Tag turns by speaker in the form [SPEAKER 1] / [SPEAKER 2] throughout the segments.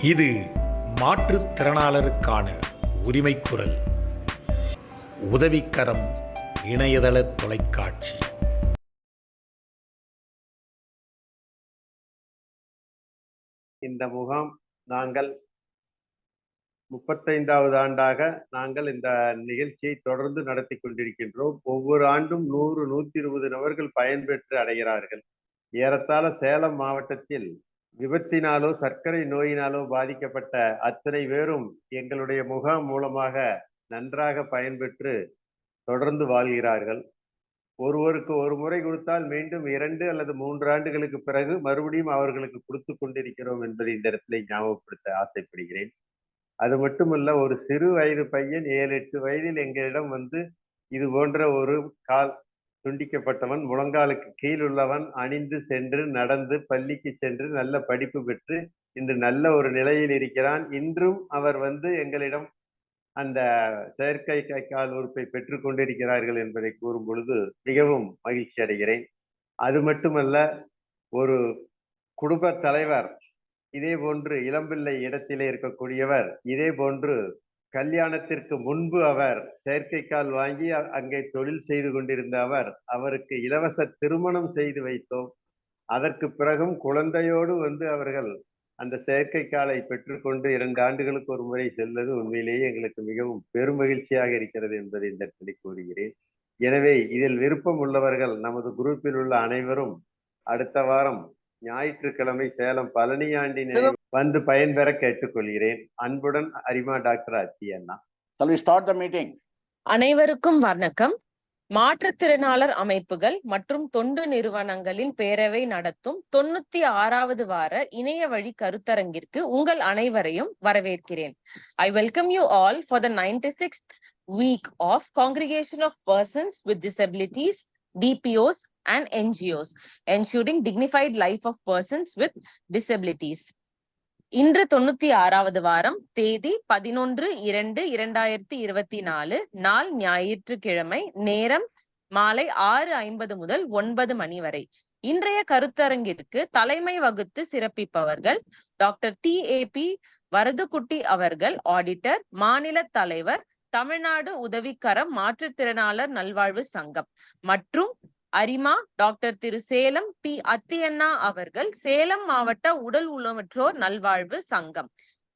[SPEAKER 1] இது மாற்றுத்திறனாளருக்கான உரிமை குரல். உதவிக்கரம் இணையதள தொலைக்காட்சி.
[SPEAKER 2] இந்த முகாம் நாங்கள் 35வது ஆண்டாக நாங்கள் இந்த நிகழ்ச்சியை தொடர்ந்து நடத்தி கொண்டிருக்கின்றோம். ஒவ்வொரு ஆண்டும் 100-120 நபர்கள் பயன்பெற்று அடைகிறார்கள். ஏறத்தாழ சேலம் மாவட்டத்தில் விபத்தினாலோ சர்க்கரை நோயினாலோ பாதிக்கப்பட்ட அத்தனை பேரும் எங்களுடைய முகாம் மூலமாக நன்றாக பயன்பெற்று தொடர்ந்து வாழ்கிறார்கள். ஒருவருக்கு ஒரு முறை கொடுத்தால் மீண்டும் 2 அல்லது 3 ஆண்டுகளுக்கு பிறகு மறுபடியும் அவர்களுக்கு கொடுத்து கொண்டிருக்கிறோம் என்பதை இந்த இடத்துல ஞாபகப்படுத்த ஆசைப்படுகிறேன். அது மட்டுமல்ல, ஒரு சிறு வயது பையன் 7-8 வயதில் எங்களிடம் வந்து இது போன்ற ஒரு கால் துண்டிக்கப்பட்டவன், முழங்காலுக்கு கீழ் உள்ளவன், அணிந்து சென்று நடந்து பள்ளிக்கு சென்று நல்ல படிப்பு பெற்று இன்று நல்ல ஒரு நிலையில் இருக்கிறான். இன்றும் அவர் வந்து எங்களிடம் அந்த செயற்கை கால் உறுப்பை பெற்றுக் கொண்டிருக்கிறார்கள் என்பதை கூறும் பொழுது மிகவும் மகிழ்ச்சி அடைகிறேன். அது மட்டுமல்ல, ஒரு குடும்ப தலைவர் இதே போன்று இளம்பிள்ளை இடத்திலே இருக்கக்கூடியவர் இதே போன்று கல்யாணத்திற்கு முன்பு அவர் செயற்கைக்கால் வாங்கி அங்கே தொழில் செய்து கொண்டிருந்த அவருக்கு இலவச திருமணம் செய்து வைத்தோம். அதற்கு பிறகும் குழந்தையோடு வந்து அவர்கள் அந்த செயற்கைக்காலை பெற்றுக்கொண்டு 2 ஆண்டுகளுக்கு ஒரு முறை செல்வது உண்மையிலேயே எங்களுக்கு மிகவும் பெருமகிழ்ச்சியாக இருக்கிறது என்பதை இந்த இடத்துல கூறுகிறேன். எனவே இதில் விருப்பம் உள்ளவர்கள் நமது குரூப்பில் உள்ள அனைவரும் அடுத்த வாரம் ஞாயிற்றுக்கிழமை சேலம் பழனியாண்டி வந்து பயன்பெற கேட்டுக்கொள்கிறேன். அன்புடன் அரிமா டாக்டர் அத்தி அண்ணா.
[SPEAKER 3] Shall we start the meeting?
[SPEAKER 4] அனைவருக்கும் வணக்கம். மாற்றுத்திறனாளர் அமைப்புகள் மற்றும் தொண்டு நிறுவனங்களின் பேரவை நடத்தும் 96வது வார இணைய வழி கருத்தரங்கிற்கு உங்கள் அனைவரையும் வரவேற்கிறேன். I welcome you all for the 96th week of Congregation of Persons with Disabilities, DPOs and NGOs, ensuring dignified life of persons with disabilities. இன்று 96வது வாரம், தேதி 11/2/2024, நாள் ஞாயிற்றுக்கிழமை, நேரம் மாலை 6:50 முதல் 9 மணி வரை. இன்றைய கருத்தரங்கிற்கு தலைமை வகுத்து சிறப்பிப்பவர்கள் டாக்டர் TAP வரதுகுட்டி அவர்கள், ஆடிட்டர், மாநில தலைவர், தமிழ்நாடு உதவிக்கரம் மாற்றுத்திறனாளர் நல்வாழ்வு சங்கம், மற்றும் அரிமா டாக்டர் திரு சேலம் P. அத்தியண்ணா அவர்கள், சேலம் மாவட்ட உடல் ஊனமுற்றோர் நல்வாழ்வு சங்கம்.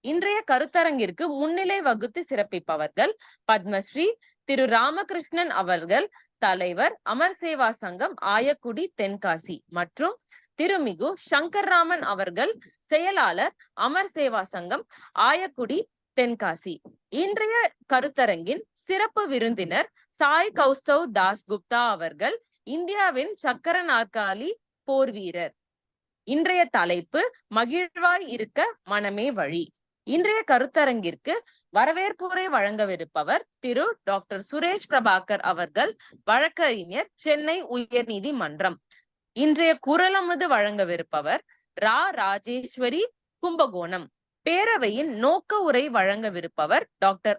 [SPEAKER 4] இன்றைய கருத்தரங்கிற்கு முன்னிலை வகுத்து சிறப்பிப்பவர்கள் பத்மஸ்ரீ திரு ராமகிருஷ்ணன் அவர்கள், தலைவர், அமர் சேவா சங்கம், ஆயக்குடி, தென்காசி, மற்றும் திருமிகு சங்கர்ராமன் அவர்கள், செயலாளர், அமர் சேவா சங்கம், ஆயக்குடி, தென்காசி. இன்றைய கருத்தரங்கின் சிறப்பு விருந்தினர் சாய் கௌஸ்தவ் தாஸ்குப்தா அவர்கள், இந்தியாவின் சக்கர நாற்காலி போர் வீரர். இன்றைய தலைப்பு மகிழ்வாய் இருக்க மனமே வழி. இன்றைய கருத்தரங்கிற்கு வரவேற்புரை வழங்கவிருப்பவர் திரு டாக்டர் சுரேஷ் பிரபாகர் அவர்கள், வழக்கறிஞர், சென்னை உயர்நீதிமன்றம். இன்றைய குரலமுது வழங்கவிருப்பவர் ராஜேஸ்வரி, கும்பகோணம். பேரவையின் நோக்க உரை வழங்கவிருப்பவர் டாக்டர்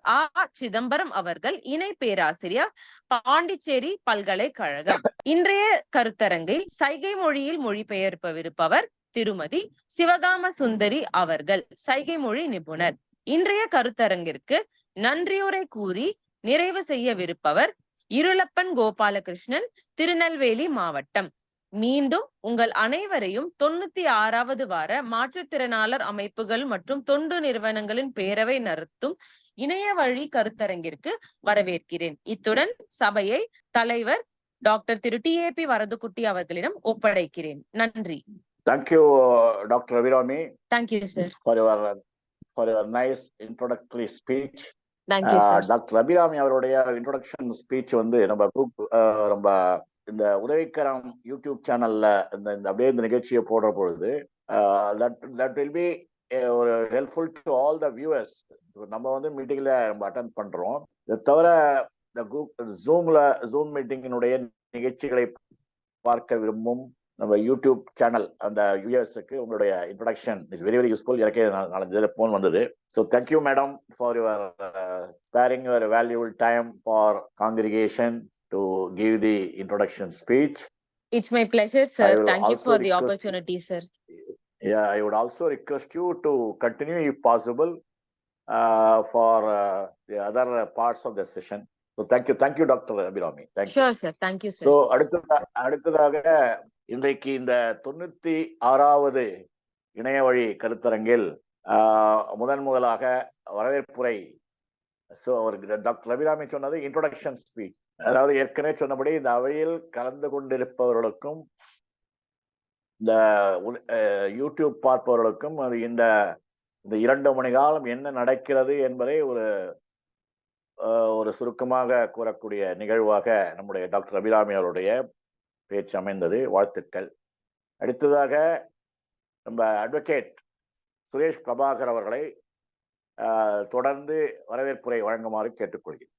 [SPEAKER 4] சிதம்பரம் அவர்கள், இணை பேராசிரியர், பாண்டிச்சேரி பல்கலைக்கழகம். இன்றைய கருத்தரங்கை சைகை மொழியில் மொழிபெயர்ப்பவிருப்பவர் திருமதி சிவகாம சுந்தரி அவர்கள், சைகை மொழி நிபுணர். இன்றைய கருத்தரங்கிற்கு நன்றியுரை கூறி நிறைவு செய்யவிருப்பவர் இருளப்பன் கோபாலகிருஷ்ணன், திருநெல்வேலி மாவட்டம். மீண்டும் உங்கள் அனைவரையும் 96வது வார மாற்றுத்திறனாளர் அமைப்புகள் மற்றும் தொண்டு நிறுவனங்களின் பேரவை நடத்தும் இணைய வழி கருத்தரங்கிற்கு வரவேற்கிறேன். இத்துடன் சபையை தலைவர் டாக்டர் திரு TAP வரதுகுட்டி அவர்களிடம் ஒப்படைக்கிறேன். நன்றி.
[SPEAKER 3] Thank you, Dr. Abhirami.
[SPEAKER 4] Thank you, sir.
[SPEAKER 3] For your nice introductory speech.
[SPEAKER 4] Thank you, sir.
[SPEAKER 3] Dr. Abhirami அவருடைய introduction speech வந்து நம்ம குரூப் ரொம்ப இந்த உதவிக்கரம் யூடியூப் சேனல்ல இந்த அப்படியே இந்த நிகழ்ச்சியை போடுற பொழுது that will be ஒரு helpful to all the viewers. நம்ம வந்து மீட்டிங்ல நம்ம அட்டெண்ட் பண்றோம். இதை தவிர இந்த குரூப் ஜூம் மீட்டிங்கினுடைய நிகழ்ச்சிகளை பார்க்க விரும்பும் நம்ம யூடியூப் சேனல் அந்த வியூவர்ஸுக்கு உங்களுடைய இன்ட்ரோடக்ஷன் இஸ் வெரி யூஸ்ஃபுல். எனக்கே 4-5 இதில் ஃபோன் வந்தது. So thank you madam for your sparing your valuable time for congregation to give the introduction speech.
[SPEAKER 4] It's my pleasure, sir. Thank you for the opportunity, sir.
[SPEAKER 3] Yeah, I would also request you to continue if possible for the other parts of the session. So thank you, Dr. Abhirami. Thank you.
[SPEAKER 4] Sure, sir. Thank you, sir.
[SPEAKER 3] So அடுத்ததாக இன்றைக்கு இந்த 96வது இணைய வழி கருத்தரங்கில் முதலாக வரவேற்புரை. So அவருக்கு doctor Abirami சொன்னது இன்ட்ரோடக்ஷன் ஸ்பீச். அதாவது ஏற்கனவே சொன்னபடி இந்த அவையில் கலந்து கொண்டிருப்பவர்களுக்கும் இந்த யூடியூப் பார்ப்பவர்களுக்கும் இந்த 2 மணி காலம் என்ன நடக்கிறது என்பதை ஒரு சுருக்கமாக கூறக்கூடிய நிகழ்வாக நம்முடைய டாக்டர் அபிராமி அவருடைய பேச்சு அமைந்தது. வாழ்த்துக்கள். அடுத்ததாக நம்ம அட்வொகேட் சுரேஷ் பிரபாகர் அவர்களை தொடர்ந்து வரவேற்புரை வழங்குமாறு கேட்டுக்கொள்கிறேன்.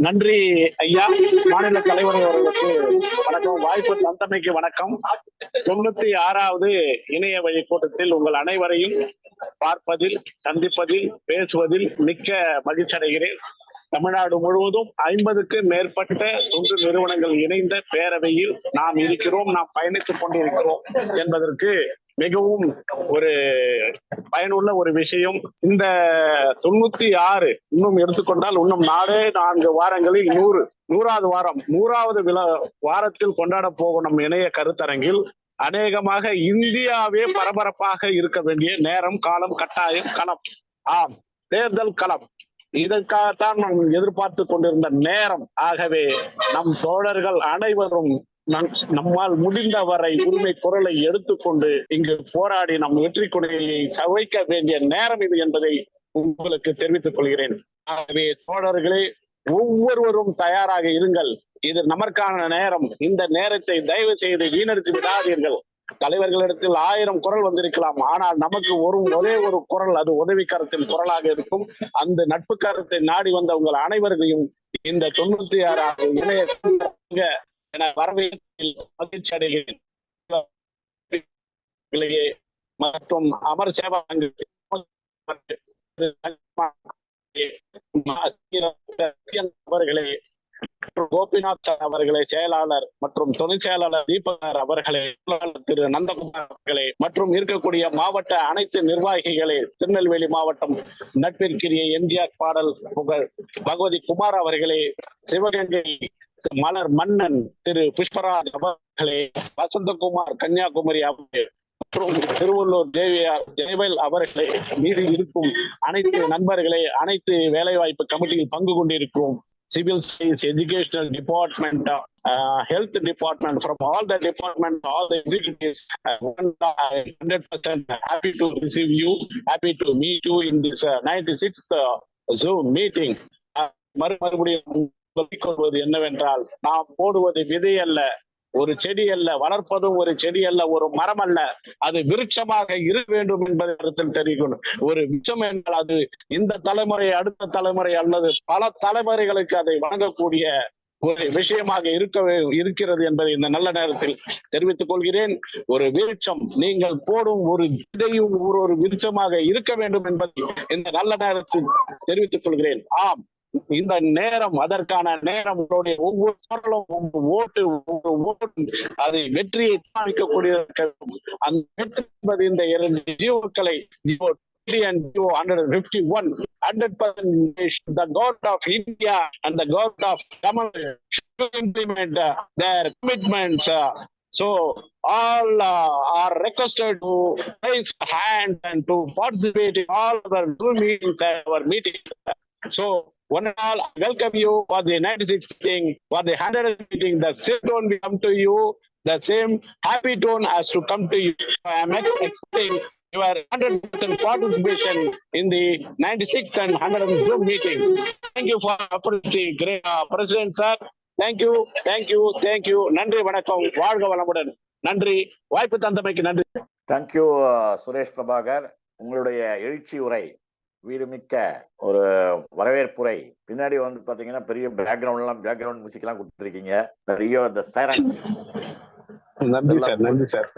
[SPEAKER 5] நன்றி ஐயா. மாநில தலைவர் அவர்களுக்கு வணக்கம். வாய்ப்பு தந்தமைக்கு வணக்கம். 96வது இணைய வழி கூட்டத்தில் உங்கள் அனைவரையும் பார்ப்பதில், சந்திப்பதில், பேசுவதில் மிக்க மகிழ்ச்சி அடைகிறேன். தமிழ்நாடு முழுவதும் 50க்கும் மேற்பட்ட தொண்டு நிறுவனங்கள் இணைந்த பேரவையில் நாம் இருக்கிறோம், நாம் பயணித்துக் கொண்டிருக்கிறோம் என்பதற்கு மிகவும் ஒரு பயனுள்ள ஒரு விஷயம். இந்த 96 இன்னும் எடுத்துக்கொண்டால் இன்னும் 4 வாரங்களில் 100வது வாரம் 100வது வாரத்தில் கொண்டாட போகும் நம் இணைய கருத்தரங்கில் அநேகமாக இந்தியாவே பரபரப்பாக இருக்க வேண்டிய நேரம், காலம், கட்டாயம், களம், ஆம், தேர்தல் களம். இதற்காகத்தான் நாம் எதிர்பார்த்து கொண்டிருந்த நேரம். ஆகவே நம் தோழர்கள் அனைவரும் நம்மால் முடிந்தவரை உரிமை குரலை எடுத்துக்கொண்டு இங்கு போராடி நம் வெற்றி கொடியை சவைக்க வேண்டிய நேரம் இது என்பதை உங்களுக்கு தெரிவித்துக் கொள்கிறேன். ஆகவே தோழர்களே, ஒவ்வொருவரும் தயாராக இருங்கள். இது நமக்கான நேரம். இந்த நேரத்தை தயவு செய்து வீணடித்து விடாதீர்கள். தலைவர்களிடத்தில் 1000 குரல் வந்திருக்கலாம், ஆனால் நமக்கு ஒரே ஒரு குரல், அது உதவிக்கரத்தின் குரலாக இருக்கும். அந்த நட்பு கரத்தை நாடி வந்த உங்கள் அனைவரையும் இந்த 96வது இணைய என வரவேற்பில் மகிழ்ச்சி அடைகிறேன். மற்றும் அமர் சேவா அவர்களே, கோபிநாத் அவர்களே, செயலாளர் மற்றும் துணை செயலாளர் தீபகர் அவர்களே, திரு நந்தகுமார் அவர்களே, மற்றும் இருக்கக்கூடிய மாவட்ட அனைத்து நிர்வாகிகளே, திருநெல்வேலி மாவட்டம் நட்பிற்கிரிய எம்ஜிஆர் பாடல் புகழ் பகவதி குமார் அவர்களே, சிவகங்கை மலர் மன்னன் திரு புஷ்பராஜ் அவர்களே, வசந்தகுமார் கன்னியாகுமரி அவர்களே, மற்றும் திருவள்ளூர் ஜெயவேல் அவர்களே, மீது இருக்கும் அனைத்து நண்பர்களே, அனைத்து வேலைவாய்ப்பு கமிட்டியில் பங்கு கொண்டிருக்கிறோம். Civil Service, Educational Department, Health Department, from all the departments, all the executives, 100% happy to receive you, happy to meet you in this 96th Zoom meeting. மறுபடியும் சொல்லிக்கொள்வது என்னவென்றால், நாம் போடுவது விதை அல்ல, ஒரு செடி அல்ல, வளர்ப்பதும் ஒரு செடி அல்ல, ஒரு மரம் அல்ல, அது விருட்சமாக இருக்க வேண்டும் என்பதை கருத்தில் தெரிவிக்கணும். ஒரு விருட்சம் என்றால் அது இந்த தலைமுறை, அடுத்த தலைமுறை அல்லது பல தலைமுறைகளுக்கு அதை வழங்கக்கூடிய ஒரு விஷயமாக இருக்கிறது என்பதை இந்த நல்ல நேரத்தில் தெரிவித்துக் கொள்கிறேன். ஒரு விருட்சம், நீங்கள் போடும் ஒரு விதையும் ஒரு விருட்சமாக இருக்க வேண்டும் என்பதை இந்த நல்ல நேரத்தில் தெரிவித்துக் கொள்கிறேன். ஆம், இந்த நேரம், அதற்கான நேரம். உங்களுடைய ஒவ்வொரு குரலும், ஓட்டு அதை வெற்றியை தாமிக்கக்கூடிய அந்த வெற்றி என்பது இந்த 2 ஜீவோக்களை, GO 151, 100% the government of India and the government of Tamil should implement their commitments. So all are requested to raise hand and to participate in all our Zoom meetings and our meetings. So one and all, I welcome you for the 96th meeting, for the 100th meeting. The same tone will come to you, the same happy tone has to come to you. I am expecting your 100% participation in the 96th and 100th Zoom meeting. Thank you for the opportunity, great President sir. Thank you, thank you, thank you. நன்றி, வணக்கம், வாழ்க வளமுடன். நன்றி, வாய்ப்பு தந்தமைக்கு நன்றி.
[SPEAKER 3] Thank you, Suresh Prabhakar. உங்களுடைய எழுச்சி உரை, வீடுமிக்க ஒரு வரவேற்புரை. பின்னாடி வந்து பாத்தீங்கன்னா பெரிய பேக்ரவுண்ட் மியூசிக் எல்லாம் கொடுத்துருக்கீங்க. பெரிய இந்த சைரன்.
[SPEAKER 5] நன்றி சார், நன்றி சார்.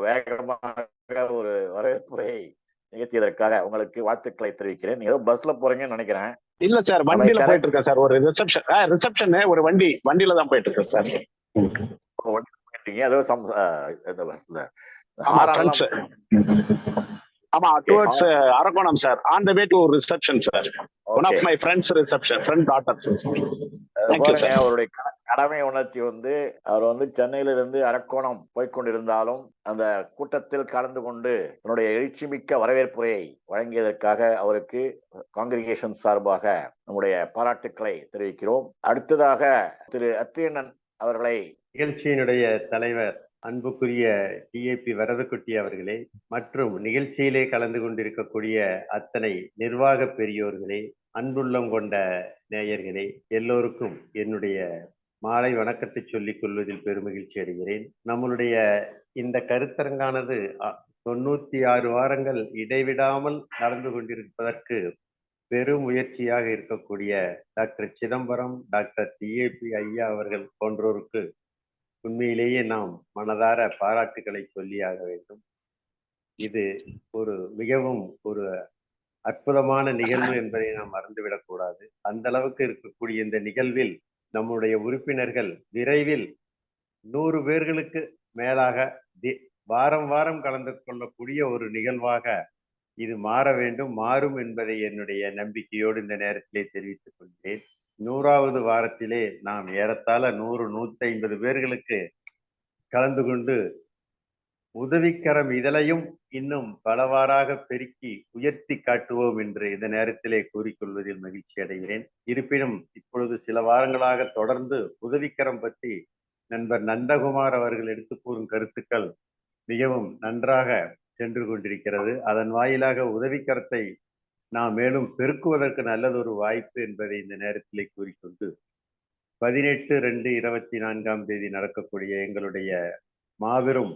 [SPEAKER 3] வேகமாக ஒரு வரவேற்புரை நிகழ்த்தியதற்காக உங்களுக்கு வாழ்த்துக்களை தெரிவிக்கிறேன். நீங்க பஸ்ல போறீங்கன்னு நினைக்கிறேன்.
[SPEAKER 5] இல்ல சார், வண்டியில போயிட்டு இருக்கேன் சார். ஒரு ரிசப்ஷன் ஒரு வண்டியில தான் போயிட்டு இருக்கேன் சார்.
[SPEAKER 3] ஏதோ
[SPEAKER 5] friends. Towards Arakonam, sir. On the way to reception, sir. One of my friends' reception, friend daughter. Thank you, sir.
[SPEAKER 3] அவருடைய கடமை உணர்ச்சி அவர் சென்னையிலிருந்து அரக்கோணம் போய்கொண்டிருந்தாலும் அந்த கூட்டத்தில் கலந்து கொண்டு தன்னுடைய எழுச்சிமிக்க வரவேற்புரையை வழங்கியதற்காக அவருக்கு காங்கிரிகேஷன் சார்பாக நம்முடைய பாராட்டுக்களை தெரிவிக்கிறோம். அடுத்ததாக திரு அத்தியண்ணன் அவர்களை
[SPEAKER 2] நிகழ்ச்சியினுடைய தலைவர் அன்புக்குரிய டிஏபி வரதக்குட்டி அவர்களே மற்றும் நிகழ்ச்சியிலே கலந்து கொண்டிருக்கக்கூடிய அத்தனை நிர்வாக பெரியோர்களே, அன்புள்ளம் கொண்ட நேயர்களே, எல்லோருக்கும் என்னுடைய மாலை வணக்கத்தை சொல்லிக் கொள்வதில் பெருமகிழ்ச்சி அடைகிறேன். நம்மளுடைய இந்த கருத்தரங்கானது 96 வாரங்கள் இடைவிடாமல் நடந்து கொண்டிருப்பதற்கு பெரும் முயற்சியாக இருக்கக்கூடிய டாக்டர் சிதம்பரம், டாக்டர் டிஏபி ஐயா அவர்கள் போன்றோருக்கு உண்மையிலேயே நாம் மனதார பாராட்டுக்களை சொல்லியாக வேண்டும். இது மிகவும் ஒரு அற்புதமான நிகழ்வு என்பதை நாம் மறந்துவிடக் கூடாது. அந்த அளவுக்கு இருக்கக்கூடிய இந்த நிகழ்வில் நம்முடைய உறுப்பினர்கள் விரைவில் 100 பேர்களுக்கு மேலாக வாரம் வாரம் கலந்து கொள்ளக்கூடிய ஒரு நிகழ்வாக இது மாற வேண்டும், மாறும் என்பதை என்னுடைய நம்பிக்கையோடு இந்த நேரத்திலே தெரிவித்துக் கொள்கிறேன். 100வது வாரத்திலே நாம் ஏறத்தாழ 100-150 பேர்களுக்கு கலந்து கொண்டு உதவிக்கரம் இதழையும் இன்னும் பலவாறாக பெருக்கி உயர்த்தி காட்டுவோம் என்று இந்த நேரத்திலே கூறிக்கொள்வதில் மகிழ்ச்சி அடைகிறேன். இருப்பினும் இப்பொழுது சில வாரங்களாக தொடர்ந்து உதவிக்கரம் பற்றி நண்பர் நந்தகுமார் அவர்கள் எடுத்து கூறும் கருத்துக்கள் மிகவும் நன்றாக சென்று கொண்டிருக்கிறது. அதன் வாயிலாக உதவிக்கரத்தை நாம் மேலும் பெருக்குவதற்கு நல்லதொரு வாய்ப்பு என்பதை இந்த நேரத்திலே கூறிக்கொண்டு 18/2/24 நடக்கக்கூடிய எங்களுடைய மாபெரும்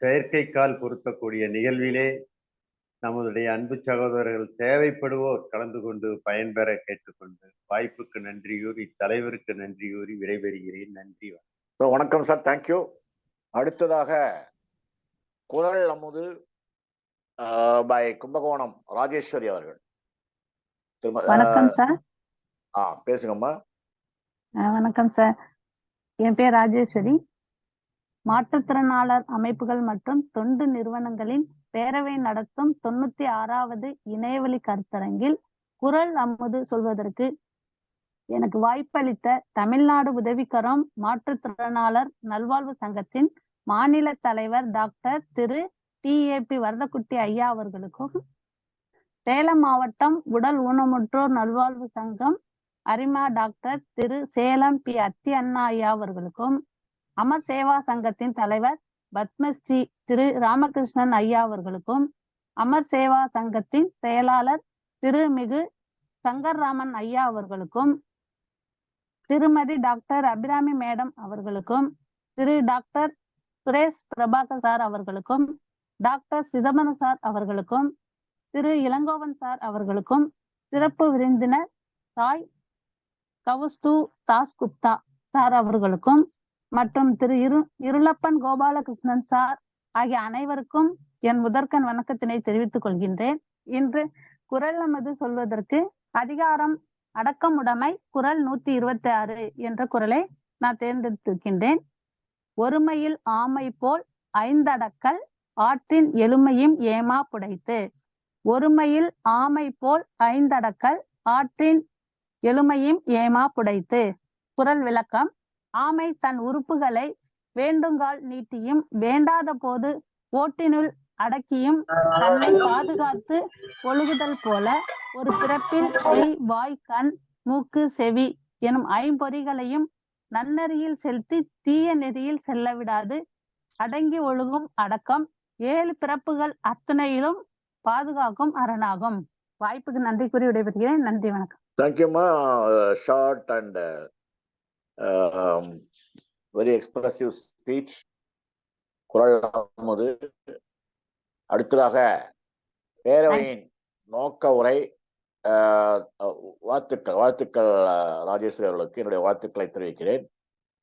[SPEAKER 2] செயற்கைக்கால் பொருத்தக்கூடிய நிகழ்விலே நம்முடைய அன்பு சகோதரர்கள் தேவைப்படுவோர் கலந்து கொண்டு பயன்பெற கேட்டுக்கொண்டு வாய்ப்புக்கு நன்றியூறி தலைவருக்கு நன்றியூறி விடைபெறுகிறேன். நன்றி.
[SPEAKER 3] வணக்கம் சார், தேங்க்யூ. அடுத்ததாக குரல் அமுது பை கும்பகோணம் ராஜேஸ்வரி அவர்கள்.
[SPEAKER 6] வணக்கம் சார்.
[SPEAKER 3] பேசுங்கம்மா.
[SPEAKER 6] வணக்கம் சார், என் பேர் ராஜேஸ்வரி. மாற்றுத்திறனாளர் அமைப்புகள் மற்றும் தொண்டு நிறுவனங்களின் பேரவை நடத்தும் 96வது இணையவழி கருத்தரங்கில் குரல் அமுது சொல்வதற்கு எனக்கு வாய்ப்பளித்த தமிழ்நாடு உதவிக்கரம் மாற்றுத்திறனாளர் நல்வாழ்வு சங்கத்தின் மாநில தலைவர் டாக்டர் திரு டிஏபி வரதக்குட்டி ஐயா அவர்களுக்கும், சேலம் மாவட்டம் உடல் ஊனமுற்றோர் நல்வாழ்வு சங்கம் அரிமா டாக்டர் திரு சேலம் பி அத்தி அண்ணா ஐயா அவர்களுக்கும், அமர் சேவா சங்கத்தின் தலைவர் பத்மஸ்ரீ திரு ராமகிருஷ்ணன் ஐயா அவர்களுக்கும், அமர் சேவா சங்கத்தின் செயலாளர் திருமிகு சங்கர்ராமன் ஐயா அவர்களுக்கும், திருமதி டாக்டர் அபிராமி மேடம் அவர்களுக்கும், திரு டாக்டர் சுரேஷ் பிரபாகர் சார் அவர்களுக்கும், டாக்டர் சிதம்பரம் சார் அவர்களுக்கும், திரு இளங்கோவன் சார் அவர்களுக்கும், சிறப்பு விருந்தினர் தாய் கவுஸ்துவ் தாஸ்குப்தா சார் அவர்களுக்கும் மற்றும் திரு இருளப்பன் கோபாலகிருஷ்ணன் சார் ஆகிய அனைவருக்கும் என் முதற்கண் வணக்கத்தினை தெரிவித்துக் கொள்கின்றேன். இன்று குரல் நமது சொல்வதற்கு அதிகாரம் அடக்கமுடைமை குரல் 126 என்ற குரலை நான் தேர்ந்தெடுத்திருக்கின்றேன். ஒருமையில் ஆமை போல் ஐந்தடக்கல் ஆற்றின் எழுமையும் ஏமா புடைத்து. ஒருமையில் ஆமை போல் ஐந்தடக்கல் ஆற்றின் எழுமையும் ஏமா புடைத்து. குரல் விளக்கம்: ஆமை தன் உறுப்புகளை வேண்டுங்கால் நீட்டியும் வேண்டாத போது ஓட்டினுள் அடக்கியும் தன்னை பாதுகாத்து ஒழுகுதல் போல ஒரு பிறப்பில் மெய், வாய், கண், மூக்கு, செவி எனும் ஐம்பொறிகளையும் நன்னெறியில் செலுத்தி தீய நெறியில் செல்ல விடாது அடங்கி ஒழுகும் அடக்கம் 7 பிறப்புகள் அத்தனையிலும் பாதுகாக்கும் அரணாகும். வாய்ப்புக்கு நன்றி கூறி விடைபெறுகிறேன். நன்றி, வணக்கம்.
[SPEAKER 3] தேங்க்யூமா. Short and very expressive speech. குரல் அமுது. அடுத்ததாக பேரவையின் நோக்க உரை. வாழ்த்துக்கள் ராஜேஸ்வரி அவர்களுக்கு என்னுடைய வாழ்த்துக்களை தெரிவிக்கிறேன்.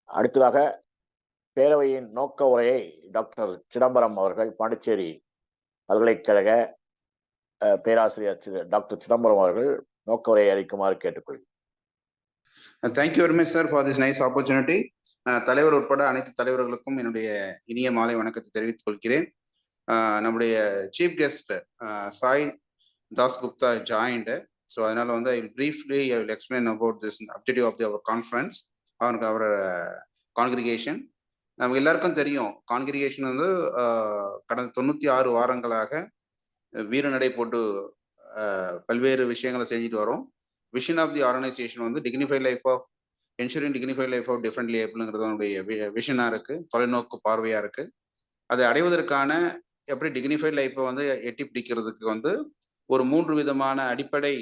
[SPEAKER 3] அடுத்ததாக பேரவையின் நோக்க உரையை டாக்டர் சிதம்பரம் அவர்கள், பாண்டிச்சேரி பல்கலைக்கழக பேராசிரியர் டாக்டர் சிதம்பரம் அவர்கள் நோக்க உரையை அளிக்குமாறு கேட்டுக்கொள்கிறேன்.
[SPEAKER 7] Thank you very much sir for this nice opportunity. தலைவர் உட்பட அனைத்து தலைவர்களுக்கும் என்னுடைய இனிய மாலை வணக்கத்தை தெரிவித்துக் கொள்கிறேன். நம்முடைய chief guest Sai Dasgupta joined. So அதனால வந்து I will briefly I will explain about this objective of our conference or our congregation. நமக்கு எல்லாருக்கும் தெரியும் கான்கிரிகேஷன் வந்து கடந்த 96 வாரங்களாக வீரநடை போட்டு பல்வேறு விஷயங்களை செஞ்சுட்டு வரோம். விஷன் ஆஃப் தி ஆர்கனைசேஷன் வந்து dignified life of ensuring dignified life of differently ஏபிள்ங்கிறது நம்முடைய விஷனா இருக்கு, தொலைநோக்கு பார்வையா இருக்கு. அதை அடைவதற்கான எப்படி டிக்னிஃபைட் லைஃப்பை வந்து எட்டி பிடிக்கிறதுக்கு வந்து ஒரு 3 விதமான அடிப்படை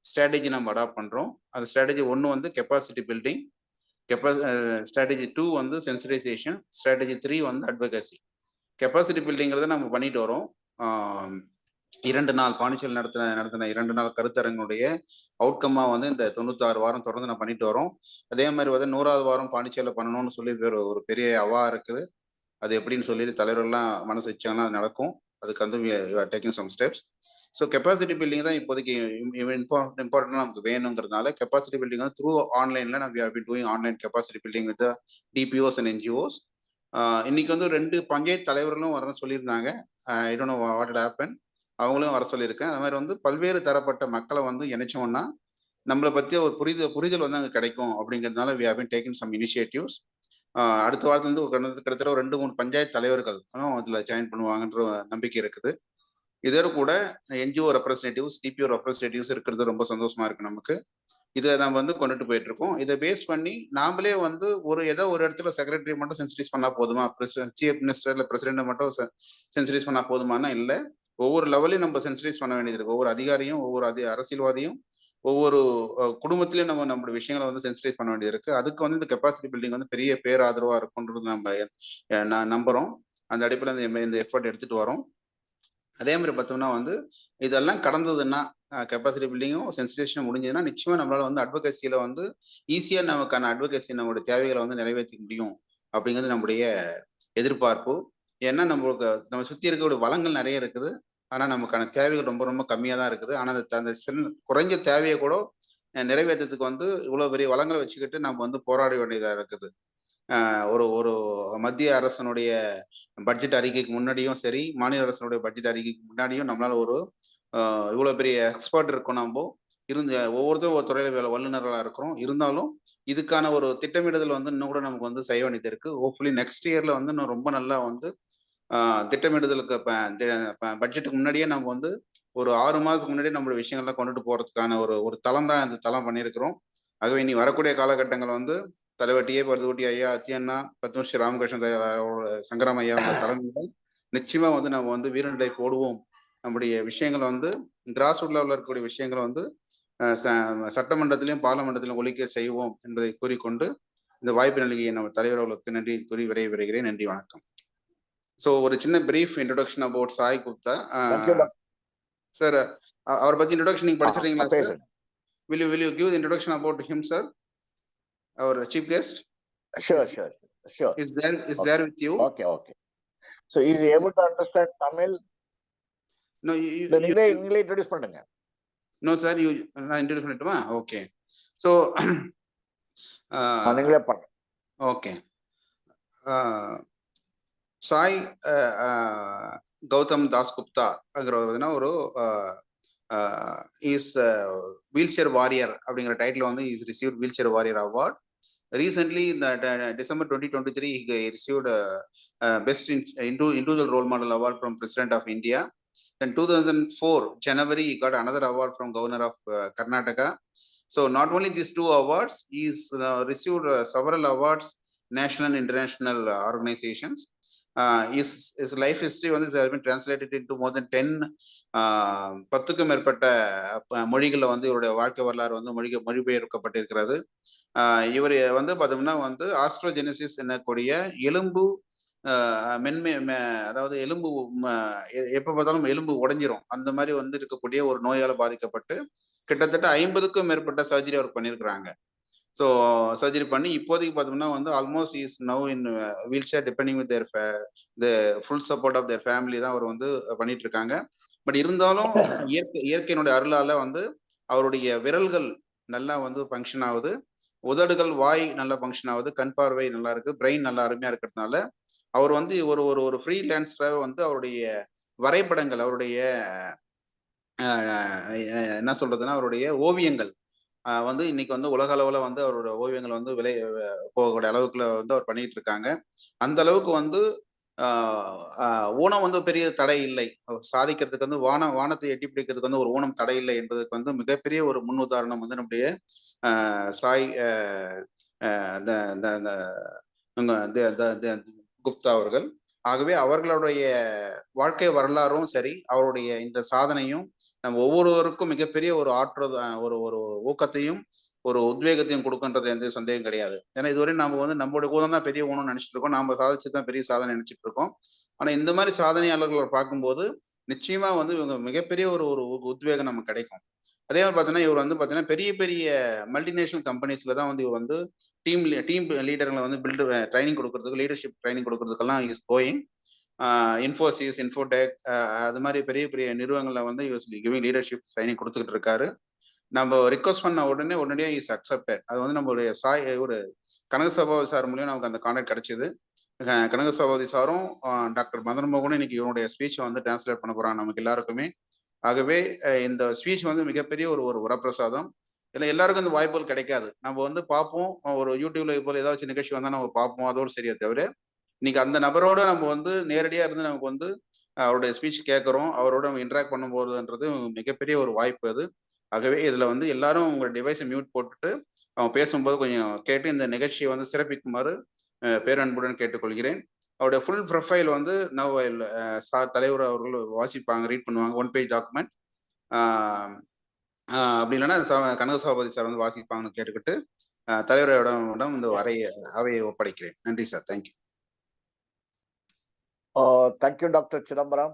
[SPEAKER 7] ஸ்ட்ராட்டஜி நம்ம அடாப்ட் பண்றோம். அந்த ஸ்ட்ராட்டஜி 1 வந்து கெப்பாசிட்டி பில்டிங், ஸ்ட்ராட்டஜி 2 வந்து சென்சிடைசேஷன், ஸ்ட்ராட்டஜி 3 வந்து அட்வொகசி. கெப்பாசிட்டி பில்டிங்கிறத நம்ம பண்ணிட்டு வரோம். 2 நாள் பாண்டிச்சேரியில் நடத்தின 2 நாள் கருத்தரங்களுடைய அவுட்கம்மா வந்து இந்த 96 வாரம் தொடர்ந்து நான் பண்ணிட்டு வரோம். அதே மாதிரி வந்து 100வது வாரம் பாண்டிச்சேரியில் பண்ணணும்னு சொல்லி ஒரு பெரிய அவா இருக்குது. அது எப்படின்னு சொல்லி தலைவர்கள்லாம் மனசு வச்சாங்கன்னா அது நடக்கும். அதுக்கு வந்து taking some steps. So capacity building தான் இப்போதைக்கு இம்பார்ட்டன்ட் நமக்கு வேணுங்கிறதுனால கெப்பாசிட்டி பில்டிங் வந்து த்ரூ ஆன்லைன்ல நம்ம doing online capacity building with DPOs and NGOs. இன்னைக்கு வந்து 2 பஞ்சாயத்து தலைவர்களும் வரணும்னு சொல்லியிருந்தாங்க. I don't know what happen. அவங்களும் வர சொல்லியிருக்கேன். அது மாதிரி வந்து பல்வேறு தரப்பட்ட மக்களை வந்து இணைச்சோம்னா நம்மளை பற்றிய ஒரு புரிதல் வந்து அங்கே கிடைக்கும் அப்படிங்கிறதுனால we have been taking some initiatives. அடுத்த வாரத்துலேருந்து கிட்டத்தட்ட ஒரு 2-3 பஞ்சாயத்து தலைவர்கள் அதில் ஜாயின் பண்ணுவாங்கன்ற நம்பிக்கை இருக்குது. இதோட கூட NGO ரெப்ரஸன்டேட்டிவ்ஸ், DPO ரெப்ரஸன்டேட்டிவ்ஸ் இருக்கிறது ரொம்ப சந்தோஷமா இருக்கு நமக்கு. இதை நம்ம வந்து கொண்டுட்டு போயிட்டு இருக்கோம். இதை பேஸ் பண்ணி நாமளே வந்து ஏதோ ஒரு இடத்துல செக்ரட்டரி மட்டும் சென்சிடைஸ் பண்ணா போதுமா, சீஃப் மினிஸ்டர் இல்லை பிரசிடென்ட் மட்டும் சென்சிடைஸ் பண்ணா போதுமானா இல்லை. ஒவ்வொரு லெவலையும் நம்ம சென்சிடைஸ் பண்ண வேண்டியது இருக்கு. ஒவ்வொரு அதிகாரியும், ஒவ்வொரு அரசியல்வாதியும், ஒவ்வொரு குடும்பத்திலையும் நம்மளுடைய விஷயங்களை வந்து சென்சிடைஸ் பண்ண வேண்டியது இருக்கு. அதுக்கு வந்து இந்த கெப்பாசிட்டி பில்டிங் வந்து பெரிய பேராதரவா இருக்கும்ன்றது நம்ம நம்புறோம். அந்த அடிப்படையில் இந்த எஃபர்ட் எடுத்துட்டு வரோம். அதே மாதிரி பார்த்தோம்னா வந்து இதெல்லாம் கடந்ததுன்னா கெப்பாசிட்டி பில்டிங்கும் சென்சிடைசேஷன் முடிஞ்சதுன்னா நிச்சயமா நம்மளால வந்து அட்வொகசியில வந்து ஈஸியா நமக்கான அட்வொகசி நம்மளுடைய தேவைகளை வந்து நிறைவேற்றிக்க முடியும் அப்படிங்கிறது நம்முடைய எதிர்பார்ப்பு. ஏன்னா நம்ம சுத்தி இருக்கக்கூடிய வளங்கள் நிறைய இருக்குது. ஆனா நமக்கான தேவைகள் ரொம்ப ரொம்ப கம்மியா தான் இருக்குது. ஆனா அந்த குறைஞ்ச தேவையை கூட நிறைவேற்றத்துக்கு வந்து இவ்வளவு பெரிய வளங்களை வச்சுக்கிட்டு நம்ம வந்து போராட வேண்டியதா இருக்குது. ஒரு மத்திய அரசனுடைய பட்ஜெட் அறிக்கைக்கு முன்னாடியும் சரி, மாநில அரசனுடைய பட்ஜெட் அறிக்கைக்கு முன்னாடியும் நம்மளால இவ்வளவு பெரிய எக்ஸ்பர்ட் இருக்கும். நம்ம ஒவ்வொருத்தரும் ஒரு துறையில வல்லுநர்களா இருக்கிறோம். இருந்தாலும் இதுக்கான ஒரு திட்டமிடுதல் வந்து இன்னும் கூட நமக்கு வந்து செய்ய வேண்டியது இருக்கு. ஹோப்ஃபுல்லி நெக்ஸ்ட் இயர்ல வந்து இன்னும் ரொம்ப நல்லா வந்து திட்டமிடுதலுக்கு பட்ஜெட்டுக்கு முன்னாடியே நம்ம வந்து ஒரு 6 மாதத்துக்கு முன்னாடியே நம்மளுடைய விஷயங்கள்லாம் கொண்டுட்டு போறதுக்கான ஒரு தளம் தான் இந்த தளம் பண்ணியிருக்கிறோம். ஆகவே இனி வரக்கூடிய காலகட்டங்கள் வந்து தலைவர் டி. பரதுகுட்டி ஐயா, அத்தியண்ணா, பத்மஸ்ரீ ராமகிருஷ்ணன் சங்கராம் ஐயா தலைமையில் நிச்சயமா வந்து நம்ம வந்து வீரநடை போடுவோம். நம்முடைய விஷயங்களை வந்து கிராஸ் ரூட் லெவலில் இருக்கக்கூடிய விஷயங்களை வந்து சட்டமன்றத்திலையும் பார்லமெண்டத்திலும் ஒழிக்க செய்வோம் என்பதை கூறிக்கொண்டு இந்த வாய்ப்பு நல்கிய நம்ம தலைவர் அவர்களுக்கு நன்றி கூறி விரைகிறேன். நன்றி, வணக்கம். ஸோ ஒரு சின்ன brief introduction about Sai Gupta sir. அவரை பத்தி இன்ட்ரோடக்ஷன் நீங்க படிச்சிருக்கீங்களா sir? Will you give the introduction about him, sir? Our chief guest.
[SPEAKER 3] Sure.
[SPEAKER 7] Is there with you?
[SPEAKER 3] Okay. So is he able to understand Tamil?
[SPEAKER 7] No,
[SPEAKER 3] நீங்களே introduce பண்ணுங்க.
[SPEAKER 7] No sir, நான் introduce பண்ணட்டுமா? Okay. So
[SPEAKER 3] நீங்களே பண்ணுங்க.
[SPEAKER 7] Okay. Sai Gautam Dasgupta ஒரு is wheelchair warrior அப்படிங்கிற title வந்து is received wheelchair warrior award. Recently, in December 2023, he received Best Individual Role Model Award from President of India. Then 2004, January, he got another award from Governor of Karnataka. So not only these 2 awards, he's received several awards, national and international organizations. His life history has been translated into more than 10 மேற்பட்ட மொழிகளில் வந்து இவருடைய வாழ்க்கை வரலாறு வந்து மொழிபெயர்க்கப்பட்டிருக்கிறது. இவர் வந்து பார்த்தோம்னா வந்து ஆஸ்ட்ரோஜெனசிஸ் என்னக்கூடிய எலும்பு அதாவது எலும்பு எப்ப பார்த்தாலும் எலும்பு உடைஞ்சிரும் அந்த மாதிரி வந்து இருக்கக்கூடிய ஒரு நோயால பாதிக்கப்பட்டு கிட்டத்தட்ட 50க்கும் மேற்பட்ட சர்ஜரி அவர் பண்ணியிருக்கிறாங்க. ஸோ சர்ஜரி பண்ணி இப்போதைக்கு பார்த்தோம்னா வந்து almost is now in wheelchair depending with the full support of their family தான் அவர் வந்து பண்ணிட்டு இருக்காங்க. பட் இருந்தாலும் இயற்கையினுடைய அருளால வந்து அவருடைய விரல்கள் நல்லா வந்து ஃபங்க்ஷன் ஆகுது, உதடுகள் வாய் நல்லா ஃபங்க்ஷன் ஆகுது, கண் பார்வை நல்லா இருக்கு, பிரெயின் நல்லா அருமையா இருக்கிறதுனால அவர் வந்து ஒரு ஃப்ரீலான்ஸராக வந்து அவருடைய வரைபடங்கள், அவருடைய என்ன சொல்றதுன்னா அவருடைய ஓவியங்கள் வந்து இன்னைக்கு வந்து உலக அளவுல வந்து அவரோட ஓவியங்கள் வந்து போகக்கூடிய அளவுக்குள்ள வந்து அவர் பண்ணிட்டு இருக்காங்க. அந்த அளவுக்கு வந்து ஊனம் வந்து பெரிய தடை இல்லை. சாதிக்கிறதுக்கு வந்து வானத்தை எட்டி பிடிக்கிறதுக்கு வந்து ஒரு ஊனம் தடை இல்லை என்பதற்கு வந்து மிகப்பெரிய ஒரு முன் உதாரணம் வந்து நம்முடைய சாய் குப்தா அவர்கள். ஆகவே அவர்களுடைய வாழ்க்கை வரலாறும் சரி, அவருடைய இந்த சாதனையும் நம்ம ஒவ்வொருவருக்கும் மிகப்பெரிய ஒரு ஒரு ஒரு ஊக்கத்தையும் ஒரு உத்வேகத்தையும் கொடுக்குன்றது எந்த சந்தேகம் கிடையாது. ஏன்னா இதுவரை நம்ம வந்து நம்மளுடைய ஊனம் தான் பெரிய ஊனம் நினைச்சிட்டு இருக்கோம், நாம சாதிச்சுதான் பெரிய சாதனை நினைச்சிட்டு இருக்கோம். ஆனா இந்த மாதிரி சாதனையாளர்களை பார்க்கும்போது நிச்சயமா வந்து இவங்க மிகப்பெரிய ஒரு ஒரு உத்வேகம் நமக்கு கிடைக்கும். அதே மாதிரி பார்த்தீங்கன்னா இவர் வந்து பார்த்தீங்கன்னா பெரிய பெரிய மல்டிநேஷனல் கம்பெனிஸ்ல தான் வந்து இவர் வந்து டீம் லீடர்களை வந்து ட்ரைனிங் கொடுக்கறதுக்கு, லீடர்ஷிப் ட்ரைனிங் கொடுக்கறதுக்கெல்லாம் இஸ் கோயிங். இன்ஃபோசிஸ், இன்ஃபோடெக், அது மாதிரி பெரிய பெரிய நிறுவனங்களில் வந்து கிவிங் லீடர்ஷிப் ட்ரைனிங் கொடுத்துக்கிட்டு இருக்காரு. நம்ம ரிக்வஸ்ட் பண்ண உடனடியாக இஸ் அக்செப்டட். அது வந்து நம்மளுடைய ஒரு கனகசபாபதி சார் மூலியம் நமக்கு அந்த கான்டாக்ட் கிடைச்சிது. கனகசபாபதி சாரும் டாக்டர் மதன் மோகனும் இன்னைக்கு இவனுடைய ஸ்பீச்சை வந்து டிரான்ஸ்லேட் பண்ண போறாங்க நமக்கு எல்லாருக்குமே. ஆகவே இந்த ஸ்பீச் வந்து மிகப்பெரிய ஒரு வரப்பிரசாதம். இல்லை எல்லாருக்கும் இந்த வாய்ப்புகள் கிடைக்காது. நம்ம வந்து பார்ப்போம், ஒரு யூடியூப்ல போல ஏதாச்சும் நிகழ்ச்சி வந்தால் நம்ம பார்ப்போம், அதோடு சரியா தவிர இன்னைக்கு அந்த நபரோட நம்ம வந்து நேரடியாக இருந்து நமக்கு வந்து அவருடைய ஸ்பீச் கேட்குறோம், அவரோட நம்ம இன்ட்ராக்ட் பண்ணும் போதுன்றது மிகப்பெரிய ஒரு வாய்ப்பு அது. ஆகவே இதில் வந்து எல்லாரும் உங்கள் டிவைஸை மியூட் போட்டுட்டு அவங்க பேசும்போது கொஞ்சம் கேட்டு இந்த நிகழ்ச்சியை வந்து சிறப்பிக்குமாறு பேரன்புடன் கேட்டுக்கொள்கிறேன். அவருடைய ஃபுல் ப்ரொஃபைல் வந்து தலைவர் அவர்கள் வாசிப்பாங்க, ரீட் பண்ணுவாங்க, 1 பேஜ் டாக்குமெண்ட். அப்படி இல்லைன்னா கனகசபாபதி சார் வந்து வாசிப்பாங்கன்னு கேட்டுக்கிட்டு தலைவரிடம் இந்த அவையை ஒப்படைக்கிறேன். நன்றி sir. Thank you.
[SPEAKER 3] Thank you, Dr. Chidambaram.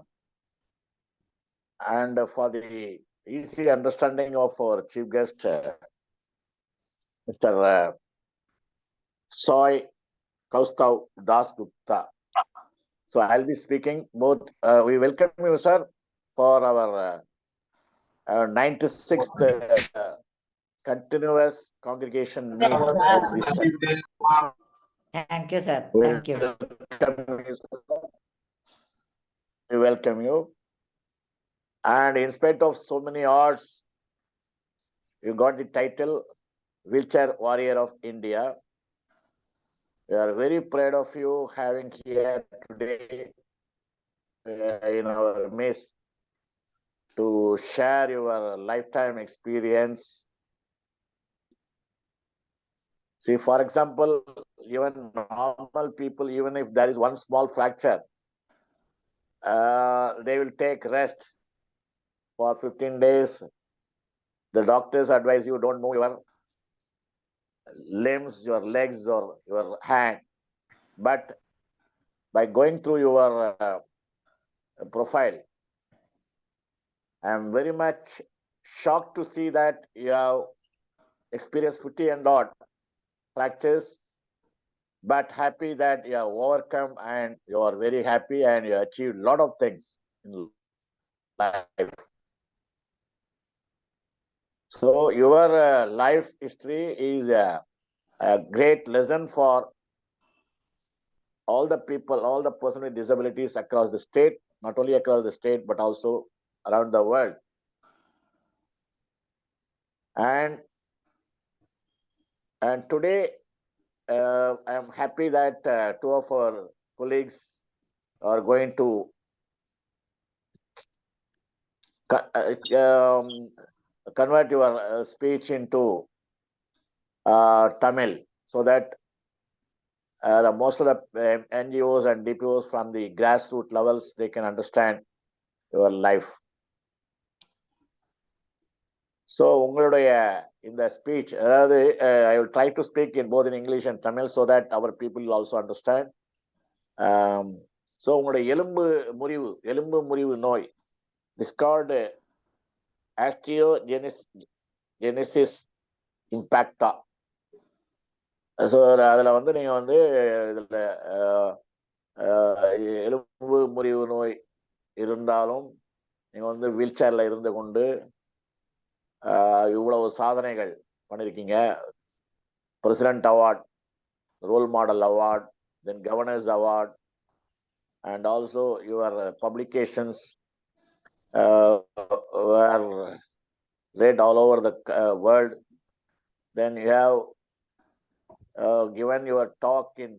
[SPEAKER 3] And for the easy understanding of our chief guest, Mr. Sai Kaustuv Dasgupta. So I'll be speaking both. We welcome you, sir, for our 96th continuous congregation meet of this.
[SPEAKER 8] Thank you, sir. Thank you.
[SPEAKER 3] We welcome you. And in spite of so many odds, you got the title Wheelchair Warrior of India. We are very proud of you having here today in our midst to share your lifetime experience. See, for example, even normal people, even if there is one small fracture, they will take rest for 15 days. The doctors advise you don't move your limbs, your legs, or your hand. But by going through your profile, I am very much shocked to see that you have experienced 50 and odd fractures, but happy that you have overcome and you are very happy and you achieved a lot of things in life. So your life history is a great lesson for all the people, all the persons with disabilities across the state, not only across the state, but also around the world. And today, I am happy that two of our colleagues are going to convert your speech into Tamil, so that most of the NGOs and DPOs from the grassroots levels, they can understand your life. So, in the speech, I will try to speak in both in English and Tamil so that our people will also understand. So, எலும்பு முறிவு நோய், this called osteogenesis imperfecta. So அதில் வந்து நீங்கள் வந்து இதில் எலும்பு முறிவு நோய் இருந்தாலும் நீங்கள் வந்து வீல் சேரில் இருந்து கொண்டு இவ்வளவு சாதனைகள் பண்ணியிருக்கீங்க. President award, role model award, then governor's award, and also your publications were read all over the world. Then you have given your talk in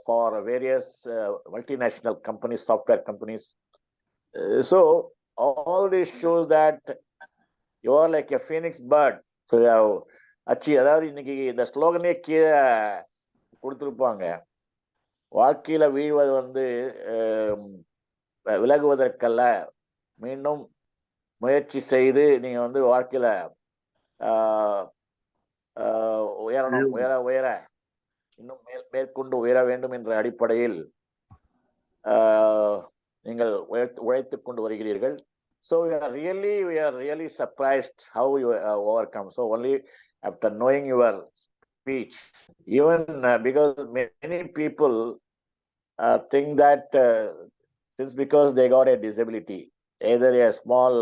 [SPEAKER 3] for various multinational companies, software companies. So all this shows that you are like a phoenix bird. So you have achieved. அதாவது இன்னைக்கு இந்த ஸ்லோகனே கீழே கொடுத்துருப்பாங்க. வாழ்க்கையில வீழ்வது வந்து விலகுவதற்கல்ல, மீண்டும் முயற்சி செய்து நீங்க வந்து வாழ்க்கையில உயரணும், உயர இன்னும் மேற்கொண்டு உயர வேண்டும் என்ற அடிப்படையில் நீங்கள் உழைத்துக் கொண்டு வருகிறீர்கள். So we are really surprised how you overcome. So only after knowing your speech, even because many people think that since because they got a disability, either a small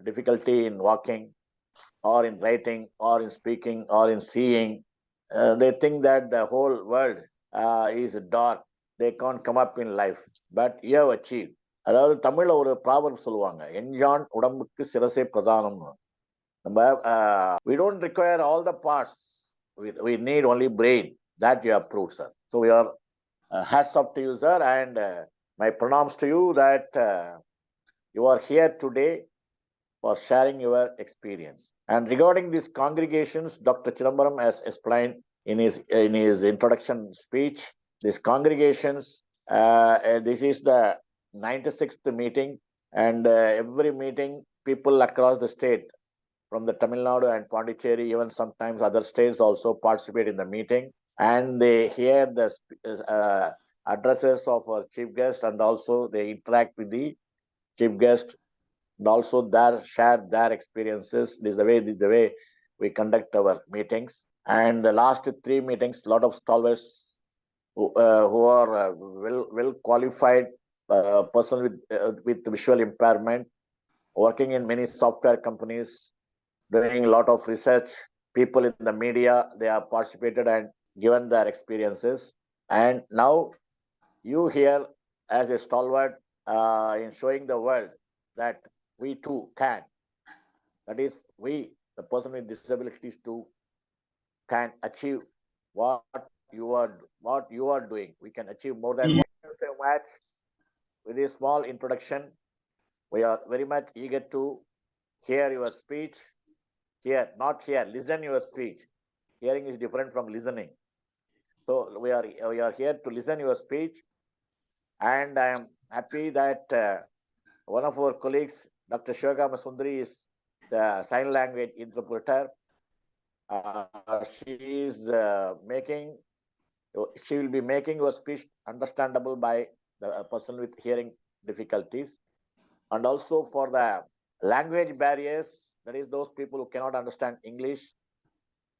[SPEAKER 3] difficulty in walking or in writing or in speaking or in seeing, they think that the whole world is dark. They can't come up in life. But you have achieved. அதாவது தமிழ்ல ஒரு proverb சொல்லுவாங்க, எஞ்சான் உடம்புக்கு சிரசே பிரதானம். நம்ம we don't require all the parts. We need only brain. That you have proved, sir. So we are hats off to you, sir, and my pranams to you that you are here today for sharing your experience. And regarding these congregations, Dr. Chidambaram has explained in his introduction speech. These congregations, this is the 96th meeting, and every meeting people across the state from the Tamil Nadu and Pondicherry, even sometimes other states also participate in the meeting, and they hear the addresses of our chief guest, and also they interact with the chief guest, and also share their experiences. This is the way we conduct our meetings. And the last 3 meetings, a lot of stalwarts who are well qualified person with visual impairment, working in many software companies, doing a lot of research. People in the media, they have participated and given their experiences. And now you here as a stalwart in showing the world that we too can. That is, we, the person with disabilities too, can achieve what you are doing. We can achieve more than what. Thank you so much. With this small introduction, we are very much eager to hear your speech. Not hear, listen your speech. Hearing is different from listening. So we are here to listen your speech, and I am happy that one of our colleagues, Dr. Shivagama Sundari, is the sign language interpreter. She will be making your speech understandable by the person with hearing difficulties. And also for the language barriers, that is those people who cannot understand English,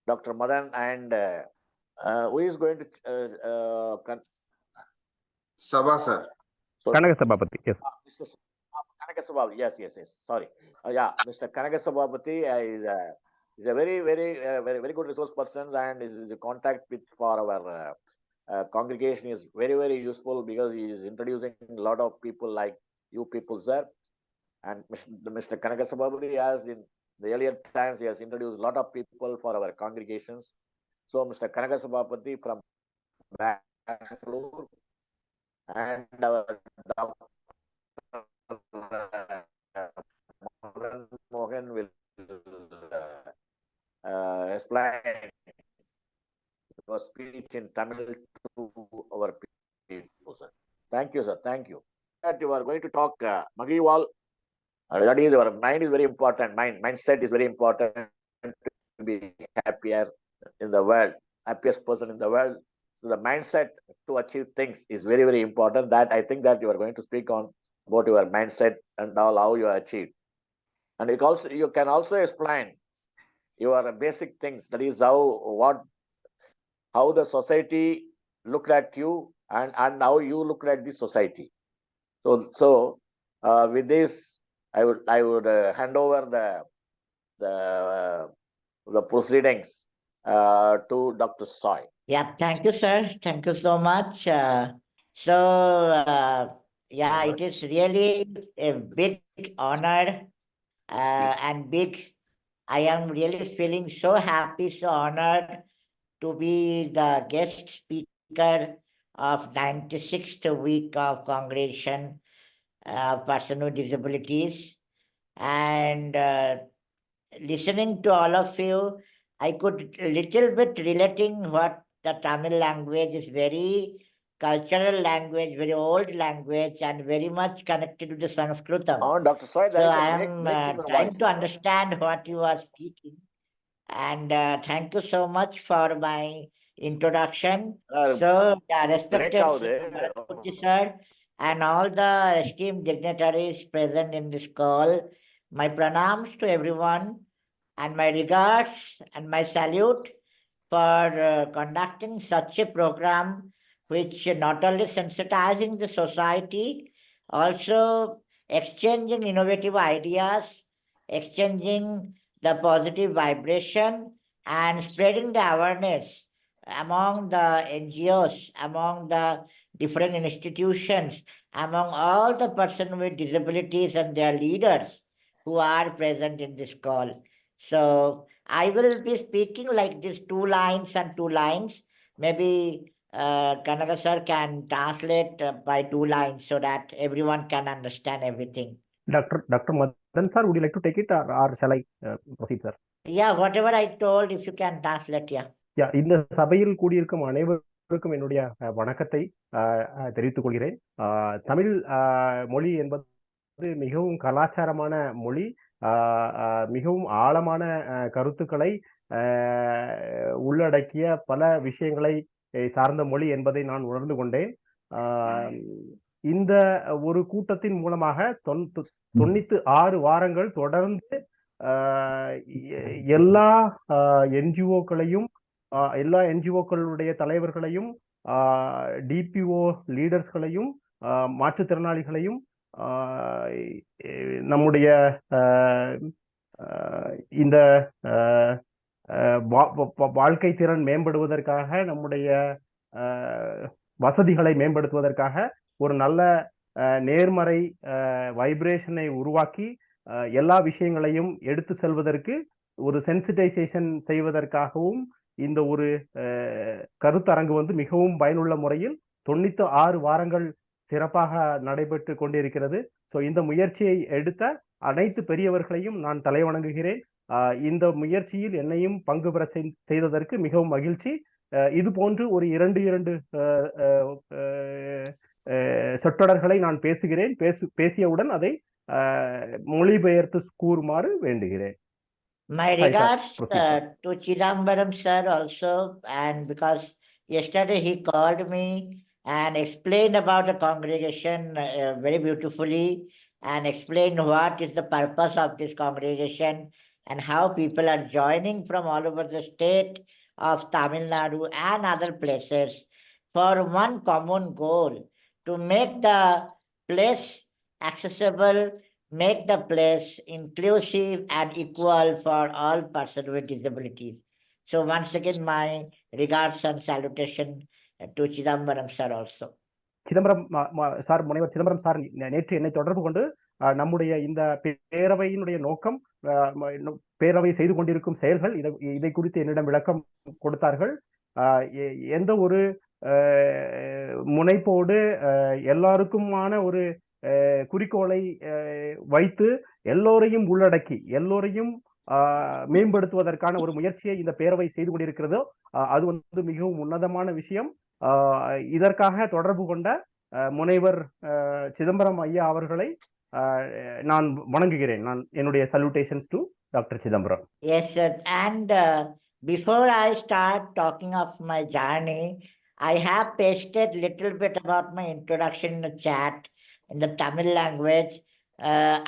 [SPEAKER 3] Dr. Madan and who is going to
[SPEAKER 7] Sabha, sir.
[SPEAKER 1] Kanaka Sabapati, yes.
[SPEAKER 3] Mr. Kanaka Sabapati, yes. Sorry. Mr. Kanaka Sabapati is a very good resource person, and is a contact with for our congregation is very useful, because he is introducing a lot of people like you people, sir. And Mr. Kanaka Sabapati, as in the earlier times, he has introduced a lot of people for our congregations. So Mr. Kanaka Sabapati from Bangalore, and our Dr. Mohan will explain your speech in Tamil to our people, sir. Thank you, sir. Thank you. That you are going to talk Magiwal. That is, your mind is very important. Mindset is very important to be happier in the world, happiest person in the world. So the mindset to achieve things is very important. That I think that you are going to speak on about your mindset and all, how you achieve. And you can also explain your basic things. That is how the society looked at you, and how you looked at the society. So with this, I would hand over the proceedings to Dr. Sai.
[SPEAKER 8] Yeah, thank you, sir. Thank you so much. So, yeah, it is really a big honor and big. I am really feeling so happy, so honored to be the guest speaker of 96th week of Congregation Person with Disabilities. And listening to all of you, I could a little bit relating what the Tamil language is very cultural language, very old language, and very much connected to the Sanskritam.
[SPEAKER 3] Oh, Dr. Sai,
[SPEAKER 8] So
[SPEAKER 3] there is
[SPEAKER 8] I
[SPEAKER 3] a
[SPEAKER 8] am
[SPEAKER 3] break in your
[SPEAKER 8] trying
[SPEAKER 3] voice.
[SPEAKER 8] to understand what you are speaking. And thank you so much for my introduction.
[SPEAKER 3] Uh,
[SPEAKER 8] So,
[SPEAKER 3] break
[SPEAKER 8] respected
[SPEAKER 3] out
[SPEAKER 8] Sri
[SPEAKER 3] there.
[SPEAKER 8] Varadakutti sir and all the esteemed dignitaries present in this call, my pranams to everyone and my regards and my salute for conducting such a program which not only sensitizing the society, also exchanging innovative ideas, exchanging the positive vibration and spreading the awareness among the NGOs, among the different institutions, among all the persons with disabilities and their leaders who are present in this call. So I will be speaking like this 2 lines and 2 lines. Maybe Kanaga sir can translate by 2 lines so that everyone can understand everything.
[SPEAKER 1] Dr. Madan sir, would you like to take it or shall I proceed, sir?
[SPEAKER 8] Yeah, whatever I told, if you can translate, yeah.
[SPEAKER 1] Yeah, இந்த சபையில் கூடியிருக்கும் அனைவருக்கும் என்னுடைய வணக்கத்தை தெரிவித்துக் கொள்கிறேன். தமிழ் மொழி என்பது மிகவும் கலாச்சாரமான மொழி, மிகவும் ஆழமான கருத்துக்களை உள்ளடக்கிய பல விஷயங்களை சார்ந்த மொழி என்பதை நான் உணர்ந்து கொண்டேன். இந்த ஒரு கூட்டத்தின் மூலமாக 96 வாரங்கள் தொடர்ந்து எல்லா என்ஜிஓக்களையும் எல்லா என்ஜிஓக்களுடைய தலைவர்களையும் டிபிஓ லீடர்ஸ்களையும் மாற்றுத்திறனாளிகளையும் நம்முடைய இந்த வாழ்க்கை திறன் மேம்படுவதற்காக, நம்முடைய வசதிகளை மேம்படுத்துவதற்காக ஒரு நல்ல நேர்மறை வைப்ரேஷனை உருவாக்கி எல்லா விஷயங்களையும் எடுத்து செல்வதற்கு ஒரு சென்சிட்டைசேஷன் செய்வதற்காகவும் இந்த ஒரு கருத்தரங்கு வந்து மிகவும் பயனுள்ள முறையில் 96 வாரங்கள் சிறப்பாக நடைபெற்று கொண்டிருக்கிறது. ஸோ இந்த முயற்சியை எடுத்த அனைத்து பெரியவர்களையும் நான் தலைவணங்குகிறேன். இந்த முயற்சியில் என்னையும் பங்கு பெற செய்ததற்கு மிகவும் மகிழ்ச்சி. இது போன்று ஒரு 2 சொற்றொடர்களை நான் பேசுகிறேன். பேசியவுடன் அதை மொழிபெயர்த்து கூறுமாறு வேண்டுகிறேன்.
[SPEAKER 8] My regards to Chidambaram sir also, and because yesterday he called me and explained about the congregation very beautifully and explained what is the purpose of this congregation and how people are joining from all over the state of Tamil Nadu and other places for one common goal, to make the place accessible, make the place inclusive and equal for all persons with disabilities. So once again, my regards and salutation to Chidambaram sir also.
[SPEAKER 1] Chidambaram sir, முனைவர் Chidambaram sir நேற்று என்னை தொடர்பு கொண்டு நம்முடைய இந்த பேரவையினுடைய நோக்கம், பேரவை செய்து கொண்டிருக்கும் செயல்கள், இதை குறித்து என்னிடம் விளக்கம் கொடுத்தார்கள். எந்த ஒரு முனைப்போடு எல்லாருக்குமான ஒரு குறிக்கோளை வைத்து எல்லோரையும் உள்ளடக்கி எல்லோரையும் மேம்படுத்துவதற்கான ஒரு முயற்சியை இந்த பேரவை செய்து கொண்டிருக்கிறதோ அது வந்து மிகவும் உன்னதமான விஷயம். இதற்காக தொடர்பு கொண்ட முனைவர் சிதம்பரம் ஐயா அவர்களை நான் வணங்குகிறேன். நான் என்னுடைய salutations to Dr. Chidambaram.
[SPEAKER 8] Yes, sir. And before I start talking of my journey, I have pasted little bit about my introduction in the chat in the Tamil language.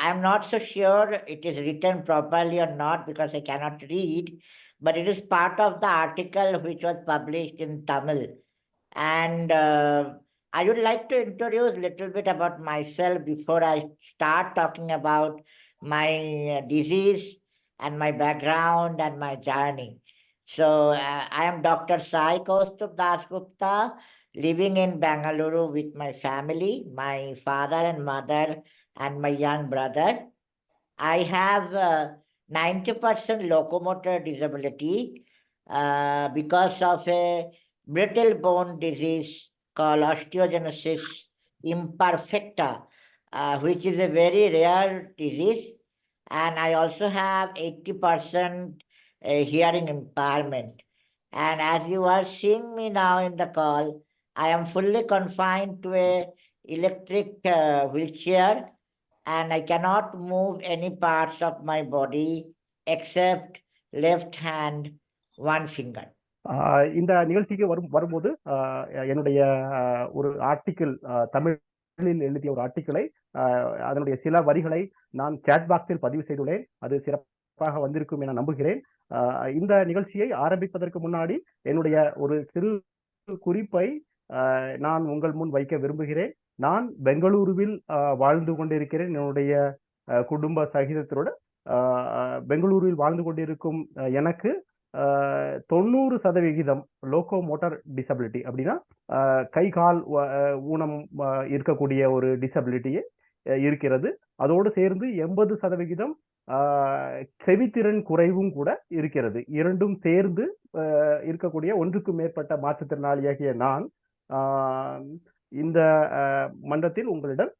[SPEAKER 8] I'm not so sure it is written properly or not because I cannot read, but it is part of the article which was published in Tamil. And I would like to introduce a little bit about myself before I start talking about my disease and my background and my journey. So I am Dr. Kaustuv Dasgupta, living in Bangalore with my family, my father and mother, and my young brother. I have 90% locomotor disability because of a brittle bone disease called osteogenesis imperfecta, which is a very rare disease. And I also have 80% hearing impairment. And as you are seeing me now in the call, I am fully confined to a electric wheelchair, and I cannot move any parts of my body except left hand, one finger.
[SPEAKER 1] இந்த நிகழ்ச்சிக்கு வரும்போது என்னுடைய ஒரு article, தமிழில் எழுதிய ஒரு ஆர்டிக்கிளை, அதனுடைய சில வரிகளை நான் சாட் பாக்ஸில் பதிவு செய்துள்ளேன். அது சிறப்பாக வந்திருக்கும் என நம்புகிறேன். இந்த நிகழ்ச்சியை ஆரம்பிப்பதற்கு முன்னாடி என்னுடைய ஒரு சிறு குறிப்பை நான் உங்கள் முன் வைக்க விரும்புகிறேன். நான் பெங்களூருவில் வாழ்ந்து கொண்டிருக்கிறேன். என்னுடைய குடும்ப சகிதத்தோடு பெங்களூருவில் வாழ்ந்து கொண்டிருக்கும் எனக்கு 90% லோகோமோட்டர் டிசபிலிட்டி, அப்படின்னா கை கால் ஊனம் இருக்கக்கூடிய ஒரு டிசபிலிட்டியே இருக்கிறது. அதோடு சேர்ந்து 80% செவித்திறன் குறைவும் கூட இருக்கிறது. இரண்டும் சேர்ந்து இருக்கக்கூடிய ஒன்றுக்கும் மேற்பட்ட மாற்றுத்திறனாளியாகிய நான் இந்த மன்றத்தில் உங்களிடம்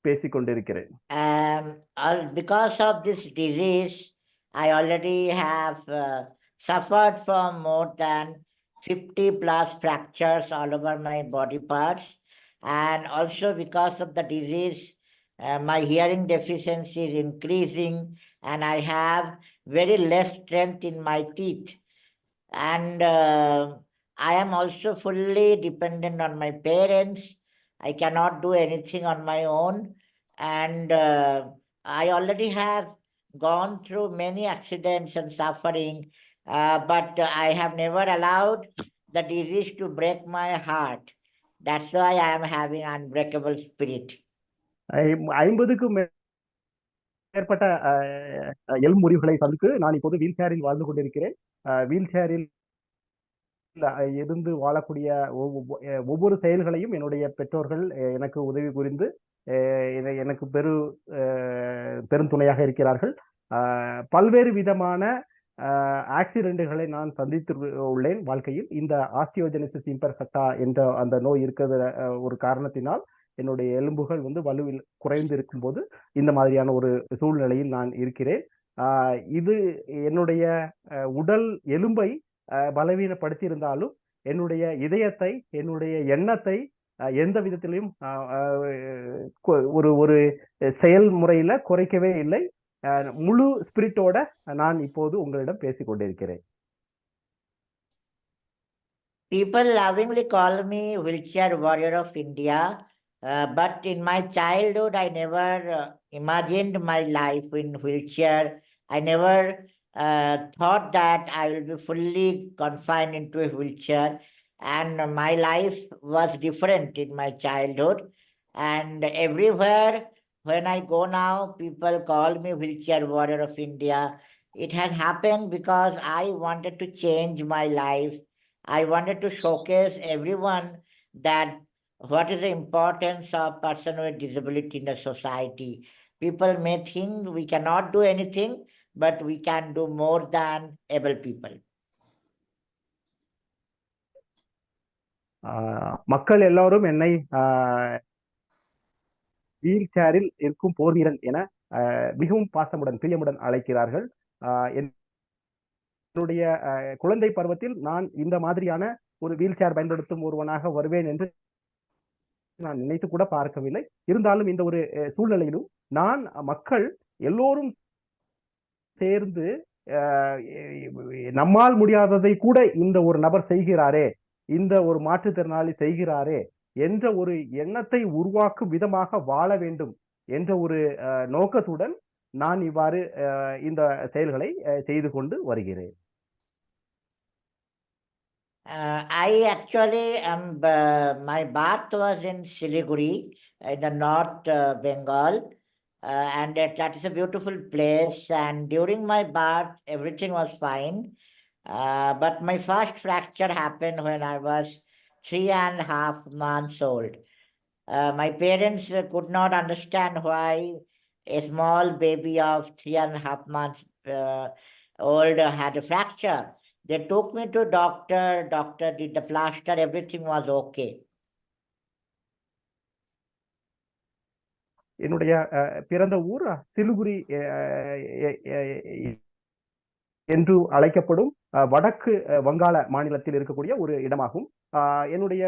[SPEAKER 1] பேசிக்கொண்டிருக்கிறேன்.
[SPEAKER 8] Because of this disease, I already have suffered from more than 50 plus fractures all over my body parts. And also because of the disease, my hearing deficiency is increasing and I have very less strength in my teeth. And I am also fully dependent on my parents. I cannot do anything on my own. And I already have gone through many accidents and suffering, but I have never allowed the disease to break my heart. That's why I am having unbreakable spirit.
[SPEAKER 1] 50க்கும் மேற்பட்ட எலும்பு முறிவுகளை சந்தித்து நான் இப்போது wheel சேரில் வாழ்ந்து கொண்டிருக்கிறேன். Wheel சேரில் இருந்து வாழக்கூடிய ஒவ்வொரு செயல்களையும் என்னுடைய பெற்றோர்கள் எனக்கு உதவி புரிந்து எனக்கு பெரும் துணையாக இருக்கிறார்கள். பல்வேறு விதமான ஆக்சிடென்ட்களை நான் சந்தித்து உள்ளேன் வாழ்க்கையில். இந்த ஆஸ்டியோஜெனிசிஸ் இம்பர்ஃபெக்டா என்ற அந்த நோய் இருக்கிற ஒரு காரணத்தினால் என்னுடைய எலும்புகள் வலுவில் குறைந்து இருக்கும்போது இந்த மாதிரியான ஒரு சூழ்நிலையில் நான் இருக்கிறேன். இது என்னுடைய உடல் எலும்பை பலவீனப்படுத்தி இருந்தாலும் என்னுடைய இதயத்தை, என்னுடைய எண்ணத்தை எந்த விதத்திலையும் ஒரு செயல்முறையில குறைக்கவே இல்லை. முழு ஸ்பிரிட்டோட நான் இப்போது உங்களிடம் பேசிக் கொண்டிருக்கிறேன்.
[SPEAKER 8] People lovingly call me wheelchair warrior of India, but in my childhood I never imagined my life in wheelchair. I never thought that I will be fully confined into a wheelchair, and my life was different in my childhood. And everywhere when I go now, people call me wheelchair warrior of India. It has happened because I wanted to change my life. I wanted to showcase everyone that what is the importance of person with disability in the society. People may think we cannot do anything, but we can do more than able people.
[SPEAKER 1] மக்கள் எல்லாரும் என்னை wheel சேரில் இருக்கும் போர் வீரன் என மிகவும் பாசமுடன், பிரியமுடன் அழைக்கிறார்கள். என்னுடைய குழந்தை பருவத்தில் நான் இந்த மாதிரியான ஒரு வீல் சேர் பயன்படுத்தும் ஒருவனாக வருவேன் என்று நான் நினைத்து கூட பார்க்கவில்லை. இருந்தாலும் இந்த ஒரு சூழ்நிலையிலும் நான் மக்கள் எல்லோரும் சேர்ந்து நம்மால் முடியாததை கூட இந்த ஒரு நபர் செய்கிறாரே, இந்த ஒரு மாற்றுத்திறனாளி செய்கிறாரே என்ற ஒரு எண்ணத்தை உருவாக்கும் விதமாக வாழ வேண்டும் என்ற ஒரு நோக்கத்துடன் நான் இவ்வாறு இந்த செயல்களை செய்து கொண்டு வருகிறேன்.
[SPEAKER 8] I actually my birth was in Siliguri in the North Bengal, and that is a beautiful place, and during my birth everything was fine, but my first fracture happened when I was 3.5 months old. My parents could not understand why a small baby of 3.5 months old had a fracture. They took me to doctor. Doctor did the plaster. Everything was okay.
[SPEAKER 1] என்னுடைய பிறந்த ஊர் சிலுகுரி என்று அழைக்கப்படும் வடக்கு வங்காள மாநிலத்தில் இருக்கக்கூடிய ஒரு இடமாகும். என்னுடைய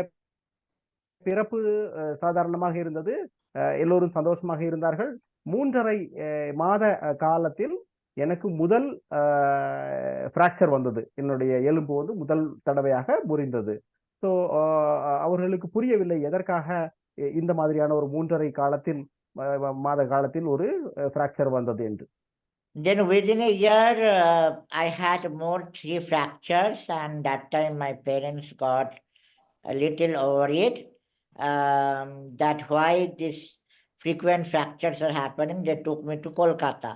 [SPEAKER 1] பிறப்பு சாதாரணமாக இருந்தது. எல்லோரும் சந்தோஷமாக இருந்தார்கள். 3.5 மாத காலத்தில் எனக்கு முதல் பிராக்சர் வந்தது. என்னுடைய எலும்பு வந்து முதல் தடவையாக முறிந்தது. ஸோ அவர்களுக்கு புரியவில்லை எதற்காக இந்த மாதிரியான ஒரு 3.5 மாத காலத்தில் ஒரு பிராக்சர் வந்தது என்று.
[SPEAKER 8] Then within a year, I had more 3 fractures, and that time my parents got a little worried that why this frequent fractures are happening. They took me to Kolkata.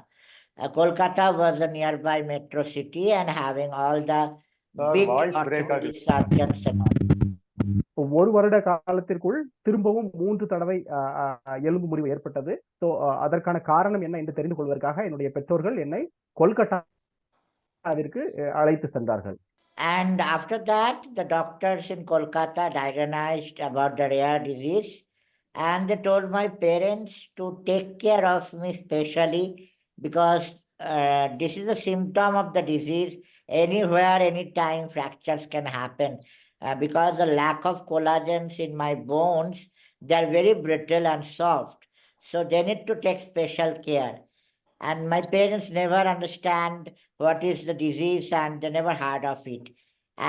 [SPEAKER 8] Kolkata was a nearby metro city and having all the big orthopedic surgeons and all.
[SPEAKER 1] ஒரு வருட காலத்திற்குள் திரும்பவும் 3 தடவை எலும்பு முறிவு ஏற்பட்டது. So அதற்கான காரணம் என்ன என்று தெரிந்து கொள்வதற்காக என்னுடைய பெற்றோர்கள் என்னை கொல்கத்தாவிற்கு அழைத்து சென்றார்கள்.
[SPEAKER 8] And after that, the doctors in Kolkata diagnosed about the rare disease, and they told my parents to take care of me specially because this is a symptom of the disease. Anywhere, anytime, fractures can happen. Because the lack of collagens in my bones, they are very brittle and soft. So they need to take special care. And my parents never understand what is the disease and they never heard of it.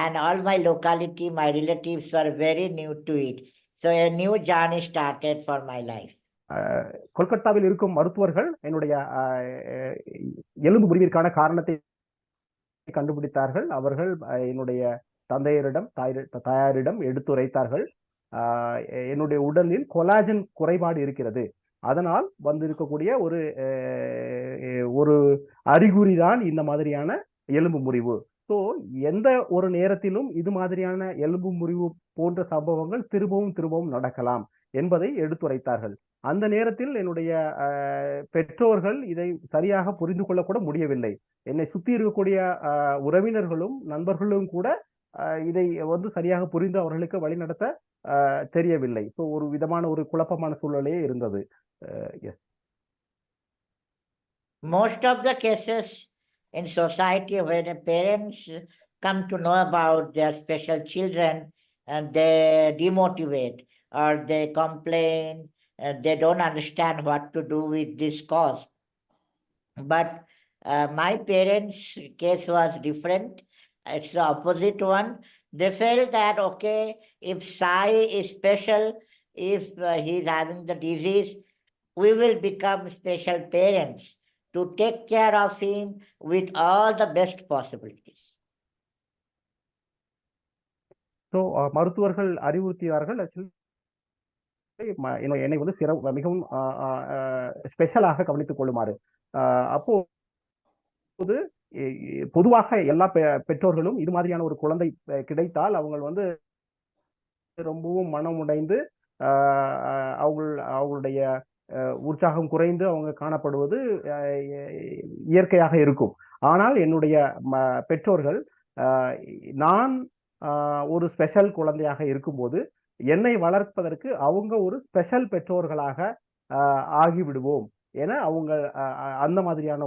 [SPEAKER 8] And all my locality, my relatives were very new to it. So a new journey started for my life.
[SPEAKER 1] கொல்கத்தாவில் இருக்கும் மருத்துவர்கள் என்னுடைய எலும்பு முறிவிற்கான காரணத்தை கண்டுபிடித்தார்கள். அவர்கள் என்னுடைய தந்தையரிடம் தாயாரிடம் எடுத்துரைத்தார்கள். என்னுடைய உடலில் கொலாஜன் குறைபாடு இருக்கிறது. அதனால் வந்திருக்கக்கூடிய ஒரு அறிகுறி தான் இந்த மாதிரியான எலும்பு முறிவு. ஸோ எந்த ஒரு நேரத்திலும் இது மாதிரியான எலும்பு முறிவு போன்ற சம்பவங்கள் திரும்பவும் நடக்கலாம் என்பதை எடுத்துரைத்தார்கள். அந்த நேரத்தில் என்னுடைய பெற்றோர்கள் இதை சரியாக புரிந்து கொள்ளக்கூட முடியவில்லை. என்னை சுற்றி இருக்கக்கூடிய உறவினர்களும் நண்பர்களும் கூட இதை வந்து சரியாக புரிந்து அவர்களுக்கு வழிநடத்த தெரியவில்லை. ஸோ ஒரு விதமான ஒரு குழப்பமான சூழலே இருந்தது.
[SPEAKER 8] Most of the cases in society where the parents come to know about their special children and they demotivate or they complain and they don't understand what to do with this cause. But my parents' case was different. It's the opposite one. They felt that, okay, if Sai is special, if he is having the disease, we will become special parents to take care of him with all the best possibilities.
[SPEAKER 1] So மருத்துவர்கள் அறிவுறுத்தினார்கள். என்னை வந்து மிகவும் ஸ்பெஷலாக கவனித்துக் கொள்ளுமாறு. அப்போது பொதுவாக எல்லா பெற்றோர்களும் இது மாதிரியான ஒரு குழந்தை கிடைத்தால் அவங்க வந்து ரொம்பவும் மனம் உடைந்து அவங்களுடைய உற்சாகம் குறைந்து அவங்க காணப்படுவது இயற்கையாக இருக்கும். ஆனால் என்னுடைய பெற்றோர்கள் நான் ஒரு ஸ்பெஷல் குழந்தையாக இருக்கும்போது என்னை வளர்ப்பதற்கு அவங்க ஒரு ஸ்பெஷல் பெற்றோர்களாக ஆகிவிடுவோம் என அவங்க அந்த மாதிரியான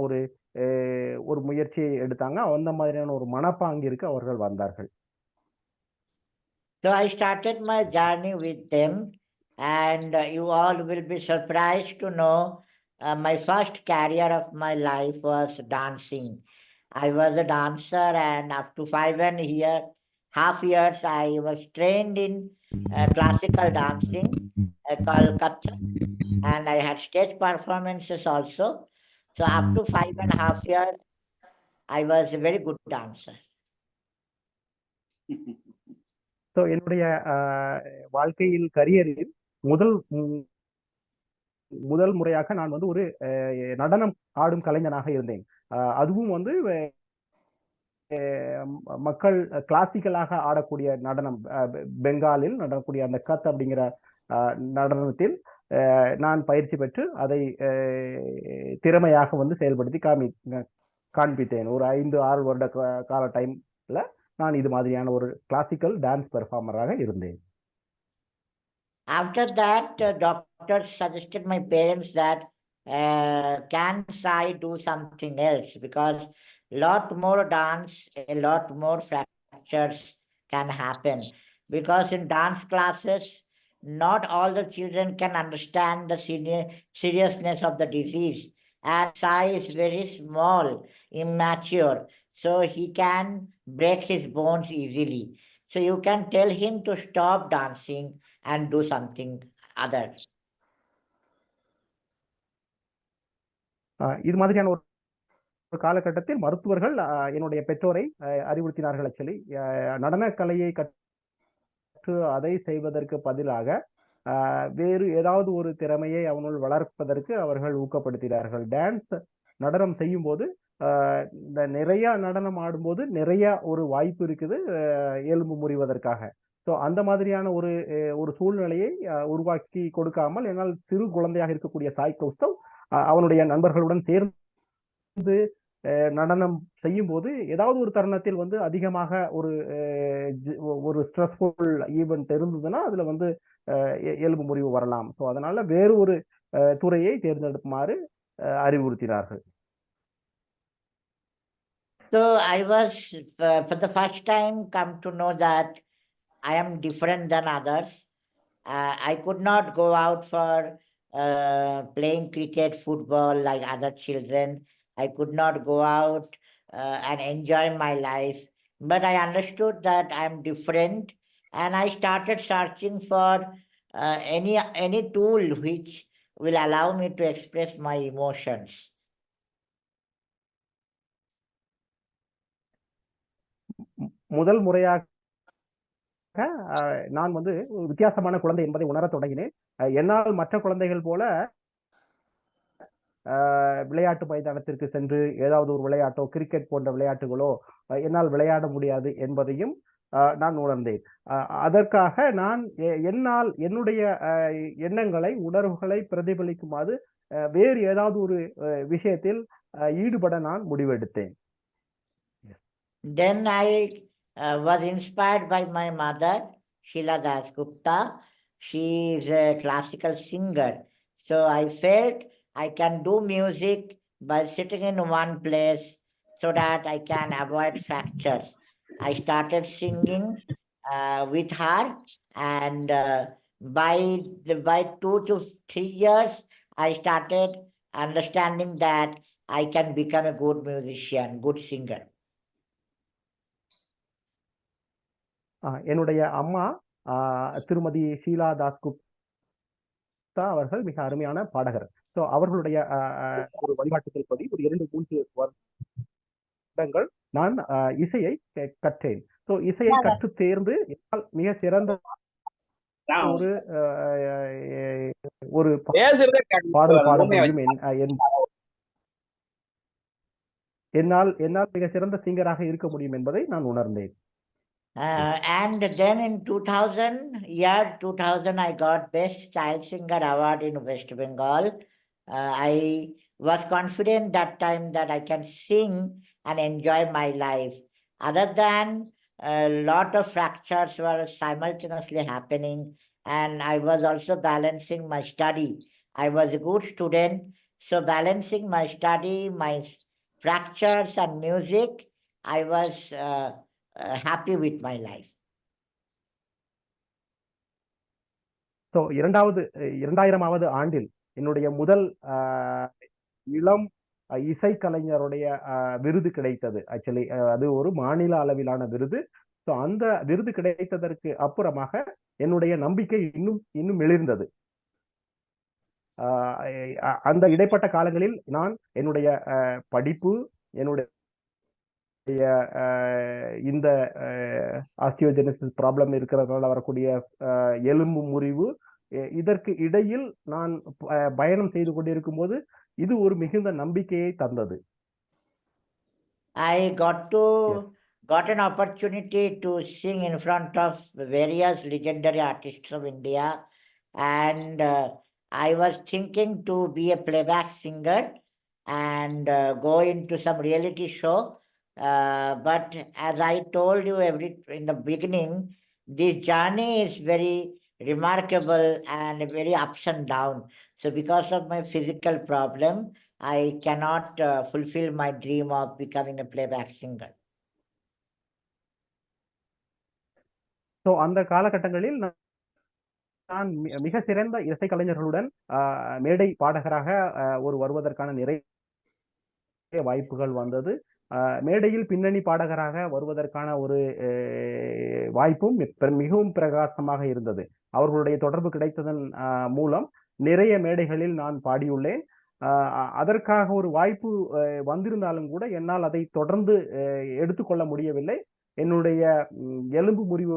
[SPEAKER 1] ஒரு முயற்சியை எடுத்தாங்க. அந்த மாதிரியான ஒரு மனப்பாங்கிற்கு அவர்கள் வந்தார்கள்.
[SPEAKER 8] So I started my journey with them, and you all will be surprised to know my first career of my life was dancing. I was a dancer, and up to 5.5 years I was trained in classical dancing called Kathak, and I had stage performances also. So up to 5.5 years I was a very good dancer.
[SPEAKER 1] So என்னுடைய வாழ்க்கையில் கரியரில் முதல் முறையாக நான் வந்து ஒரு நடனம் ஆடும் கலைஞனாக இருந்தேன். அதுவும் வந்து மக்கள் கிளாசிக்கலாக ஆடக்கூடிய நடனம், பெங்காலில் நடக்கக்கூடிய அந்த கத் அப்படிங்கிற நடனத்தில் நான் பயிற்சி பெற்று அதை திறமையாக வந்து செயல்படுத்தி காண்பித்தேன். ஒரு 5-6 வருட கால டைம்ல நான் இது மாதிரியான ஒரு கிளாசிக்கல் டான்ஸ் பெர்ஃபார்மராக இருந்தேன்.
[SPEAKER 8] After that, doctor suggested my parents that can I do something else, because lot more dance, a lot more fractures can happen, because in dance classes not all the children can understand the seriousness of the disease, and Sai is very small, immature, so he can break his bones easily. So you can tell him to stop dancing and do something other.
[SPEAKER 1] இது மாதிரியான ஒரு காலகட்டத்தில் மருத்துவர்கள் என்னுடைய பெற்றோரை அறிவுறுத்தினார்கள். Actually நடன கலையை கற்று அதை செய்வதற்கு பதிலாக வேறு ஏதாவது ஒரு திறமையை அவனுள் வளர்ப்பதற்கு அவர்கள் ஊக்கப்படுத்தினார்கள். டான்ஸ் நடனம் செய்யும் போது இந்த நிறைய நடனம் ஆடும்போது நிறைய ஒரு வாய்ப்பு இருக்குது எலும்பு முறிவதற்காக. ஸோ அந்த மாதிரியான ஒரு சூழ்நிலையை உருவாக்கி கொடுக்காமல் என்னால் சிறு குழந்தையாக இருக்கக்கூடிய சாய் கௌஸ்தவ் அவனுடைய நண்பர்களுடன் சேர்ந்து நடனம் செய்யும் போது ஏதாவது ஒரு தருணத்தில் வந்து அதிகமாக ஒரு ஸ்ட்ரெஸ்ஃபுல் ஈவெண்ட் இருந்ததுன்னா அதுல வந்து எலும்பு முறிவு வரலாம். ஸோ அதனால வேறு ஒரு துறையை தேர்ந்தெடுக்குமாறு அறிவுறுத்தினார்கள்.
[SPEAKER 8] So I was for the first time come to know that I am different than others. I could not go out for playing cricket, football like other children. I could not go out and enjoy my life. But I understood that I am different, and I started searching for any tool which will allow me to express my emotions.
[SPEAKER 1] முதல் முறையாக நான் வந்து வித்தியாசமான குழந்தை என்பதை உணர தொடங்கினேன். என்னால் மற்ற குழந்தைகள் போல விளையாட்டு மைதானத்திற்கு சென்று ஏதாவது ஒரு விளையாட்டோ கிரிக்கெட் போன்ற விளையாட்டுகளோ என்னால் விளையாட முடியாது என்பதையும் நான் உணர்ந்தேன். அதற்காக நான் என்னுடைய எண்ணங்களை உணர்வுகளை பிரதிபலிக்குமாறு வேறு ஏதாவது ஒரு விஷயத்தில் ஈடுபட நான் முடிவெடுத்தேன்.
[SPEAKER 8] Then I was inspired by my mother, Dasgupta. She is a classical singer. So I felt I can do music by sitting in one place so that I can avoid fractures. I started singing with her, and by 2 to 3 years, I started understanding that I can become a good musician, good singer.
[SPEAKER 1] என்னுடைய அம்மா திருமதி ஷீலா தாஸ்குப்தா அவர்கள் மிக அருமையான பாடகர். So அவர்களுடைய ஒரு வழிகாட்டுதல் படி ஒரு 2-3 வருடங்கள் நான் இசையை கற்றேன். ஸோ இசையை கற்று தேர்ந்து மிக சிறந்த ஒரு பாடல் பாட முடியும், என்னால் மிக சிறந்த சிங்கராக இருக்க முடியும் என்பதை நான் உணர்ந்தேன்.
[SPEAKER 8] And then in 2000, I got Best Child Singer Award in West Bengal. I was confident that time that I can sing and enjoy my life. Other than a lot of fractures were simultaneously happening, and I was also balancing my study. I was a good student, so balancing my study, my fractures and music, I was happy with my life.
[SPEAKER 1] So 2000வது ஆண்டில் என்னுடைய முதல் இளம் இசைக்கலைஞருடைய விருது கிடைத்தது. Actually அது ஒரு மாநில அளவிலான விருது. ஸோ அந்த விருது கிடைத்ததற்கு அப்புறமாக என்னுடைய நம்பிக்கை இன்னும் எழுந்தது. அந்த இடைப்பட்ட காலங்களில் நான் என்னுடைய படிப்பு, என்னுடைய இந்த ஆஸ்டியோஜெனசிஸ் ப்ராப்ளம் இருக்கிறதுனால வரக்கூடிய எலும்பு முறிவு, இதற்கு இடையில் நான் பயணம் செய்து கொண்டிருக்கும் போது இது ஒரு மிகுந்த நம்பிக்கையை தந்தது.
[SPEAKER 8] I got to got an opportunity to sing in front of various legendary artists of India, and I was thinking to be a playback singer and go into some reality show. But as I told you in the beginning, this journey is very remarkable and very ups and downs. So because of my physical problem, I cannot fulfill my dream of becoming a playback singer.
[SPEAKER 1] So அந்த காலகட்டங்களில் நான் மிக சிறந்த இசைக்கலைஞர்களுடன் மேடை பாடகராக ஒரு வருவதற்கான நிறைய வாய்ப்புகள் வந்தது. மேடையில் பின்னணி பாடகராக வருவதற்கான ஒரு வாய்ப்பும் மிகவும் பிரகாசமாக இருந்தது. அவர்களுடைய தொடர்பு கிடைத்ததன் மூலம் நிறைய மேடைகளில் நான் பாடியுள்ளேன். அதற்காக ஒரு வாய்ப்பு வந்திருந்தாலும் கூட என்னால் அதை தொடர்ந்து எடுத்துக்கொள்ள முடியவில்லை. என்னுடைய எலும்பு முறிவு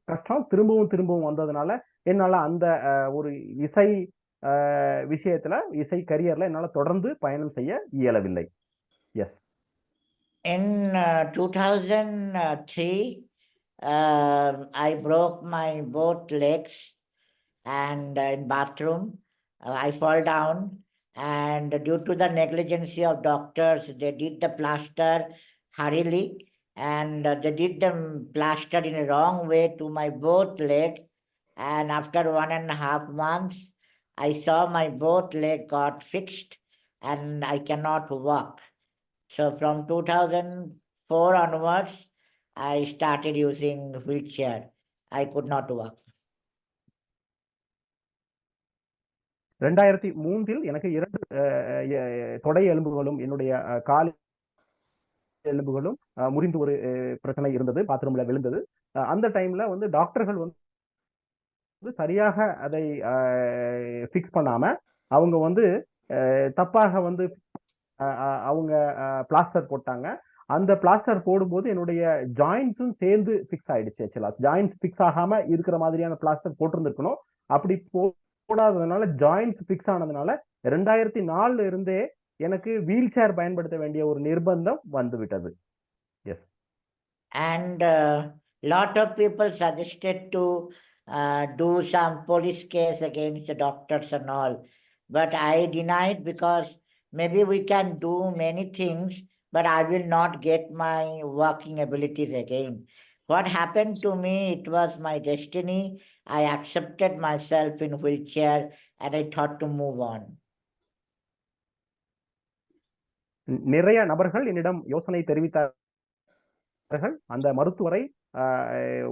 [SPEAKER 1] கஷ்டம் திரும்பவும் வந்ததுனால என்னால அந்த ஒரு இசை விஷயத்துல இசை கரியர்ல என்னால தொடர்ந்து பயணம் செய்ய இயலவில்லை. S.
[SPEAKER 8] In 2003, I broke my both legs, and in bathroom, I fall down, and due to the negligence of doctors, they did the plaster hurriedly, and they did the plaster in a wrong way to my both leg, and after 1.5 months, I saw my both leg got fixed, and I cannot walk. So from 2004 onwards, I started using wheelchair. I could not walk.
[SPEAKER 1] 2003 எனக்கு 2 தொடை எலும்புகளும் என்னுடைய கால் எலும்புகளும் முறிந்து ஒரு பிரச்சனை இருந்தது. பாத்ரூம்ல விழுந்தது. அந்த டைம்ல வந்து டாக்டர்கள் வந்து சரியாக அதை ஃபிக்ஸ் பண்ணாம அவங்க வந்து தப்பாக வந்து அவங்க பிளாஸ்டர் போட்டாங்க. அந்த பிளாஸ்டர் போடும்போது என்னுடைய ஜாயின்ஸும் சேர்ந்து ஃபிக்ஸ் ஆயிடுச்சு. ஆக்சுவலா ஜாயின்ஸ் ஃபிக்ஸ் ஆகாம இருக்கிற மாதிரியான பிளாஸ்டர் போட்டிருந்திருக்கணும். அப்படி போடாததுனால ஜாயின்ஸ் ஃபிக்ஸ் ஆனதுனால 2004 இருந்தே எனக்கு வீல் சேர் பயன்படுத்த வேண்டிய ஒரு நிர்பந்தம் வந்து விட்டது. S.
[SPEAKER 8] And lot of people suggested to do some police case against the doctors and all, but I denied because maybe we can do many things, but I will not get my working abilities again. What happened to me, it was my destiny. I accepted myself in wheelchair and I thought to move on.
[SPEAKER 1] நிறைய நபர்கள் என்னிடம் யோசனை தெரிவித்தார்கள். அந்த மருத்துவரை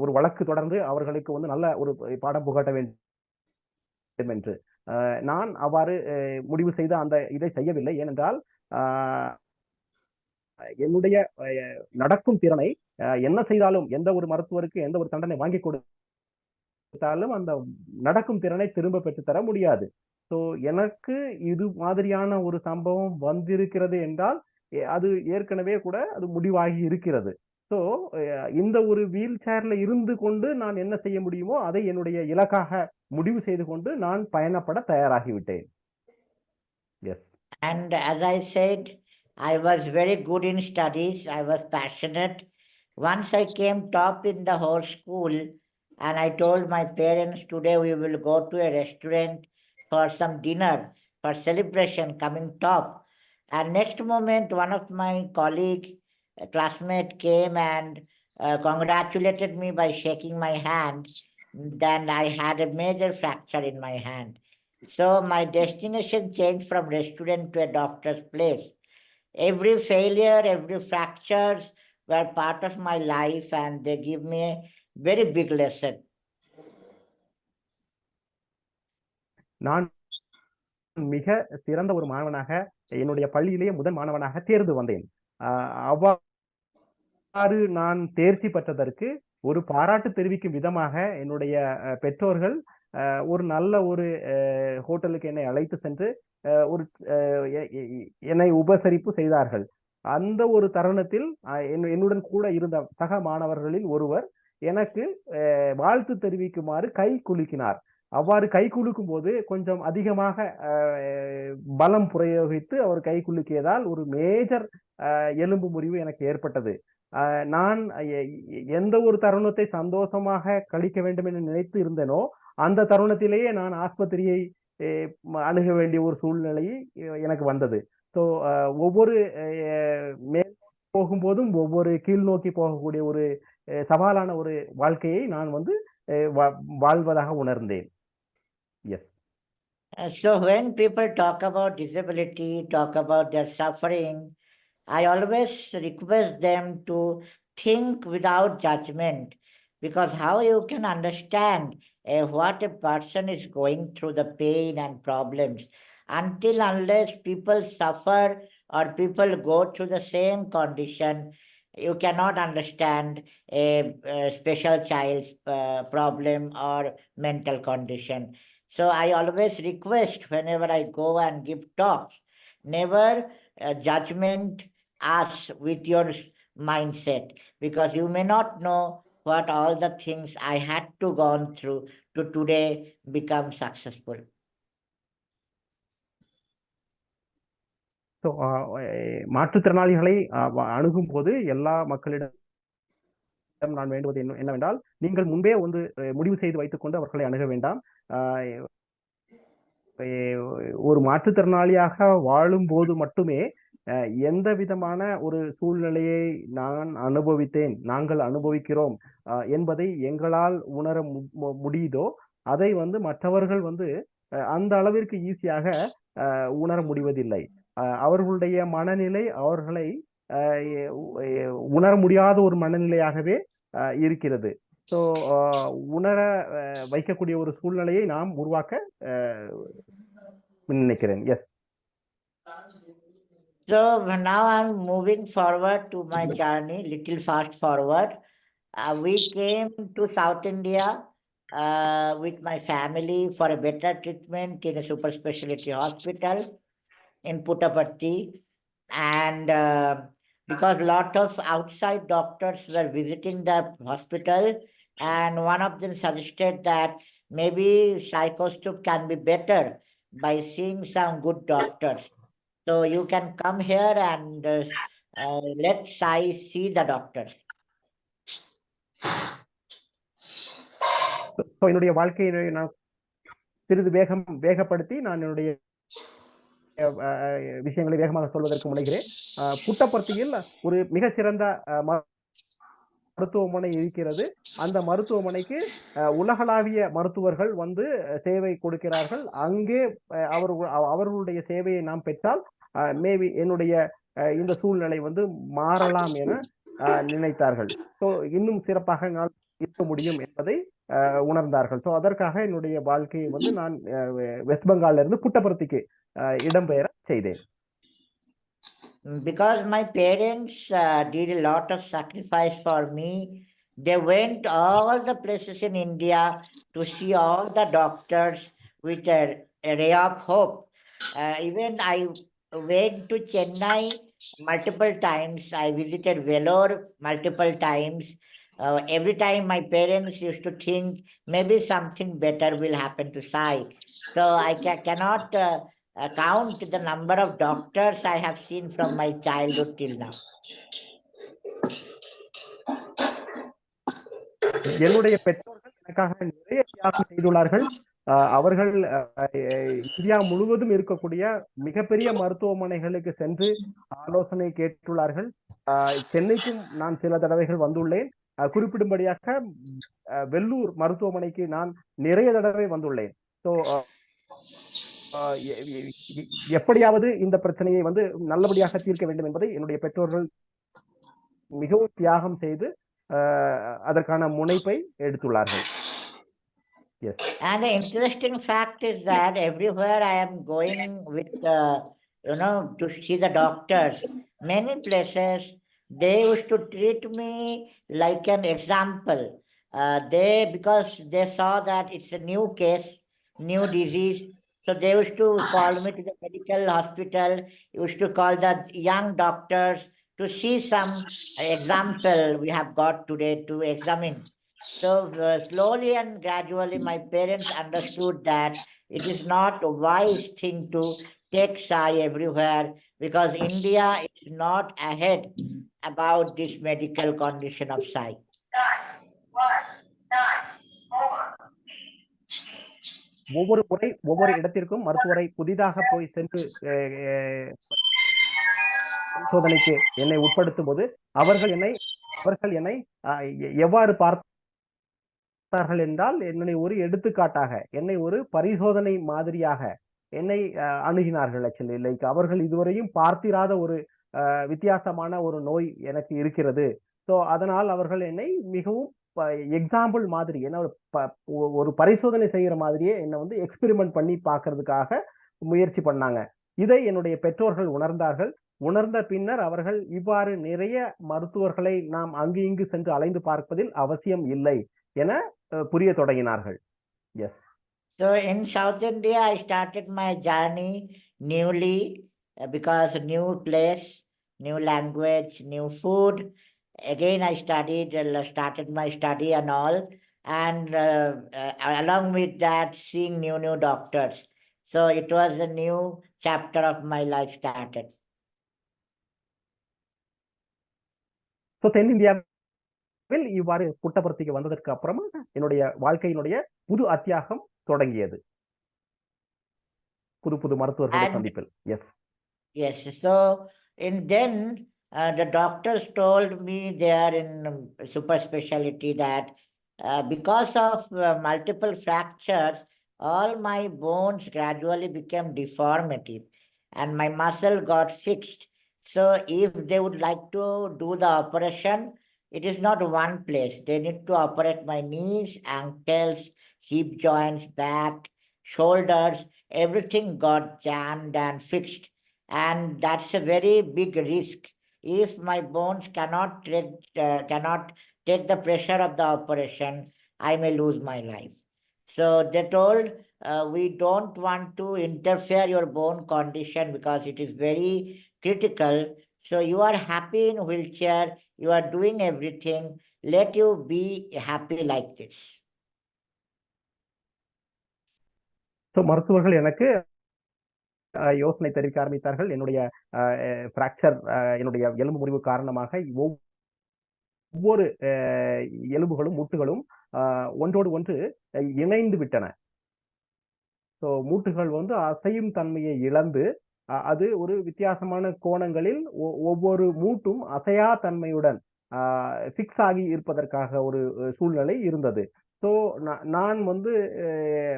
[SPEAKER 1] ஒரு வழக்கு தொடர்ந்து அவர்களுக்கு வந்து நல்ல ஒரு பாடம் புகட்ட வேண்டும் என்று. நான் அவ்வாறு முடிவு செய்த அந்த இதை செய்யவில்லை. ஏனென்றால் என்னுடைய நடக்கும் திறனை என்ன செய்தாலும் எந்த ஒரு மருத்துவருக்கு எந்த ஒரு தண்டனை வாங்கி கொடுத்தாலும் அந்த நடக்கும் திறனை திரும்ப பெற்று தர முடியாது. ஸோ எனக்கு இது மாதிரியான ஒரு சம்பவம் வந்திருக்கிறது என்றால் அது ஏற்கனவே கூட அது முடிவாகி இருக்கிறது. ஸோ இந்த ஒரு வீல் சேர்ல இருந்து கொண்டு நான் என்ன செய்ய முடியுமோ அதை என்னுடைய இலக்காக முடிவு செய்து கொண்டு நான் பயணப்பட தயாராகிவிட்டேன். S.
[SPEAKER 8] And as I said, I was very good in studies. I was passionate. Once I came top in the whole school, and I told my parents, today we will go to a restaurant for some dinner, for celebration, coming top. And next moment, one of my colleague, classmate came and congratulated me by shaking my hand. Then I had a major fracture in my hand. So my destination changed from restaurant to a doctor's place. Every failure, every fractures were part of my life, and they give me a very big lesson.
[SPEAKER 1] நான் மிக சிறந்த ஒரு மாணவனாக என்னுடைய பள்ளியிலேயே முதல் மாணவனாக தேர்ந்து வந்தேன். அவ்வாறு நான் தேர்ச்சி பெற்றதற்கு ஒரு பாராட்டு தெரிவிக்கும் விதமாக என்னுடைய பெற்றோர்கள் ஒரு நல்ல ஒரு ஹோட்டலுக்கு என்னை அழைத்து சென்று ஒரு என்னை உபசரிப்பு செய்தார்கள். அந்த ஒரு தருணத்தில் என்னுடன் கூட இருந்த சக மாணவர்களில் ஒருவர் எனக்கு வாழ்த்து தெரிவிக்குமாறு கை குலுக்கினார். அவ்வாறு கை குலுக்கும் போது கொஞ்சம் அதிகமாக பலம் பிரயோகித்து அவர் கை குலுக்கியதால் ஒரு மேஜர் எலும்பு முறிவு எனக்கு ஏற்பட்டது. நான் எந்த ஒரு தருணத்தை சந்தோஷமாக கழிக்க வேண்டும் என்று நினைத்து இருந்தேனோ அந்த தருணத்திலேயே நான் ஆஸ்பத்திரியை அணுக வேண்டிய ஒரு சூழ்நிலை எனக்கு வந்தது. ஸோ ஒவ்வொரு மேல் போகும்போதும் ஒவ்வொரு கீழ் நோக்கி போகக்கூடிய ஒரு சவாலான ஒரு வாழ்க்கையை நான் வந்து வாழ்வதாக உணர்ந்தேன். S.
[SPEAKER 8] So when people talk about disability, talk about their suffering, I always request them to think without judgment, because how you can understand what a person is going through, the pain and problems, unless people suffer or people go through the same condition, you cannot understand a special child's problem or mental condition. So I always request whenever I go and give talks, never judgment us with your mindset, because you may not know what all the things I had to gone through to today become successful.
[SPEAKER 1] So மாற்றுத்திறனாளிகளை அணுகும் போது எல்லா மக்களிடம் நான் வேண்டுவது என்னவென்றால், நீங்கள் முன்பே வந்து முடிவு செய்து வைத்துக்கொண்டு அவர்களை அணுக வேண்டாம். ஒரு மாற்றுத்திறனாளியாக வாழும் போது மட்டுமே எந்த விதமான ஒரு சூழ்நிலையை நாங்கள் அனுபவிக்கிறோம் என்பதை எங்களால் உணர முடியுதோ அதை வந்து மற்றவர்கள் வந்து அந்த அளவிற்கு ஈஸியாக உணர முடிவதில்லை. அவர்களுடைய மனநிலை அவர்களை உணர முடியாத ஒரு மனநிலையாகவே இருக்கிறது. ஸோ உணர வைக்கக்கூடிய ஒரு சூழ்நிலையை நாம் உருவாக்க நினைக்கிறேன். S.
[SPEAKER 8] So now I'm moving forward to my journey, little fast forward. We came to South India with my family for a better treatment in a super specialty hospital in Puttaparthi, and because a lot of outside doctors were visiting the hospital, and one of them suggested that maybe Kaustuv can be better by seeing some good doctors. So you can come here and let Sai see the doctors.
[SPEAKER 1] So என்னுடைய வாழ்க்கையை நான் சிறிது வேகப்படுத்தி நான் என்னுடைய விஷயங்களை வேகமாக சொல்வதற்கு முனைகிறேன். புட்டபர்த்தியில் ஒரு மிக சிறந்த மருத்துவமனை இருக்கிறது. அந்த மருத்துவமனைக்கு உலகளாவிய மருத்துவர்கள் வந்து சேவை கொடுக்கிறார்கள். அங்கே அவர்களுடைய சேவையை நாம் பெற்றால் மேபி என்னுடைய இந்த சூழ்நிலை வந்து மாறலாம் என நினைத்தார்கள். ஸோ இன்னும் சிறப்பாக நான் இருக்க முடியும் என்பதை உணர்ந்தார்கள். ஸோ அதற்காக என்னுடைய வாழ்க்கையை வந்து நான் வெஸ்ட் பெங்கால்ல இருந்து புட்டபர்த்திக்கு இடம்பெயர செய்தேன்.
[SPEAKER 8] Because my parents did a lot of sacrifice for me. They went all the places in India to see all the doctors with a ray of hope. Even I went to Chennai multiple times. I visited Vellore multiple times. Every time my parents used to think maybe something better will happen to Sai. So I cannot count the number of doctors I have seen from my childhood till now.
[SPEAKER 1] என்னுடைய பெற்றோர்கள் எனக்காக நிறைய தியாகம் செய்துள்ளார்கள். அவர்கள் India முழுவதும் இருக்கக்கூடிய மிகப்பெரிய மருத்துவமனைகளுக்கு சென்று ஆலோசனை கேட்டுள்ளார்கள். சென்னைக்கும் நான் சில தடவைகள் வந்துள்ளேன். குறிப்பிடும்படியாக வெள்ளூர் மருத்துவமனைக்கு நான் நிறைய தடவை வந்துள்ளேன். ஸோ எப்படியாவது இந்த பிரச்சனையை வந்து நல்லபடியாக தீர்க்க வேண்டும் என்பதை என்னுடைய பெற்றோர்கள் மிகவும் தியாகம் செய்து அதற்கான முனைப்பை எடுத்துள்ளார்கள். Yes.
[SPEAKER 8] And the interesting fact is that everywhere I am going with to see the doctors, many places they used to treat me like an example. Because they saw that it's a new case, new disease, so they used to call me to the medical hospital, used to call the young doctors to see some example we have got today to examine. So slowly and gradually my parents understood that it is not a wise thing to take Sai everywhere, because India is not ahead about this medical condition of sight.
[SPEAKER 1] ஒவ்வொரு முறை ஒவ்வொரு இடத்திற்கும் மருத்துவரை புதிதாக போய் சென்று பரிசோதனைக்கு என்னை உட்படுத்தும் போது அவர்கள் என்னை எவ்வாறு பார்த்தார்கள் என்றால், என்னை ஒரு எடுத்துக்காட்டாக, என்னை ஒரு பரிசோதனை மாதிரியாக என்னை அணுகினார்கள். ஆக்சுவலி லைக் அவர்கள் இதுவரையும் பார்த்திராத ஒரு வித்தியாசமான ஒரு நோய் எனக்கு இருக்கிறது. ஸோ அதனால் அவர்கள் என்னை மிகவும் எக்ஸாம்பிள் மாதிரி என்ன ஒரு பரிசோதனை செய்யற மாதிரியே என்னை வந்து எக்ஸ்பெரிமெண்ட் பண்ணி பார்க்கறதுக்காக முயற்சி பண்ணாங்க. இதை என்னுடைய பெற்றோர்கள் உணர்ந்தார்கள். உணர்ந்த பின்னர் அவர்கள் இவ்வாறு நிறைய மருத்துவர்களை நாம் அங்கு இங்கு சென்று அலைந்து பார்ப்பதில் அவசியம் இல்லை என புரிய தொடங்கினார்கள். S.
[SPEAKER 8] So in South India, I started my journey newly because new place, new language, new food. Again, I started my study and all, and along with that, seeing new doctors. So it was a new chapter of my life started.
[SPEAKER 1] So தென்னிந்தியாவில் இவ்வாறு புட்டபர்த்திக்கு வந்ததற்கு அப்புறமா என்னுடைய வாழ்க்கையினுடைய புது அத்தியாகம் தொடங்கியது. புது மருத்துவர்களுடைய சந்திப்பில்.
[SPEAKER 8] Yes. So then the doctors told me there in super specialty that because of multiple fractures, all my bones gradually became deformative and my muscle got fixed. So if they would like to do the operation, it is not one place. They need to operate my knees, ankles, hip joints, back, shoulders, everything got jammed and fixed. And that's a very big risk. If my bones cannot take the pressure of the operation, I may lose my life. So they told, we don't want to interfere your bone condition because it is very critical. So you are happy in wheelchair, you are doing everything, let you be happy like this.
[SPEAKER 1] So மருத்துவர்கள் எனக்கு யோசனை தெரிவிக்க ஆரம்பித்தார்கள். என்னுடைய fracture, என்னுடைய எலும்பு முறிவு காரணமாக ஒவ்வொரு எலும்புகளும் மூட்டுகளும் ஒன்றோடு ஒன்று இணைந்து விட்டன. ஸோ மூட்டுகள் வந்து அசையும் தன்மையை இழந்து அது ஒரு வித்தியாசமான கோணங்களில் ஒவ்வொரு மூட்டும் அசையா தன்மையுடன் ஃபிக்ஸ் ஆகி இருப்பதற்காக ஒரு சூழ்நிலை இருந்தது. ஸோ நான் வந்து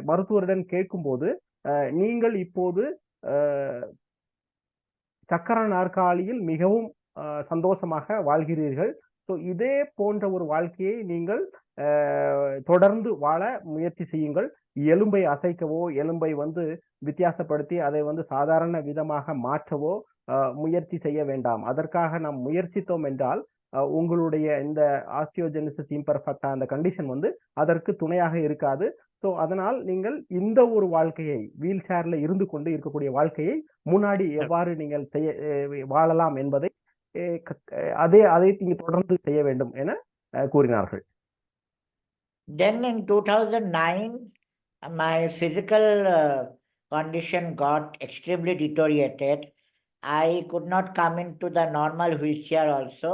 [SPEAKER 1] மருத்துவரிடம் கேட்கும்போது, நீங்கள் இப்போது சக்கர நாற்காலியில் மிகவும் சந்தோஷமாக வாழ்கிறீர்கள். ஸோ இதே போன்ற ஒரு வாழ்க்கையை நீங்கள் தொடர்ந்து வாழ முயற்சி செய்யுங்கள். எலும்பை அசைக்கவோ, எலும்பை வந்து வித்தியாசப்படுத்தி அதை வந்து சாதாரண விதமாக மாற்றவோ முயற்சி செய்ய வேண்டாம். அதற்காக நாம் முயற்சித்தோம் என்றால் உங்களுடைய இந்த ஆஸ்டியோஜெனிசிஸ் இம்பர்ஃபெக்டா அந்த கண்டிஷன் வந்து அதற்கு துணையாக இருக்காது. ஸோ அதனால் நீங்கள் இந்த ஒரு வாழ்க்கையை, வீல் சேர்ல இருந்து கொண்டு இருக்கக்கூடிய வாழ்க்கையை முன்னாடி எவ்வாறு நீங்கள் வாழலாம் என்பதை அதை நீங்க தொடர்ந்து செய்ய வேண்டும் என கூறினார்கள்.
[SPEAKER 8] Then in 2009, my physical condition got extremely deteriorated. I could not come into the normal wheelchair also.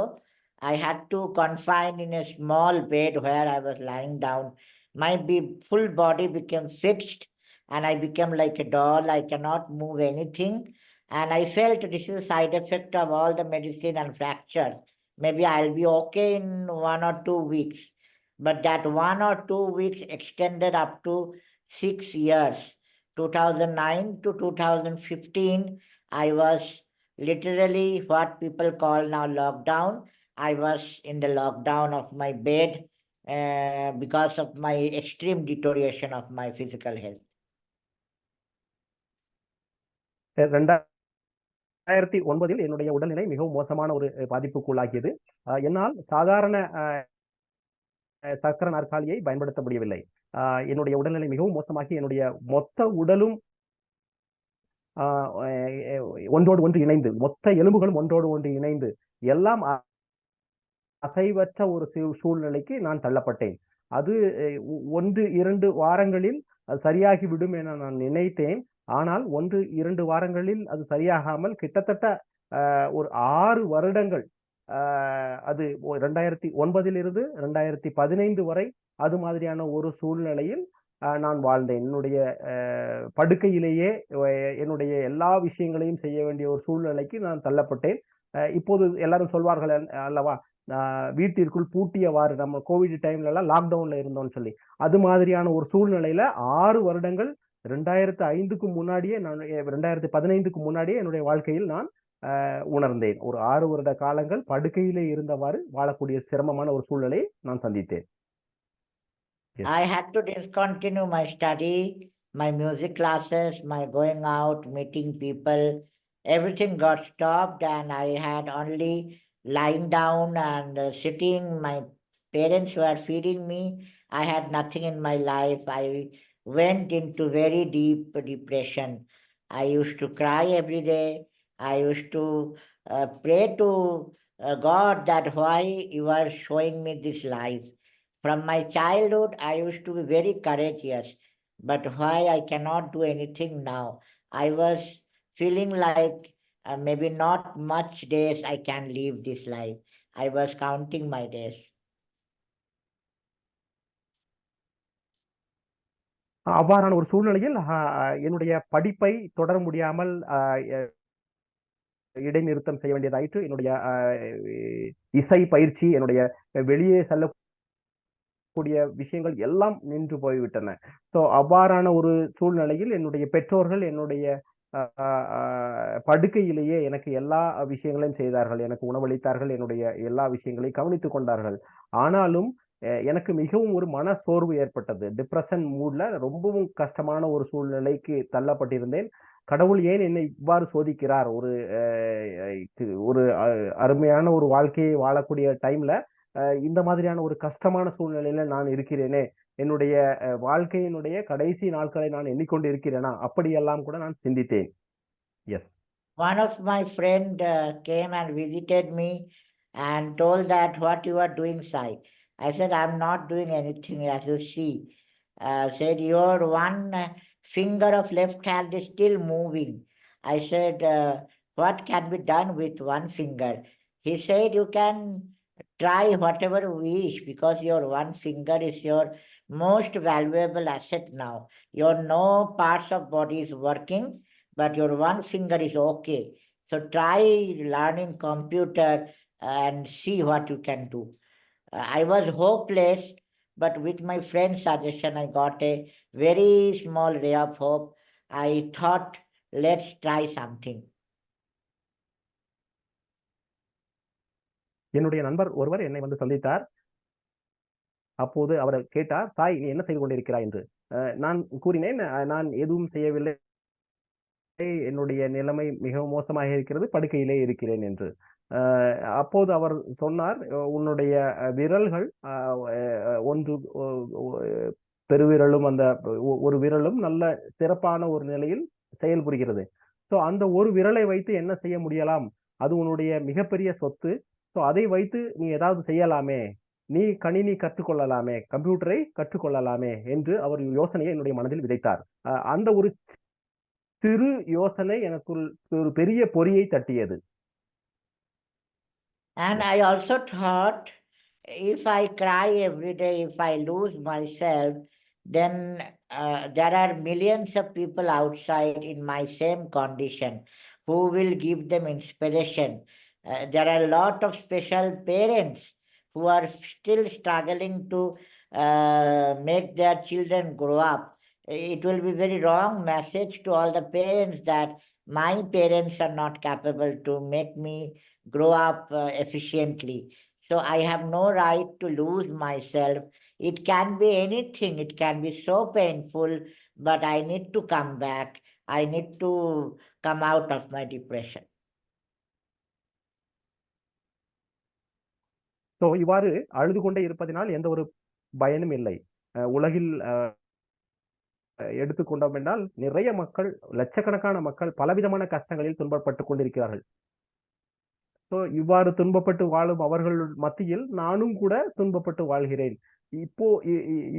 [SPEAKER 8] I had to confine in a small bed where I was lying down. My full body became fixed and I became like a doll. I cannot move anything. And I felt this is a side effect of all the medicine and fractures. Maybe I'll be okay in 1 or 2 weeks. But that 1 or 2 weeks extended up to 6 years. 2009 to 2015, I was literally what people call now lockdown. I was in the lockdown of my bed because of my extreme deterioration of my physical health.
[SPEAKER 1] 2009 என்னுடைய உடல்நிலை மிகவும் மோசமான ஒரு பாதிப்புக்குள்ளாகியது. என்னால் சாதாரண சக்கர நாற்காலியை பயன்படுத்த முடியவில்லை. என்னுடைய உடல்நிலை மிகவும் மோசமாகி என்னுடைய மொத்த உடலும் ஒன்றோடு ஒன்று இணைந்து, மொத்த எலும்புகளும் ஒன்றோடு ஒன்று இணைந்து எல்லாம் அசைவற்ற ஒரு சூழ்நிலைக்கு நான் தள்ளப்பட்டேன். அது 1-2 வாரங்களில் அது சரியாகிவிடும் என நான் நினைத்தேன். ஆனால் 1-2 வாரங்களில் அது சரியாகாமல் கிட்டத்தட்ட ஒரு 6 வருடங்கள் அது 2009 2015 வரை அது மாதிரியான ஒரு சூழ்நிலையில் நான் வாழ்ந்தேன். என்னுடைய படுக்கையிலேயே என்னுடைய எல்லா விஷயங்களையும் செய்ய வேண்டிய ஒரு சூழ்நிலைக்கு நான் தள்ளப்பட்டேன். இப்போது எல்லாரும் சொல்வார்கள் அல்லவா, வீட்டிற்குள் பூட்டியவாறு, நம்ம கோவிட் டைம்ல எல்லாம் லாக்டவுன்ல இருந்தோம்னு சொல்லி, அது மாதிரியான ஒரு சூழ்நிலையில 6 வருடங்கள் 2005க்கு முன்னாடியே, நான் 2015க்கு முன்னாடியே என்னுடைய வாழ்க்கையில் நான் உணர்ந்தேன். ஒரு 6 வருட காலங்கள் படுக்கையிலே இருந்தவாறு வாழக்கூடிய சிரமமான ஒரு சூழ்நிலையை நான் சந்தித்தேன்.
[SPEAKER 8] I had to discontinue my study, my music classes, my going out, meeting people. Everything got stopped, and I had only lying down and sitting. My parents were feeding me. I had nothing in my life. I went into very deep depression. I used to cry every day. I used to pray to God that why you are showing me this life. From my childhood, I used to be very courageous, but why I cannot do anything now? I was feeling like maybe not much days I can live this life. I was counting my days.
[SPEAKER 1] அவ்வாறான ஒரு சூழ்நிலையில் என்னுடைய படிப்பை தொடர முடியாமல் இடைநிறுத்தம் செய்ய வேண்டியதாயிற்று. என்னுடைய இசை பயிற்சி, என்னுடைய வெளியே செல்லக்கூடிய விஷயங்கள் எல்லாம் நின்று போய்விட்டன. ஸோ அவ்வாறான ஒரு சூழ்நிலையில் என்னுடைய பெற்றோர்கள் என்னுடைய படுக்கையிலேயே எனக்கு எல்லா விஷயங்களையும் செய்தார்கள். எனக்கு உணவளித்தார்கள், என்னுடைய எல்லா விஷயங்களையும் கவனித்துக் கொண்டார்கள். ஆனாலும் எனக்கு மிகவும் ஒரு மன சோர்வு ஏற்பட்டது. டிப்ரெஷன் மூட்ல ரொம்பவும் கஷ்டமான ஒரு சூழ்நிலைக்கு தள்ளப்பட்டிருந்தேன். கடவுள் ஏன் என்னை இவ்வாறு சோதிக்கிறார்? ஒரு அருமையான ஒரு வாழ்க்கையை வாழக்கூடிய டைம்ல இந்த மாதிரியான ஒரு கஷ்டமான சூழ்நிலையில நான் இருக்கிறேனே, என்னுடைய வாழ்க்கையினுடைய கடைசி நாட்களை நான் எண்ணிக்கொண்டு இருக்கிறேனா, அப்படியெல்லாம் கூட நான் சிந்தித்தேன். S.
[SPEAKER 8] One of my friend came and visited me and told that what you are doing, Sai. I said, I'm not doing anything, as you see. Said, your one finger of left hand is still moving. I said, what can be done with one finger? He said, you can try whatever you wish, because your one finger is your most valuable asset now. Your no parts of body is working, but your one finger is okay. So try learning computer and see what you can do. I was hopeless, but with my friend's suggestion, I got a very small ray of hope. I thought, let's try something.
[SPEAKER 1] என்னுடைய நண்பர் ஒருவர் என்னை வந்து சந்தித்தார். அப்போது அவர் கேட்டார், சாய், நீ என்ன செய்து கொண்டிருக்கிறாய் என்று. நான் கூறினேன், நான் எதுவும் செய்யவில்லை, என்னுடைய நிலைமை மிகவும் மோசமாக இருக்கிறது, படுக்கையிலே இருக்கிறேன் என்று. அப்போது அவர் சொன்னார், உன்னுடைய விரல்கள் ஒன்று பெருவிரலும் அந்த ஒரு விரலும் நல்ல சிறப்பான ஒரு நிலையில் செயல்புரிகிறது. ஸோ அந்த ஒரு விரலை வைத்து என்ன செய்ய முடியலாம்? அது உன்னுடைய மிகப்பெரிய சொத்து. ஸோ அதை வைத்து நீ ஏதாவது செய்யலாமே, நீ கணினி கற்றுக்கொள்ளலாமே, கம்ப்யூட்டரை கற்றுக்கொள்ளலாமே என்று அவர் யோசனையை என்னுடைய மனதில் விதைத்தார். அந்த ஒரு சிறு யோசனை எனக்குள் ஒரு பெரிய பொறியை தட்டியது.
[SPEAKER 8] And I also thought, if I cry every day, if I lose myself, then there are millions of people outside in my same condition who will give them inspiration. There are a lot of special parents who are still struggling to make their children grow up. It will be very wrong message to all the parents that my parents are not capable to make me grow up efficiently. So I have no right to lose myself. It can be anything. It can be so painful, but I need to come back. I need to come out of my depression.
[SPEAKER 1] So இவ்வாறு அழுது கொண்டே இருப்பதனால் எந்த ஒரு பயனும் இல்லை. உலகில் எடுத்துக்கொண்டோம் என்றால் நிறைய மக்கள், லட்சக்கணக்கான மக்கள் பலவிதமான கஷ்டங்களில் துன்பப்பட்டு கொண்டிருக்கிறார்கள். ஸோ இவ்வாறு துன்பப்பட்டு வாழும் அவர்கள் மத்தியில் நானும் கூட துன்பப்பட்டு வாழ்கிறேன். இப்போ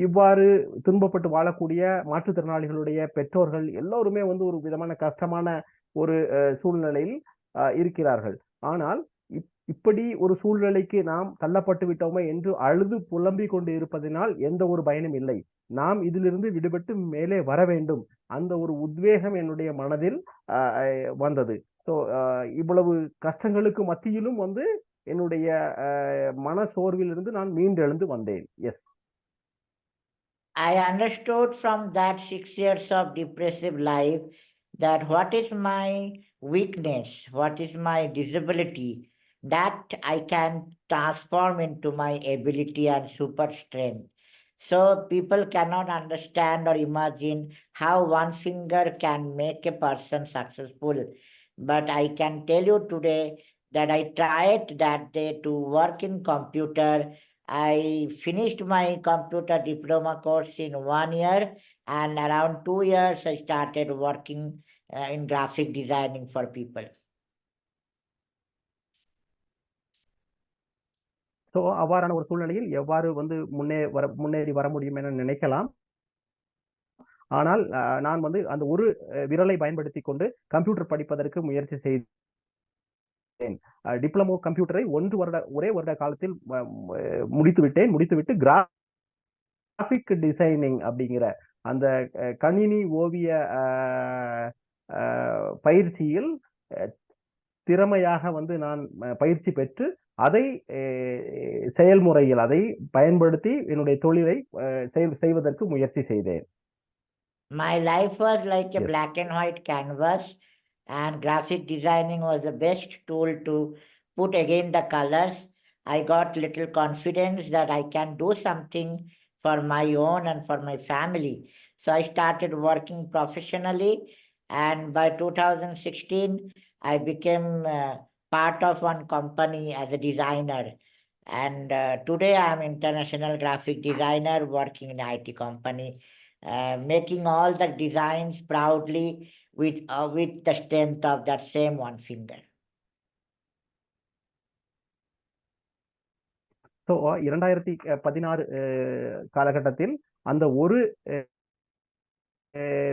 [SPEAKER 1] இவ்வாறு துன்பப்பட்டு வாழக்கூடிய மாற்றுத்திறனாளிகளுடைய பெற்றோர்கள் எல்லோருமே வந்து ஒரு விதமான கஷ்டமான ஒரு சூழ்நிலையில் இருக்கிறார்கள். ஆனால் இப்படி ஒரு சூழ்நிலைக்கு நாம் தள்ளப்பட்டு விட்டோமே என்று அழுது புலம்பிக் கொண்டு இருப்பதனால் எந்த ஒரு பயனும் இல்லை. நாம் இதிலிருந்து விடுபட்டு மேலே வர வேண்டும். அந்த ஒரு உத்வேகம் என்னுடைய மனதில் வந்தது. ஸோ இவ்வளவு கஷ்டங்களுக்கு மத்தியிலும் வந்து என்னுடைய மன சோர்விலிருந்து நான் மீண்டெழுந்து வந்தேன். S.
[SPEAKER 8] I understood from that 6 years of depressive life that what is my weakness, what is my disability, that I can transform into my ability and super strength. So people cannot understand or imagine how one finger can make a person successful. But I can tell you today that I tried that day to work in computer. I finished my computer diploma course in 1 year, and around 2 years I started working in graphic designing for people.
[SPEAKER 1] So அவ்வாறான ஒரு சூழ்நிலையில் எவ்வாறு வந்து முன்னேறி வர முடியும் என நினைக்கலாம். ஆனால் நான் வந்து அந்த ஒரு விரலை பயன்படுத்தி கொண்டு கம்ப்யூட்டர் படிப்பதற்கு முயற்சி செய்தேன். டிப்ளமோ கம்ப்யூட்டரை ஒரே வருட காலத்தில் முடித்துவிட்டு கிராஃபிக் டிசைனிங் அப்படிங்கிற அந்த கணினி ஓவிய பயிற்சியில் திறமையாக வந்து நான் பயிற்சி பெற்று அதை செயல்முறையில் அதை பயன்படுத்தி என்னுடைய தொழிலை செய்வதற்கு முயற்சி செய்தேன்.
[SPEAKER 8] My life was like a black and white canvas, and graphic designing was the best tool to put again the colors. I got little confidence that I can do something for my own and for my family. So I started working professionally, and by 2016 I became part of one company as a designer. And today I am international graphic designer working in IT company, making all the designs proudly with the strength of that same one finger.
[SPEAKER 1] So 2016 காலகட்டத்தில் அந்த ஒரு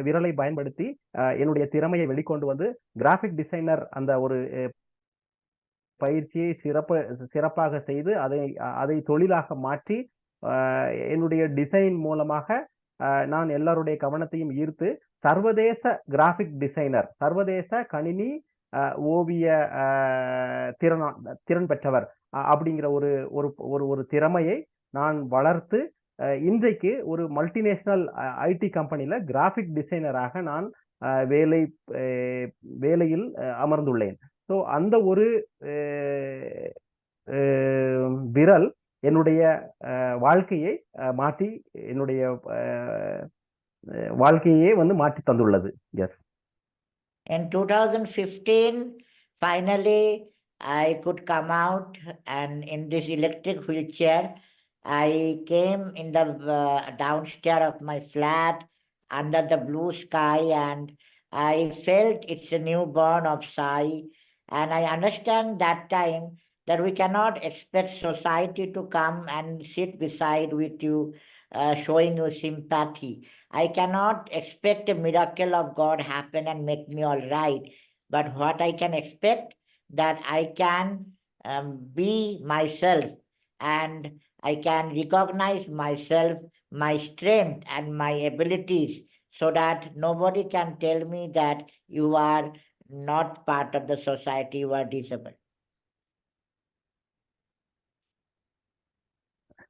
[SPEAKER 1] விரலை பயன்படுத்தி என்னுடைய திறமையை வெளிக்கொண்டு வந்து graphic designer அந்த ஒரு பயிற்சியை சிறப்பாக செய்து அதை தொழிலாக மாற்றி என்னுடைய டிசைன் மூலமாக நான் எல்லாருடைய கவனத்தையும் ஈர்த்து சர்வதேச கிராஃபிக் டிசைனர், சர்வதேச கணினி ஓவிய திறன் பெற்றவர் அப்படிங்கிற ஒரு திறமையை நான் வளர்த்து இன்றைக்கு ஒரு மல்டிநேஷனல் ஐடி கம்பெனில கிராஃபிக் டிசைனராக நான் வேலையில் அமர்ந்துள்ளேன். ஸோ அந்த ஒரு விரல் என்னுடைய வாழ்க்கையை மாற்றி என்னுடைய வாழ்க்கையே வந்து மாற்றி தந்துள்ளது. S.
[SPEAKER 8] In 2015, finally I could come out, and in this electric wheelchair I came in the downstairs of my flat under the blue sky, and I felt it's a newborn of Sai. And I understand that time that we cannot expect society to come and sit beside with you, showing you sympathy. I cannot expect a miracle of God happen and make me all right. But what I can expect, that I can be myself, and I can recognize myself, my strength and my abilities, so that nobody can tell me that you are not part of the society, you are disabled.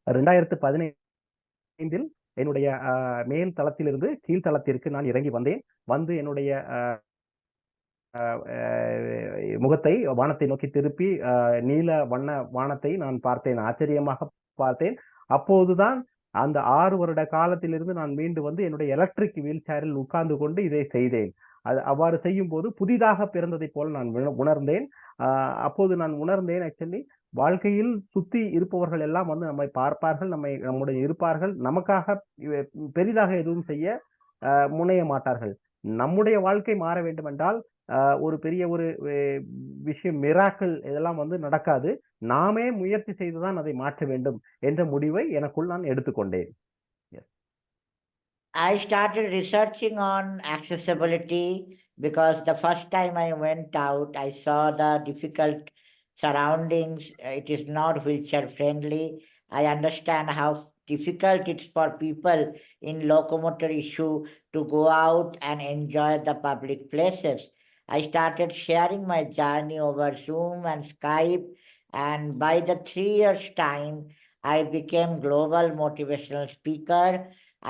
[SPEAKER 1] 2015 என்னுடைய மேல் தளத்திலிருந்து கீழ்த்தளத்திற்கு நான் இறங்கி வந்து என்னுடைய முகத்தை வானத்தை நோக்கி திருப்பி நீல வண்ண வானத்தை நான் பார்த்தேன், ஆச்சரியமாக பார்த்தேன். அப்போதுதான் அந்த 6 வருட காலத்திலிருந்து நான் மீண்டு வந்து என்னுடைய எலக்ட்ரிக் வீல் சேரில் உட்கார்ந்து கொண்டு இதை செய்தேன். அவ்வாறு செய்யும் போது புதிதாக பிறந்ததை போல நான் உணர்ந்தேன். அப்போது நான் உணர்ந்தேன், ஆக்சுவலி வாழ்க்கையில் சுத்தி இருப்பவர்கள் எல்லாம் வந்து நம்மை பார்ப்பார்கள், நம்முடைய இருப்பார்கள், நமக்காக பெரிதாக எதுவும் செய்ய முனைய மாட்டார்கள். நம்முடைய வாழ்க்கை மாற வேண்டும் என்றால் ஒரு பெரிய ஒரு விஷயம், மிராக்கிள் இதெல்லாம் வந்து நடக்காது. நாமே முயற்சி செய்துதான் அதை மாற்ற வேண்டும் என்ற முடிவை எனக்குள் நான் எடுத்துக்கொண்டேன்.
[SPEAKER 8] I started researching on accessibility because the first time I went out, I saw the difficult surroundings. It is not wheelchair friendly. I understand how difficult it's for people in locomotor issue to go out and enjoy the public places. I started sharing my journey over Zoom and Skype, and by the 3 years' time, I became global motivational speaker.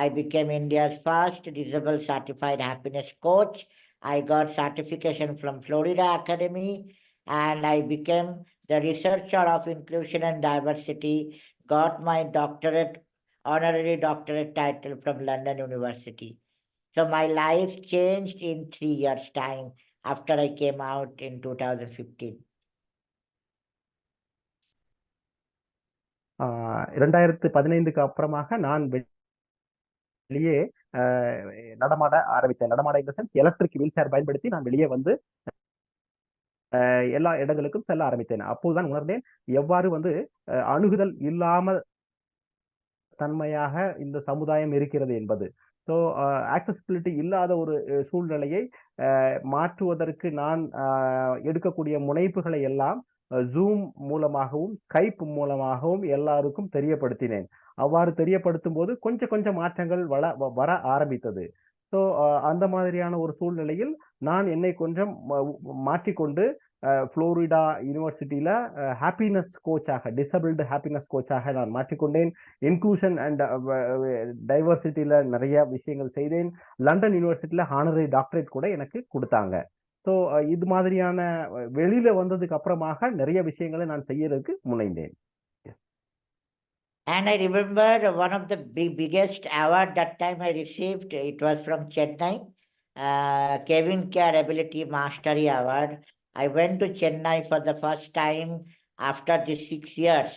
[SPEAKER 8] I became India's first disabled certified happiness coach. I got certification from Florida Academy, and I became the researcher of inclusion and diversity, got my doctorate, honorary doctorate title from London University. So my life changed in 3 years' time after I came out in 2015.
[SPEAKER 1] 2015க்கு அப்புறமாக நான் வெளியே நடமாட ஆரம்பித்தேன். நடமாட இந்த sense electric wheel chair பயன்படுத்தி நான் வெளியே வந்து எல்லா இடங்களுக்கும் செல்ல ஆரம்பித்தேன். அப்போதுதான் உணர்ந்தேன் எவ்வாறு வந்து அணுகுதல் இல்லாமல் தன்மையாக இந்த சமுதாயம் இருக்கிறது என்பது. ஸோ ஆக்சசிபிலிட்டி இல்லாத ஒரு சூழ்நிலையை மாற்றுவதற்கு நான் எடுக்கக்கூடிய முனைப்புகளை எல்லாம் ஜூம் மூலமாகவும் ஸ்கைப் மூலமாகவும் எல்லாருக்கும் தெரியப்படுத்தினேன். அவ்வாறு தெரியப்படுத்தும் போது கொஞ்சம் மாற்றங்கள் வர ஆரம்பித்தது. ஸோ அந்த மாதிரியான ஒரு சூழ்நிலையில் நான் என்னை கொஞ்சம் மாற்றிக்கொண்டு புளோரிடா யூனிவர்சிட்டியில ஹாப்பினஸ் கோச்சாக, டிசபிள்டு ஹாப்பினஸ் கோச்சாக நான் மாற்றிக்கொண்டேன். இன்க்ளூஷன் அண்ட் டைவர்சிட்டியில நிறைய விஷயங்கள் செய்தேன். லண்டன் யூனிவர்சிட்டியில ஹானரரி டாக்டரேட் கூட எனக்கு கொடுத்தாங்க. ஸோ இது மாதிரியான வெளியில வந்ததுக்கு அப்புறமாக நிறைய விஷயங்களை நான் செய்யறதுக்கு முனைந்தேன்.
[SPEAKER 8] And I remember one of the biggest award that time I received, it was from Chennai, Kevin Care Ability Mastery Award. I went to Chennai for the first time after the 6 years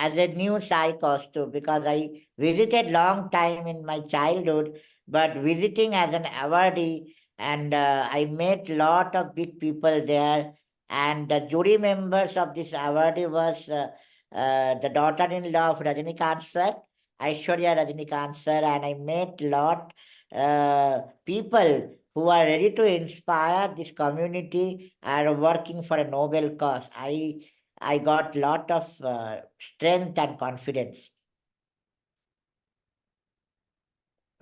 [SPEAKER 8] as a new Kaustuv, because I visited long time in my childhood, but visiting as an awardee, and I met lot of big people there, and the jury members of this awardee was the daughter-in-law of Rajinikanth sir, Aishwarya Rajinikanth sir, and I met lot people who are ready to inspire this community and working for a noble cause. I got lot of strength and confidence.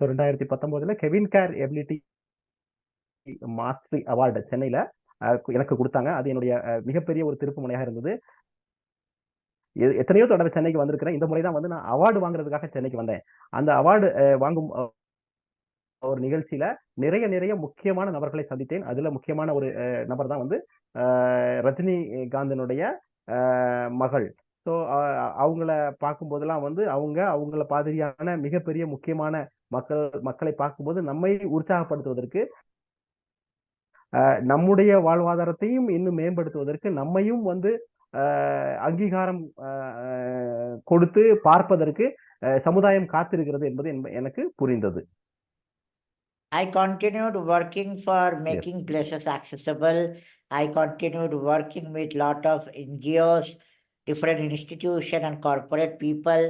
[SPEAKER 1] 2019 Kevin care ability mastery award சென்னையில எனக்கு கொடுத்தாங்க. அது என்னுடைய மிகப்பெரிய ஒரு திருப்பு முனையாக இருந்தது. எத்தனையோ தடவை சென்னைக்கு வந்திருக்கிறேன். இந்த முறை தான் வந்து நான் அவார்டு வாங்குறதுக்காக சென்னைக்கு வந்தேன். அந்த அவார்டு வாங்கும் ஒரு நிகழ்ச்சியில நிறைய முக்கியமான நபர்களை சந்தித்தேன். அதுல முக்கியமான ஒரு நபர் தான் வந்து ரஜினிகாந்தனுடைய மகள். ஸோ அவங்கள பார்க்கும் போதெல்லாம் வந்து அவங்கள மாதிரியான மிகப்பெரிய முக்கியமான மக்களை பார்க்கும்போது நம்மை உற்சாகப்படுத்துவதற்கு, நம்முடைய வாழ்வாதாரத்தையும் இன்னும் மேம்படுத்துவதற்கு, நம்மையும் வந்து அங்கீகாரம் கொடுத்து பார்ப்பதற்கு சமுதாயம் காத்திருக்கிறது என்பது எனக்கு புரிந்தது.
[SPEAKER 8] I continued working for making places accessible. I continued working with lot of NGOs, different institutions and corporate people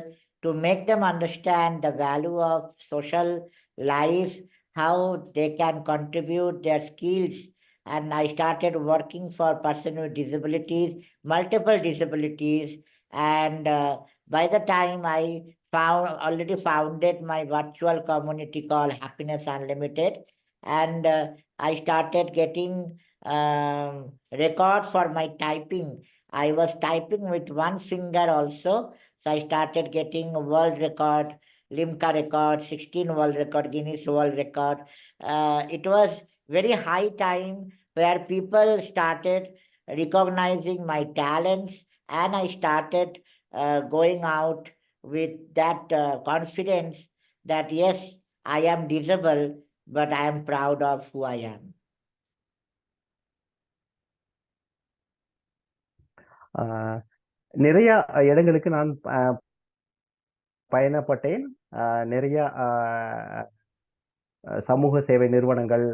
[SPEAKER 8] to make them understand the value of social life, how they can contribute their skills. And I started working for persons with disabilities, multiple disabilities. And by the time I already founded my virtual community called Happiness Unlimited, and I started getting record for my typing. I was typing with one finger also, so I started getting world record, Limca record, 16 world record, Guinness world record. It was very high time where people started recognizing my talents, and I started going out with that confidence that yes, I am disabled, but I am proud of who I am.
[SPEAKER 1] நிறைய இடங்களுக்கு நான் பயணப்பட்டேன். நிறைய சமூக சேவை நிறுவனங்கள்,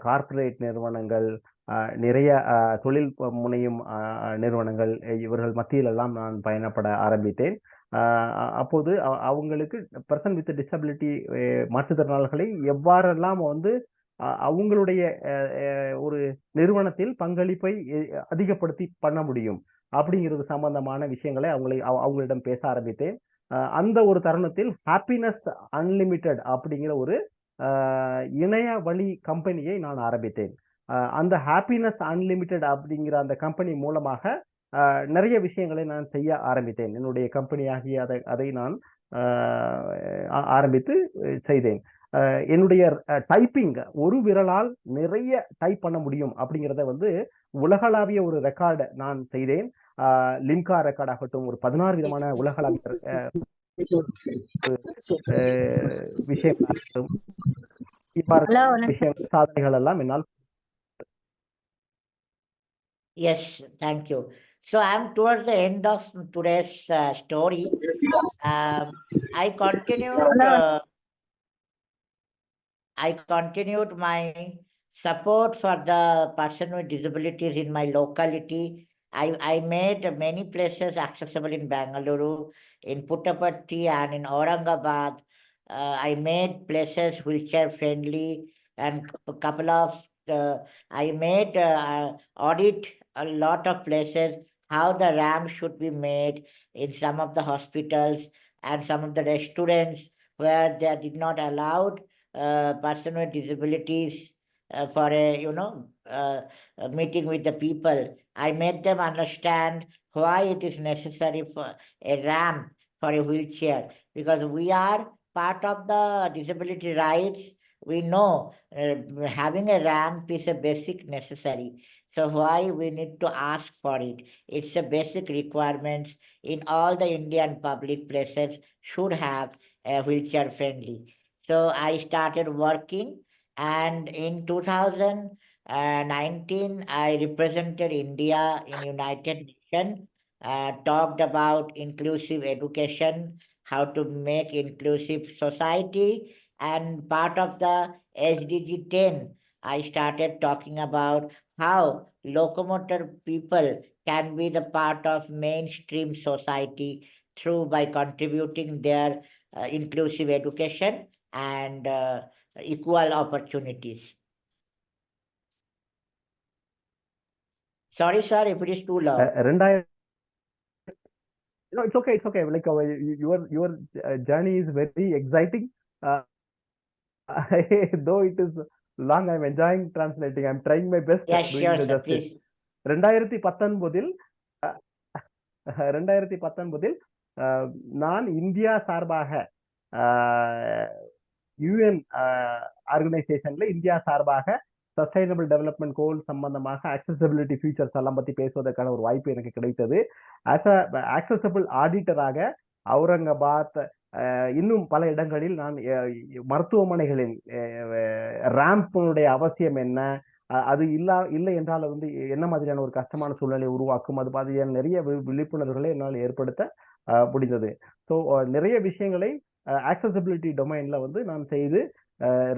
[SPEAKER 1] corporate நிறுவனங்கள், நிறைய தொழில் முனையும் நிறுவனங்கள், இவர்கள் மத்தியிலெல்லாம் நான் பயணப்பட ஆரம்பித்தேன். அப்போது அவங்களுக்கு பர்சன் வித் டிசபிலிட்டி மாற்றுத்திறனாளிகளை எவ்வாறெல்லாம் வந்து அவங்களுடைய ஒரு நிறுவனத்தில் பங்களிப்பை அதிகப்படுத்தி பண்ண முடியும் அப்படிங்கிறது சம்பந்தமான விஷயங்களை அவங்களிடம் பேச ஆரம்பித்தேன். அந்த ஒரு தருணத்தில் ஹாப்பினஸ் அன்லிமிட்டெட் அப்படிங்கிற ஒரு இணைய வழி கம்பெனியை நான் ஆரம்பித்தேன். அந்த ஹாப்பினஸ் அன்லிமிட்டெட் அப்படிங்கிற அந்த கம்பெனி மூலமாக நிறைய விஷயங்களை நான் செய்ய ஆரம்பித்தேன். என்னுடைய கம்பெனியாகிய அதை நான் ஆரம்பித்து செய்தேன். என்னுடைய டைப்பிங் ஒரு விரலால் நிறைய டைப் பண்ண முடியும் அப்படிங்கிறத வந்து உலகளாவிய ஒரு ரெக்கார்டு நான் செய்தேன். லிம்கா ரெக்கார்ட் ஆகட்டும், ஒரு 16 விதமான உலகளாவிய விஷயங்களாகட்டும், சாதனைகள் எல்லாம் என்னால்.
[SPEAKER 8] Yes, thank you. So I'm towards the end of today's story. I continued my support for the person with disabilities in my locality. I made many places accessible in Bangalore, in Puttaparthi and in Aurangabad. I made places wheelchair friendly, and a couple of I made audit a lot of places how the ramp should be made in some of the hospitals and some of the restaurants where they did not allowed person with disabilities for a meeting with the people. I made them understand why it is necessary for a ramp for a wheelchair, because we are part of the disability rights. We know having a ramp is a basic necessary. So why we need to ask for it? It's a basic requirement in all the Indian public places should have a wheelchair friendly. So I started working, and in 2019, I represented India in United Nations, talked about inclusive education, how to make inclusive society, and part of the SDG 10, I started talking about how locomotor people can be the part of mainstream society through by contributing their inclusive education and equal opportunities. Sorry, sir, if it is too loud.
[SPEAKER 1] No, it's okay. It's okay. Like your journey is very exciting. Though it is long, I'm enjoying translating. I'm trying my best.
[SPEAKER 8] Yes, sure, sir, please.
[SPEAKER 1] 2019 நான் India சார்பாக UN ஆர்கனைசேஷன்ல India சார்பாக sustainable development கோல் சம்பந்தமாக accessibility features எல்லாம் பத்தி பேசுவதற்கான ஒரு வாய்ப்பு எனக்கு கிடைத்தது. ஆக்சசபிள் ஆடிட்டராக அவுரங்காபாத் இன்னும் பல இடங்களில் நான் மருத்துவமனைகளில் ரேம்பினுடைய அவசியம் என்ன, அது இல்லை என்றால் வந்து என்ன மாதிரியான ஒரு கஷ்டமான சூழ்நிலை உருவாக்கும், அது மாதிரியான நிறைய விழிப்புணர்வுகளை என்னால் ஏற்படுத்த முடிந்தது. ஸோ நிறைய விஷயங்களை ஆக்சசிபிலிட்டி டொமைன்ல வந்து நான் செய்து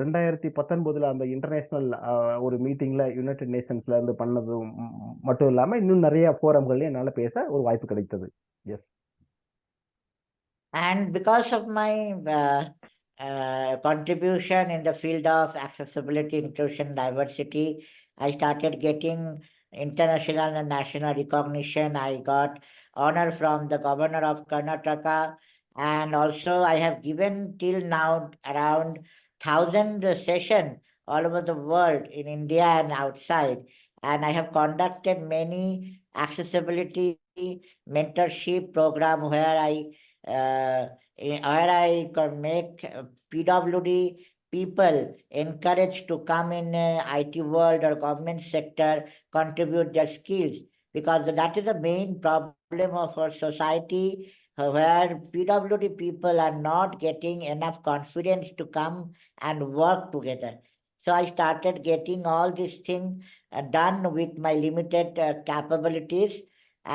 [SPEAKER 1] 2019 அந்த இன்டர்நேஷனல் ஒரு மீட்டிங்ல யுனைடெட் நேஷன்ஸ்ல இருந்து பண்ணது மட்டும் இல்லாம இன்னும் நிறைய ஃபோரம்கள்ல என்னால பேச ஒரு வாய்ப்பு கிடைத்தது. S.
[SPEAKER 8] And because of my contribution in the field of accessibility, inclusion, diversity, I started getting international and national recognition. I got honor from the governor of Karnataka, and also I have given till now around 1,000 sessions all over the world in India and outside. And I have conducted many accessibility mentorship program where I can make PWD people encouraged to come in IT world or government sector, contribute their skills, because that is the main problem of our society, where PWD people are not getting enough confidence to come and work together. So I started getting all these things done with my limited capabilities,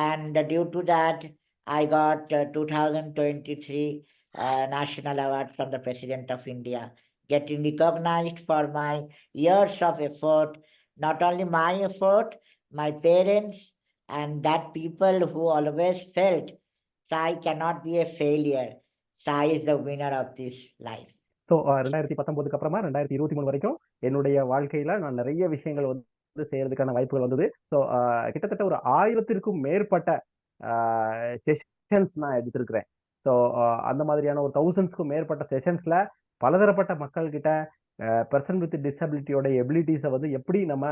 [SPEAKER 8] and due to that, I got 2023 National Award from the President of India, getting recognized for my years of effort, not only my effort, my parents, and that people who always felt Sai cannot be a failure. Sai is the winner of this life.
[SPEAKER 1] So 2019 அப்புறமா 2023 வரைக்கும் என்னுடைய வாழ்க்கையில நான் நிறைய விஷயங்கள் வந்து செய்யறதுக்கான வாய்ப்புகள் வந்தது. ஸோ கிட்டத்தட்ட ஒரு 1000த்திற்கும் மேற்பட்ட செஷன்ஸ் நான் எடுத்திருக்கிறேன். ஸோ அந்த மாதிரியான ஒரு 1000க்கும் மேற்பட்ட செஷன்ஸ்ல பலதரப்பட்ட மக்கள் கிட்ட பர்சன் வித் டிசபிலிட்டியோட எபிலிட்டிஸை வந்து எப்படி நம்ம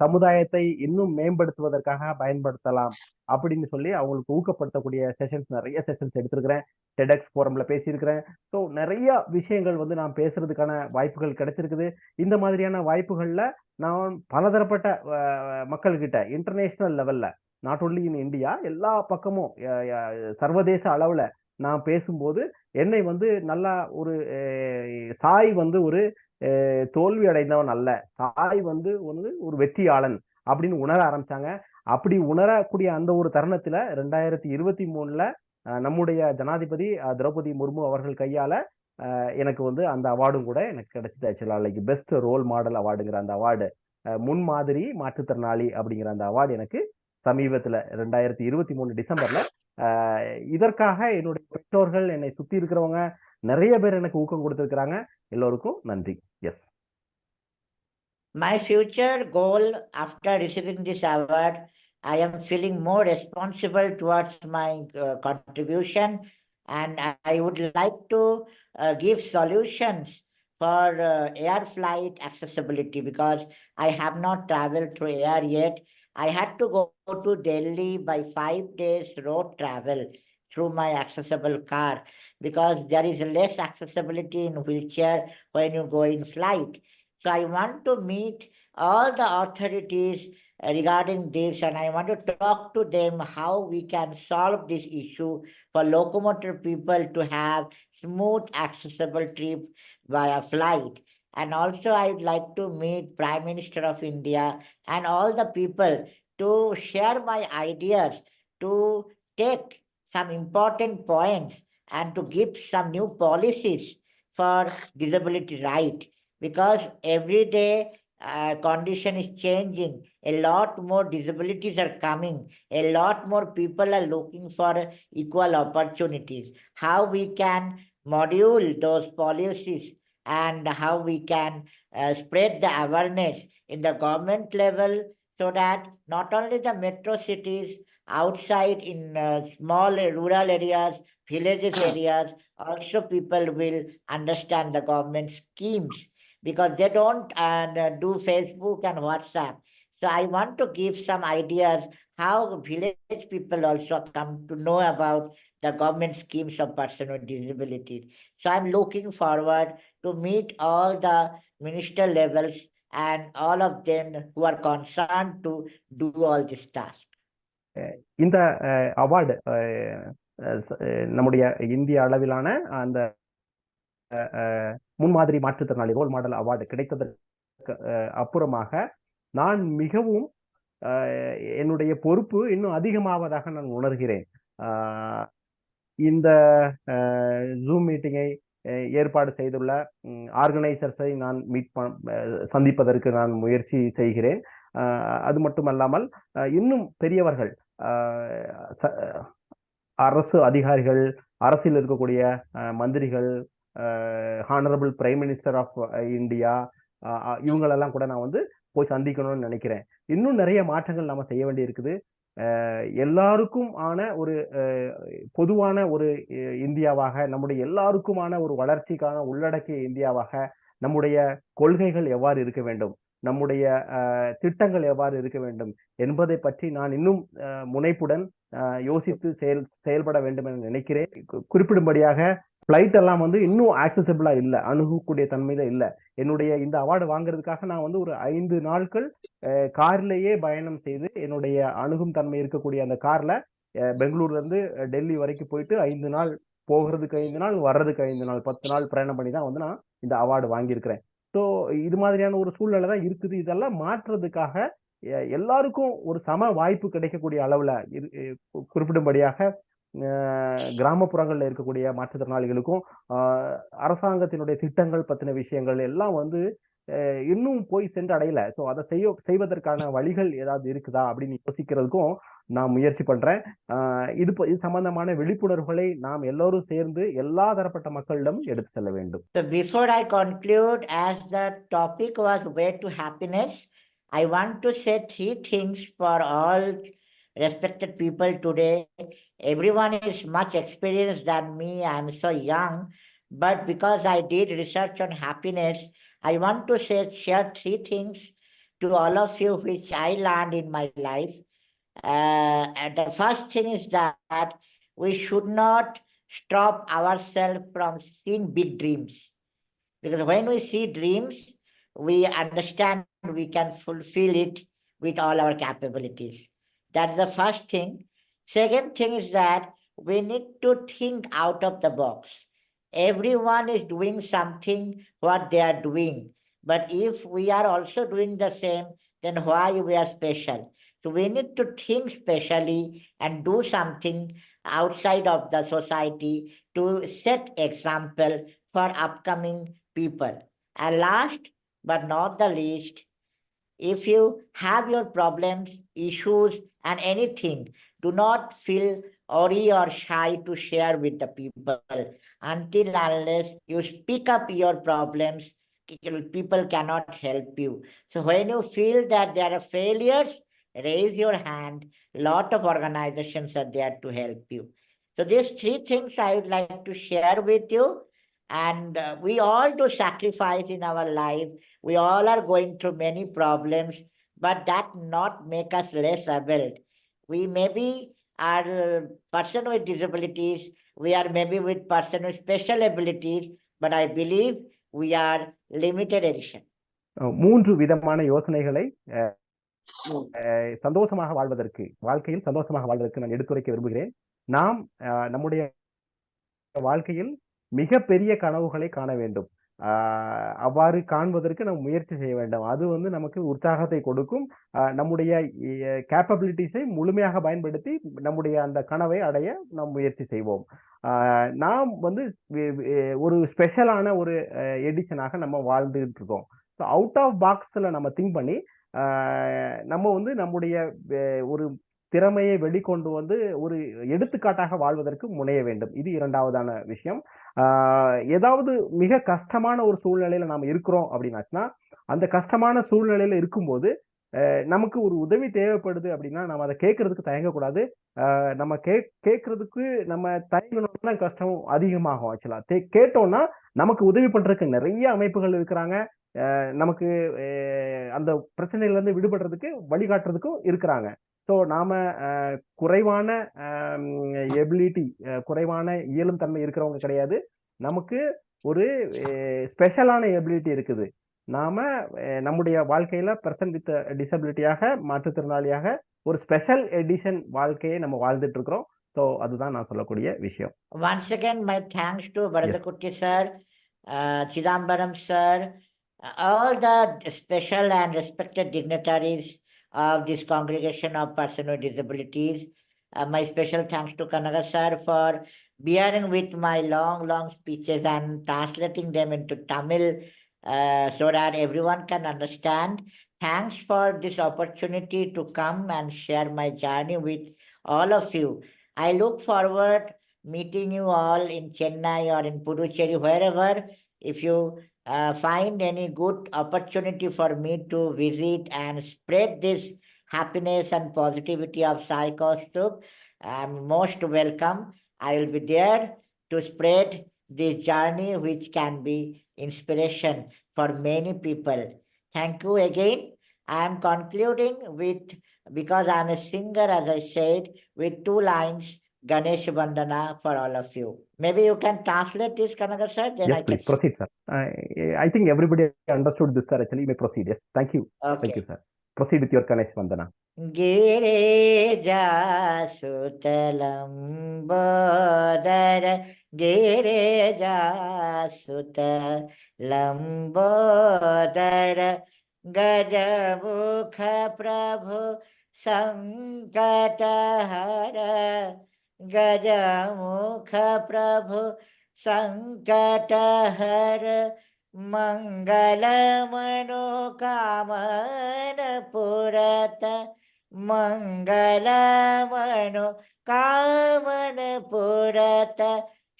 [SPEAKER 1] சமுதாயத்தை இன்னும் மேம்படுத்துவதற்காக பயன்படுத்தலாம் அப்படின்னு சொல்லி அவங்களுக்கு ஊக்கப்படுத்தக்கூடிய செஷன்ஸ், நிறைய செஷன்ஸ் எடுத்திருக்கிறேன். டெடெக்ஸ் ஃபோரம்ல பேசியிருக்கிறேன். ஸோ நிறைய விஷயங்கள் வந்து நான் பேசுறதுக்கான வாய்ப்புகள் கிடைச்சிருக்குது. இந்த மாதிரியான வாய்ப்புகள்ல நான் பலதரப்பட்ட மக்கள்கிட்ட இன்டர்நேஷனல் லெவல்ல, நாட் ஒன்லி இன் இந்தியா, எல்லா பக்கமும் சர்வதேச அளவுல நான் பேசும்போது என்னை வந்து நல்லா ஒரு சாய் வந்து ஒரு தோல்வி அடைந்தவன் அல்ல, சாய் வந்து ஒரு வெற்றியாளன் அப்படின்னு உணர ஆரம்பிச்சாங்க. அப்படி உணரக்கூடிய அந்த ஒரு தருணத்துல 2023ல நம்முடைய ஜனாதிபதி திரௌபதி முர்மு அவர்கள் கையால எனக்கு வந்து அந்த அவார்டும் கூட எனக்கு கிடைச்சது. ஆக்சுவலா லைக் பெஸ்ட் ரோல் மாடல் அவார்டுங்கிற அந்த அவார்டு, முன்மாதிரி மாற்றுத்திறனாளி அப்படிங்கிற அந்த அவார்டு எனக்கு சமீபத்துல 2023 டிசம்பர்ல. இதற்காக என்னுடைய பெற்றோர்கள், என்னை சுத்தி இருக்கிறவங்க நிறைய பேர் எனக்கு ஊக்கம் கொடுத்திருக்கிறாங்க. எல்லோருக்கும் நன்றி. S.
[SPEAKER 8] My future goal after receiving this award, I am feeling more responsible towards my contribution, and I would like to give solutions for air flight accessibility, because I have not traveled through air yet. I had to go to Delhi by 5 days road travel through my accessible car, because there is less accessibility in wheelchair when you go in flight. So I want to meet all the authorities regarding this, and I want to talk to them how we can solve this issue for locomotor people to have smooth accessible trip via flight. And also I would like to meet Prime Minister of India and all the people to share my ideas, to take some important points and to give some new policies for disability right, because every day condition is changing. A lot more disabilities are coming. A lot more people are looking for equal opportunities. How we can module those policies and how we can spread the awareness in the government level, so that not only the metro cities, outside in small rural areas, villages areas, also people will understand the government schemes, because they don't do Facebook and WhatsApp. So I want to give some ideas how village people also come to know about the government schemes of persons with disabilities. So I'm looking forward to meet all the minister levels and all of them who are concerned to do all this task.
[SPEAKER 1] இந்த award நம்முடைய இந்திய அளவிலான அந்த முன்மாதிரி மாற்றுத்திறனாளி role model award கிடைத்ததற்கு அப்புறமாக நான் மிகவும் என்னுடைய பொறுப்பு இன்னும் அதிகமாவதாக நான் உணர்கிறேன். இந்த ஜூம் மீட்டிங்கை ஏற்பாடு செய்துள்ள ஆர்கனைசர்ஸை நான் சந்திப்பதற்கு நான் முயற்சி செய்கிறேன். அது மட்டுமல்லாமல் இன்னும் பெரியவர்கள், அரசு அதிகாரிகள், அரசில் இருக்கக்கூடிய மந்திரிகள், honourable prime minister of India, இவங்களெல்லாம் கூட நான் வந்து போய் சந்திக்கணும்னு நினைக்கிறேன். இன்னும் நிறைய மாற்றங்கள் நம்ம செய்ய வேண்டி இருக்குது. எல்லாருக்கும் ஆன ஒரு பொதுவான ஒரு இந்தியாவாக, நம்முடைய எல்லாருக்குமான ஒரு வளர்ச்சிக்கான உள்ளடக்கிய இந்தியாவாக நம்முடைய கொள்கைகள் எவ்வாறு இருக்க வேண்டும், நம்முடைய திட்டங்கள் எவ்வாறு இருக்க வேண்டும் என்பதை பற்றி நான் இன்னும் முனைப்புடன் யோசித்து செயல்பட வேண்டும் என நினைக்கிறேன். குறிப்பிடும்படியாக பிளைட் எல்லாம் வந்து இன்னும் ஆக்சசிபிளா இல்லை, அணுகக்கூடிய தன்மையில இல்லை. என்னுடைய இந்த அவார்டு வாங்குறதுக்காக நான் வந்து ஒரு 5 நாட்கள் கார்லயே பயணம் செய்து, என்னுடைய அணுகும் தன்மை இருக்கக்கூடிய அந்த கார்ல பெங்களூர்ல இருந்து டெல்லி வரைக்கும் போயிட்டு 5 நாள், போகிறதுக்கு 5 நாள், வர்றதுக்கு 5 நாள், 10 நாள் பிரயாணம் பண்ணி தான் வந்து நான் இந்த அவார்டு வாங்கியிருக்கிறேன். ஸோ இது மாதிரியான ஒரு சூழ்நிலை தான் இருக்குது. இதெல்லாம் மாற்றுறதுக்காக எல்லாருக்கும் ஒரு சம வாய்ப்பு கிடைக்கக்கூடிய அளவுல குறிப்பிடும்படியாக கிராமப்புறங்கள்ல இருக்கக்கூடிய மாற்றுத்திறனாளிகளுக்கும் அரசாங்கத்தினுடைய திட்டங்கள் பத்தின விஷயங்கள் எல்லாம் வந்து இன்னும் போய் சென்று அடையல. ஸோ அதை செய்வதற்கான வழிகள் ஏதாவது இருக்குதா அப்படின்னு யோசிக்கிறதுக்கும் நான் முயற்சி பண்றேன். இது சம்பந்தமான விழிப்புணர்வுகளை நாம் எல்லோரும் சேர்ந்து எல்லா தரப்பட்ட மக்களிடம் எடுத்து செல்ல வேண்டும்.
[SPEAKER 8] So before I conclude, as the topic was way to happiness, I want to say 3 things for all respected people today. Everyone is much experienced than me. I'm so young, but because I did research on happiness, I want to share 3 things to all of you which I learned in my life. And the first thing is that we should not stop ourselves from seeing big dreams. Because when we see dreams, we understand we can fulfill it with all our capabilities. That's the first thing. Second thing is that we need to think out of the box. Everyone is doing something what they are doing. But if we are also doing the same, then why we are special? So we need to think specially and do something outside of the society to set example for upcoming people. And last but not the least, if you have your problems, issues, and anything, do not feel worry or shy to share with the people. Until unless you speak up your problems, people cannot help you. So when you feel that there are failures, raise your hand. Lot of organizations are there to help you. So these 3 things I would like to share with you. And we all do sacrifice in our life. We all are going through many problems, but that not make us less able. We maybe are person with disabilities. We are maybe with person with special abilities, but I believe we are limited edition.
[SPEAKER 1] 3 விதமான யோசனைகளை சந்தோஷமாக வாழ்வதற்கு, வாழ்க்கையில் சந்தோஷமாக வாழ்வதற்கு நான் எடுத்துரைக்க விரும்புகிறேன். நாம் நம்முடைய வாழ்க்கையில் மிகப்பெரிய கனவுகளை காண வேண்டும். அவ்வாறு காண்பதற்கு நாம் முயற்சி செய்ய வேண்டும். அது வந்து நமக்கு உற்சாகத்தை கொடுக்கும். நம்முடைய கேப்பபிலிட்டிஸை முழுமையாக பயன்படுத்தி நம்முடைய அந்த கனவை அடைய நாம் முயற்சி செய்வோம். நாம் வந்து ஒரு ஸ்பெஷலான ஒரு எடிஷனாக நம்ம வாழ்ந்துட்டு இருக்கோம். ஸோ அவுட் ஆஃப் பாக்ஸ்ல நம்ம திங்க் பண்ணி நம்ம வந்து நம்முடைய ஒரு திறமையை வெளிக்கொண்டு வந்து ஒரு எடுத்துக்காட்டாக வாழ்வதற்கு முனைய வேண்டும். இது 2வதான விஷயம். ஏதாவது மிக கஷ்டமான ஒரு சூழ்நிலையில நாம் இருக்கிறோம் அப்படின்னாச்சுன்னா, அந்த கஷ்டமான சூழ்நிலையில இருக்கும்போது நமக்கு ஒரு உதவி தேவைப்படுது அப்படின்னா நம்ம அதை கேட்கறதுக்கு தயங்கக்கூடாது. நம்ம கேட்கறதுக்கு நம்ம தயங்கணும்னா கஷ்டம் அதிகமாகும். ஆக்சுவலா கேட்டோம்னா நமக்கு உதவி பண்றதுக்கு நிறைய அமைப்புகள் இருக்கிறாங்க. நமக்கு அந்த பிரச்சனையில இருந்து விடுபடுறதுக்கு வழிகாட்டுறதுக்கும் இருக்கிறாங்க. ஸோ நாம குறைவான எபிலிட்டி, குறைவான இயலும் தன்மை இருக்கிறவங்க கிடையாது. நமக்கு ஒரு ஸ்பெஷலான எபிலிட்டி இருக்குது. நாம நம்முடைய வாழ்க்கையில பர்சன் வித் டிசபிலிட்டியாக, மாற்றுத்திறனாளியாக ஒரு ஸ்பெஷல் எடிஷன் வாழ்க்கையை நம்ம வாழ்ந்துட்டு இருக்கிறோம். ஸோ அதுதான் நான் சொல்லக்கூடிய விஷயம்.
[SPEAKER 8] Once again, my thanks to VARADAKUTTI sir, Chidambaram sir, all the special and respected dignitaries of this congregation of persons with disabilities. My special thanks to Kanaga sir for bearing with my long speeches and translating them into Tamil so that everyone can understand. Thanks for this opportunity to come and share my journey with all of you. I look forward meeting you all in Chennai or in Puducherry, wherever. If you find any good opportunity for me to visit and spread this happiness and positivity of Sai Kaustuv, I'm most welcome. I will be there to spread this journey which can be inspiration for many people. Thank you again. I am concluding with, because I am a singer, as I said, with 2 lines, Ganesh Vandana for all of you. Maybe you can translate this, Kanaga sir. Then
[SPEAKER 1] Yes, please proceed, sir. I think everybody understood this, sir. Actually, you may proceed. Yes, thank you.
[SPEAKER 8] Okay.
[SPEAKER 1] Thank you, sir. Proceed with your Ganesh Vandana.
[SPEAKER 8] Gireja Sutalambodara, Gireja Sutalambodara, Gajamukha Prabhu Sankatahara, गजमुख प्रभु संकटहर मंगल मनोकामन पुरत मंगल मनोकामन पुरत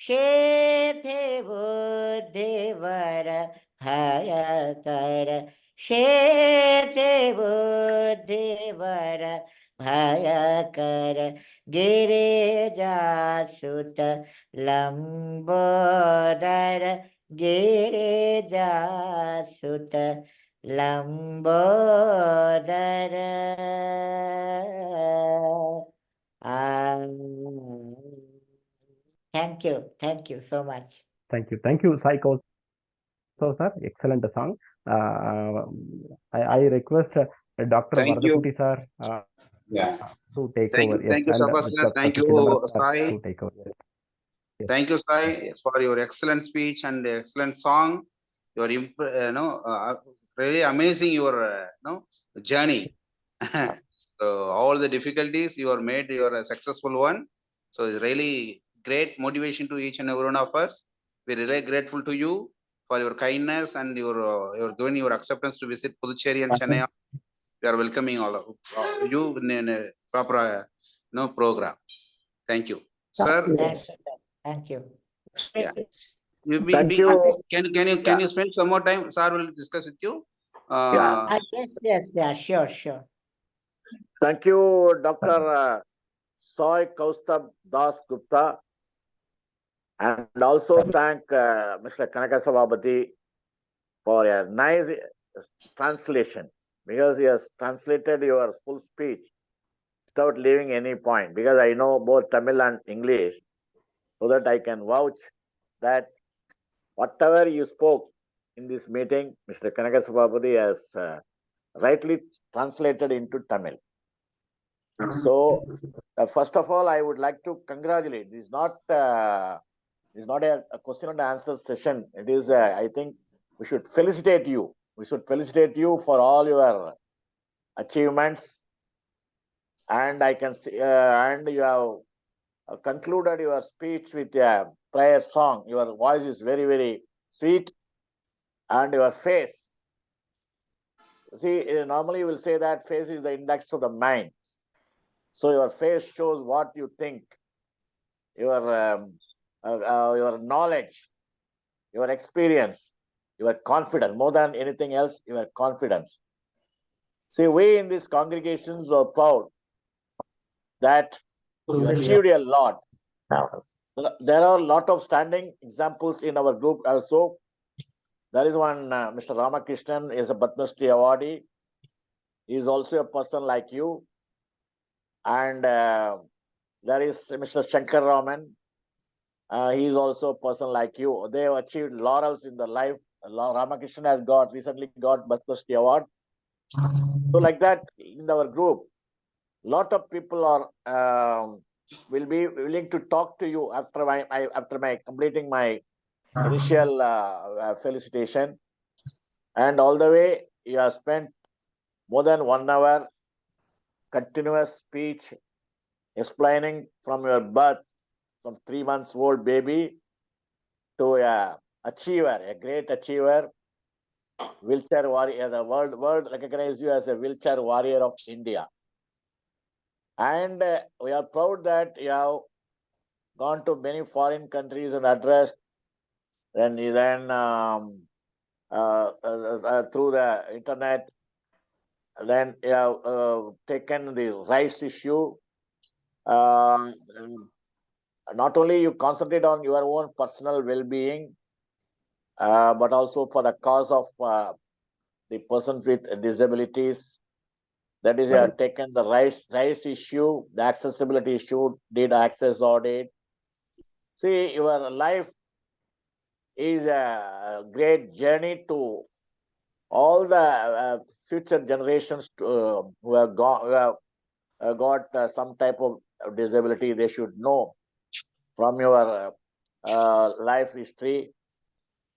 [SPEAKER 8] शेथे बुद्धिवर भय कर शेथे बुद्धिवर भय कर गिरिजासुत Lambodar गिरिजासुत Lambodar Thank you so much.
[SPEAKER 1] Thank you, Sai Kaustuv sir. Excellent song. I request Dr.
[SPEAKER 7] Thank you.
[SPEAKER 1] VARADAKUTTI sir
[SPEAKER 7] Yeah.
[SPEAKER 1] to take
[SPEAKER 7] Thank
[SPEAKER 1] over.
[SPEAKER 7] you. Thank you,
[SPEAKER 1] and
[SPEAKER 7] Sabha sir.
[SPEAKER 1] Dr.
[SPEAKER 7] Thank you,
[SPEAKER 1] Chidambaram sir
[SPEAKER 7] Sai.
[SPEAKER 1] to take over. Yes.
[SPEAKER 7] Thank you, Sai, for your excellent speech and excellent song. Your really amazing your journey. So all the difficulties you are made, you are a successful one. So it's really great motivation to each and every one of us. We're really grateful to you for your kindness and your giving your acceptance to visit Puducherry and Chennai. We are welcoming all of you in a proper program. Thank you, sir.
[SPEAKER 8] Thank you.
[SPEAKER 7] Yeah.
[SPEAKER 3] Thank you.
[SPEAKER 7] Can you spend some more time? Sir will discuss with you.
[SPEAKER 8] Yes, sure.
[SPEAKER 3] Thank you, Dr. Sai Kaustuv Dasgupta, and also thank Mr. Kanaka Sabhabati for a nice translation, because he has translated your full speech without leaving any point, because I know both Tamil and English, so that I can vouch that whatever you spoke in this meeting, Mr. Kanaka Sabhabati has rightly translated into Tamil. So, first of all, I would like to congratulate. This is not a question and answer session. It is, I think, we should felicitate you. We should felicitate you for all your achievements. And I can see, and you have concluded your speech with a prayer song. Your voice is very, very sweet, and your face. See, normally you will say that face is the index of the mind. So your face shows what you think, your knowledge, your experience, your confidence. More than anything else, your confidence. See, we in these congregations are proud that you achieved a lot. There are a lot of standing examples in our group also. There is one, Mr. Ramakrishnan is a Padma Shri awardee. He is also a person like you. And there is Mr. Shankar Raman. He is also a person like you. They have achieved laurels in their life. Ramakrishnan has recently got Padma Shri award. So like that, in our group, lot of people are will be willing to talk to you after my completing my initial felicitation. And all the way, you have spent more than 1 hour continuous speech explaining from your birth, from 3 months old baby to a achiever, a great achiever, wheelchair warrior. The world recognizes you as a wheelchair warrior of India. And we are proud that you have gone to many foreign countries and addressed. Then through the internet, then you have taken the rights issue. Not only you concentrate on your own personal well-being, but also for the cause of the persons with disabilities. That is, you have taken the rights issue, the accessibility issue, did access audit. See, your life is a great journey to all the future generations who have got some type of disability. They should know from your life history.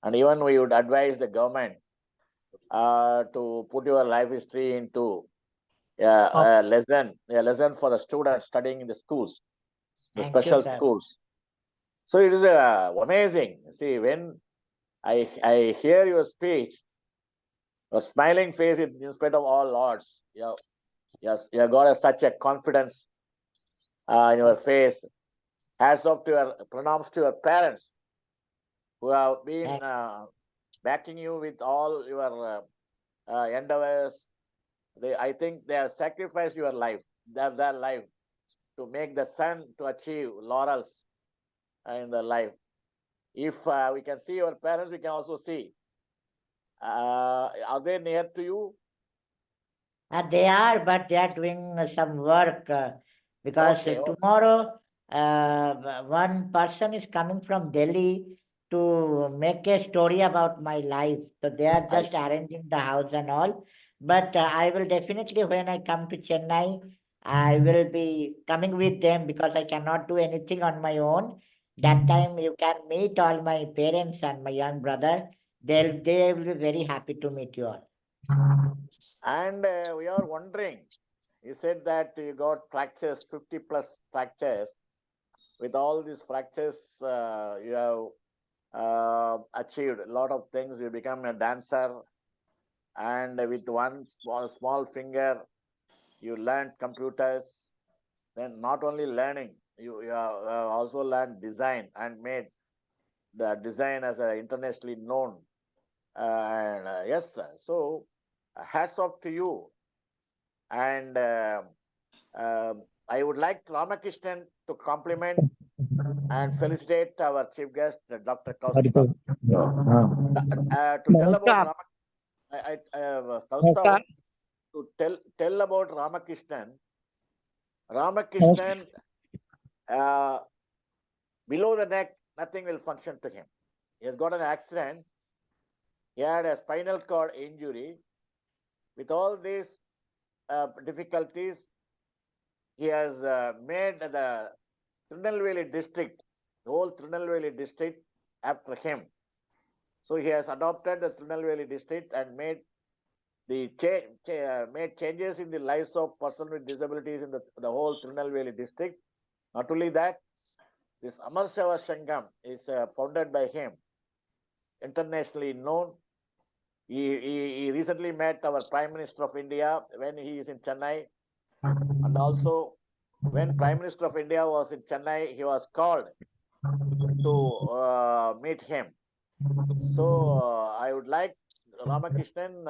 [SPEAKER 3] And even we would advise the government to put your life history into a lesson for the students studying in the schools. the
[SPEAKER 8] Thank you,
[SPEAKER 3] special
[SPEAKER 8] sir.
[SPEAKER 3] schools. So it is amazing. See, when I hear your speech, your smiling face in spite of all odds, you got such a confidence in your face. Hats off to your pronouns to your parents who have been backing you with all your endeavors. I think they have sacrificed their life to make the son to achieve laurels in their life. If we can see your parents, we can also see. Are they near to you?
[SPEAKER 8] They are, but they are doing some work because
[SPEAKER 3] Okay.
[SPEAKER 8] tomorrow one person is coming from Delhi to make a story about my life. So they are just arranging the house and all. But I will definitely, when I come to Chennai, I will be coming with them because I cannot do anything on my own. That time you can meet all my parents and my young brother. They will be very happy to meet you all.
[SPEAKER 3] And we are wondering, you said that you got fractures, 50 plus fractures. With all these fractures, you have achieved a lot of things. You become a dancer, and with one small finger, you learned computers. Then not only learning, you have also learned design and made the design as internationally known. And yes, sir. So hats off to you. And I would like Ramakrishnan to compliment and felicitate our chief guest, Dr. Kaustuv. To tell about Kaustuv, to tell about Ramakrishnan. Ramakrishnan, below the neck, nothing will function to him. He has got an accident. He had a spinal cord injury. With all these difficulties, he has made the Tirunelveli district, the whole Tirunelveli district after him. So he has adopted the Tirunelveli district and made changes in the lives of persons with disabilities in the whole Tirunelveli district. Not only that, this Amar Seva Sangam is founded by him, internationally known. He recently met our Prime Minister of India when he is in Chennai. And also, when Prime Minister of India was in Chennai, he was called to meet him. So I would like Ramakrishnan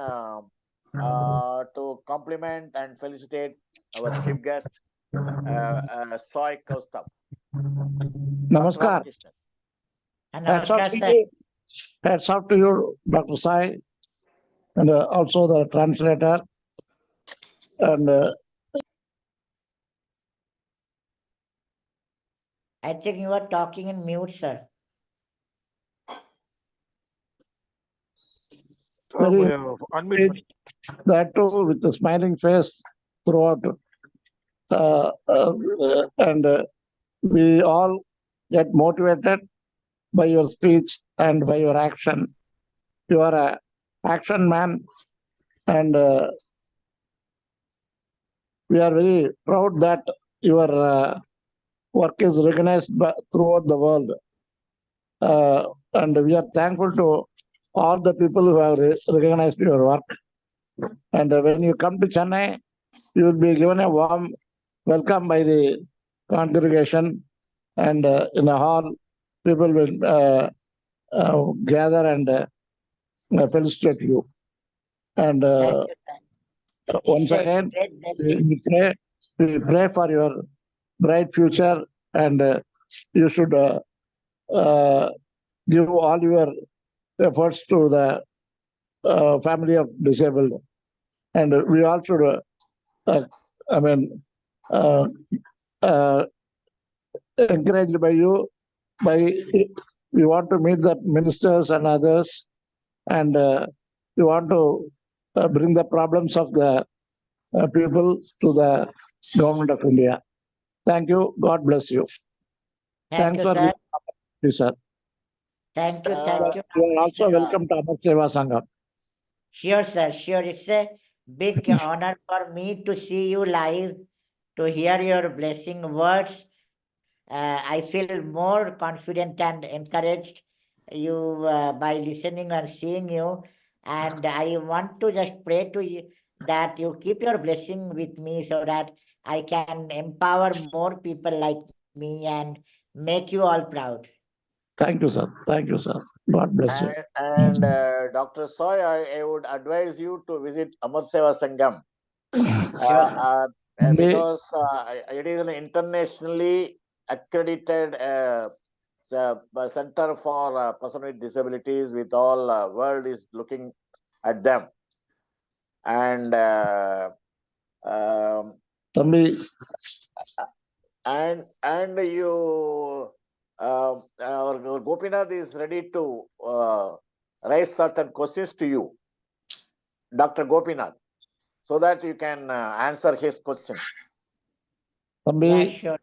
[SPEAKER 3] to compliment and felicitate our chief guest, Sai Kaustuv.
[SPEAKER 9] Namaskar. Hats off to you, Dr. Sai, and also the translator. And
[SPEAKER 8] I think you are talking in mute, sir.
[SPEAKER 9] That too with a smiling face throughout. And we all get motivated by your speech and by your action. You are an action man, and we are very proud that your work is recognized throughout the world. And we are thankful to all the people who have recognized your work. And when you come to Chennai, you will be given a warm welcome by the congregation, and in a hall, people will gather and felicitate you. And once again, we pray for your bright future, and you should give all your efforts to the family of disabled. And we all should, encouraged by you, we want to meet the ministers and others, and we want to bring the problems of the people to the government of India. Thank you. God bless you.
[SPEAKER 8] Thank you,
[SPEAKER 9] for
[SPEAKER 8] sir.
[SPEAKER 9] you, sir.
[SPEAKER 8] Thank you. Thank you.
[SPEAKER 9] You are also welcome to Amar Seva Sangam.
[SPEAKER 8] Sure, sir. Sure. It's a big honor for me to see you live, to hear your blessing words. I feel more confident and encouraged you by listening and seeing you. And I want to just pray to you that you keep your blessing with me so that I can empower more people like me and make you all proud.
[SPEAKER 9] Thank you, sir. Thank you, sir. God bless you.
[SPEAKER 3] And Dr. Soy, I would advise you to visit Amar Seva Sangam.
[SPEAKER 8] Sure.
[SPEAKER 3] Because it is an internationally accredited center for person with disabilities, with all world is looking at them. And
[SPEAKER 9] Tambi,
[SPEAKER 3] and you our Gopinath is ready to raise certain questions to you, Dr. Gopinath, so that you can answer his questions.
[SPEAKER 9] Tambi,
[SPEAKER 8] Yeah, sure.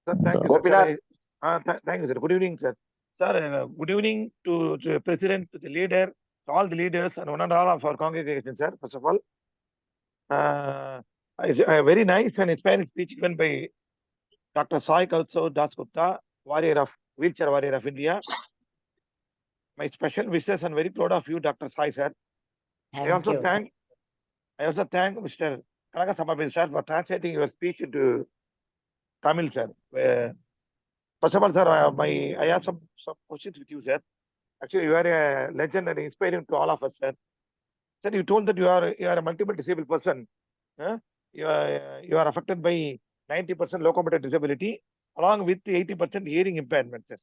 [SPEAKER 10] Sir, thank you,
[SPEAKER 3] Gopinath.
[SPEAKER 10] sir. Thank you, sir. Good evening, sir. Sir, good evening to the President, to the leader, to all the leaders, and one and all of our congregation, sir. First of all, a very nice and inspiring speech given by Dr. Kaustuv Dasgupta, wheelchair warrior of India. My special wishes and very proud of you, Dr. Sai, sir. I also thank Mr. Kanaka Samabil, sir, for translating your speech into Tamil, sir. First of all, sir, I have some questions with you, sir. Actually, you are a legend and inspiring to all of us, sir. Sir, you told that you are a multiple disabled person. You are affected by 90% locomotor disability, along with 80% hearing impairment, sir.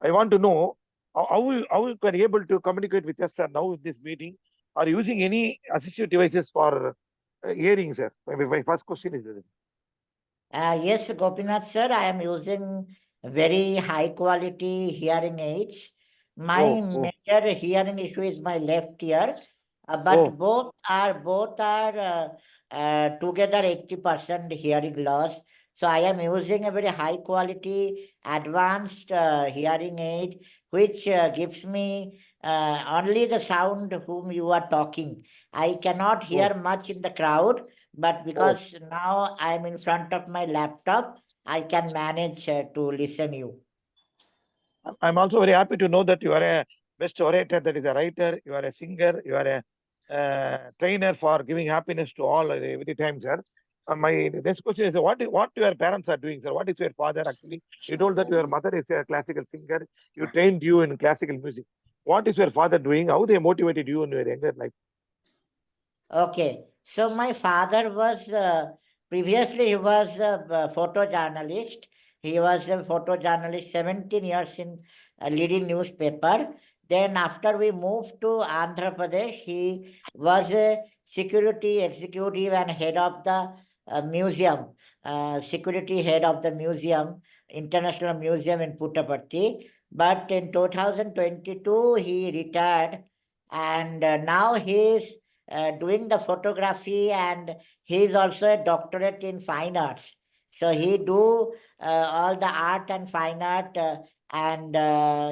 [SPEAKER 10] I want to know how you are able to communicate with us, sir, now with this meeting. Are you using any assistive devices for hearing, sir? My first question is this.
[SPEAKER 8] Yes, Gopinath sir, I am using very high quality hearing aids. My major hearing issue is my left ear, but both are together 80% hearing loss. So I am using a very high quality advanced hearing aid, which gives me only the sound whom you are talking. I cannot hear much in the crowd, but because now I'm in front of my laptop, I can manage to listen you.
[SPEAKER 10] I'm also very happy to know that you are a best orator, that is a writer, you are a singer, you are a trainer for giving happiness to all every time, sir. My next question is, what your parents are doing, sir? What is your father actually? You told that your mother is a classical singer. You trained you in classical music. What is your father doing? How they motivated you in your younger life?
[SPEAKER 8] Okay, so my father was previously he was a photojournalist. He was a photojournalist 17 years in a leading newspaper. Then after we moved to Andhra Pradesh, he was a security executive and head of the museum, security head of the museum, International Museum in Puttaparthi. But in 2022, he retired, and now he is doing the photography, and he is also a doctorate in fine arts. So he do all the art and fine art, and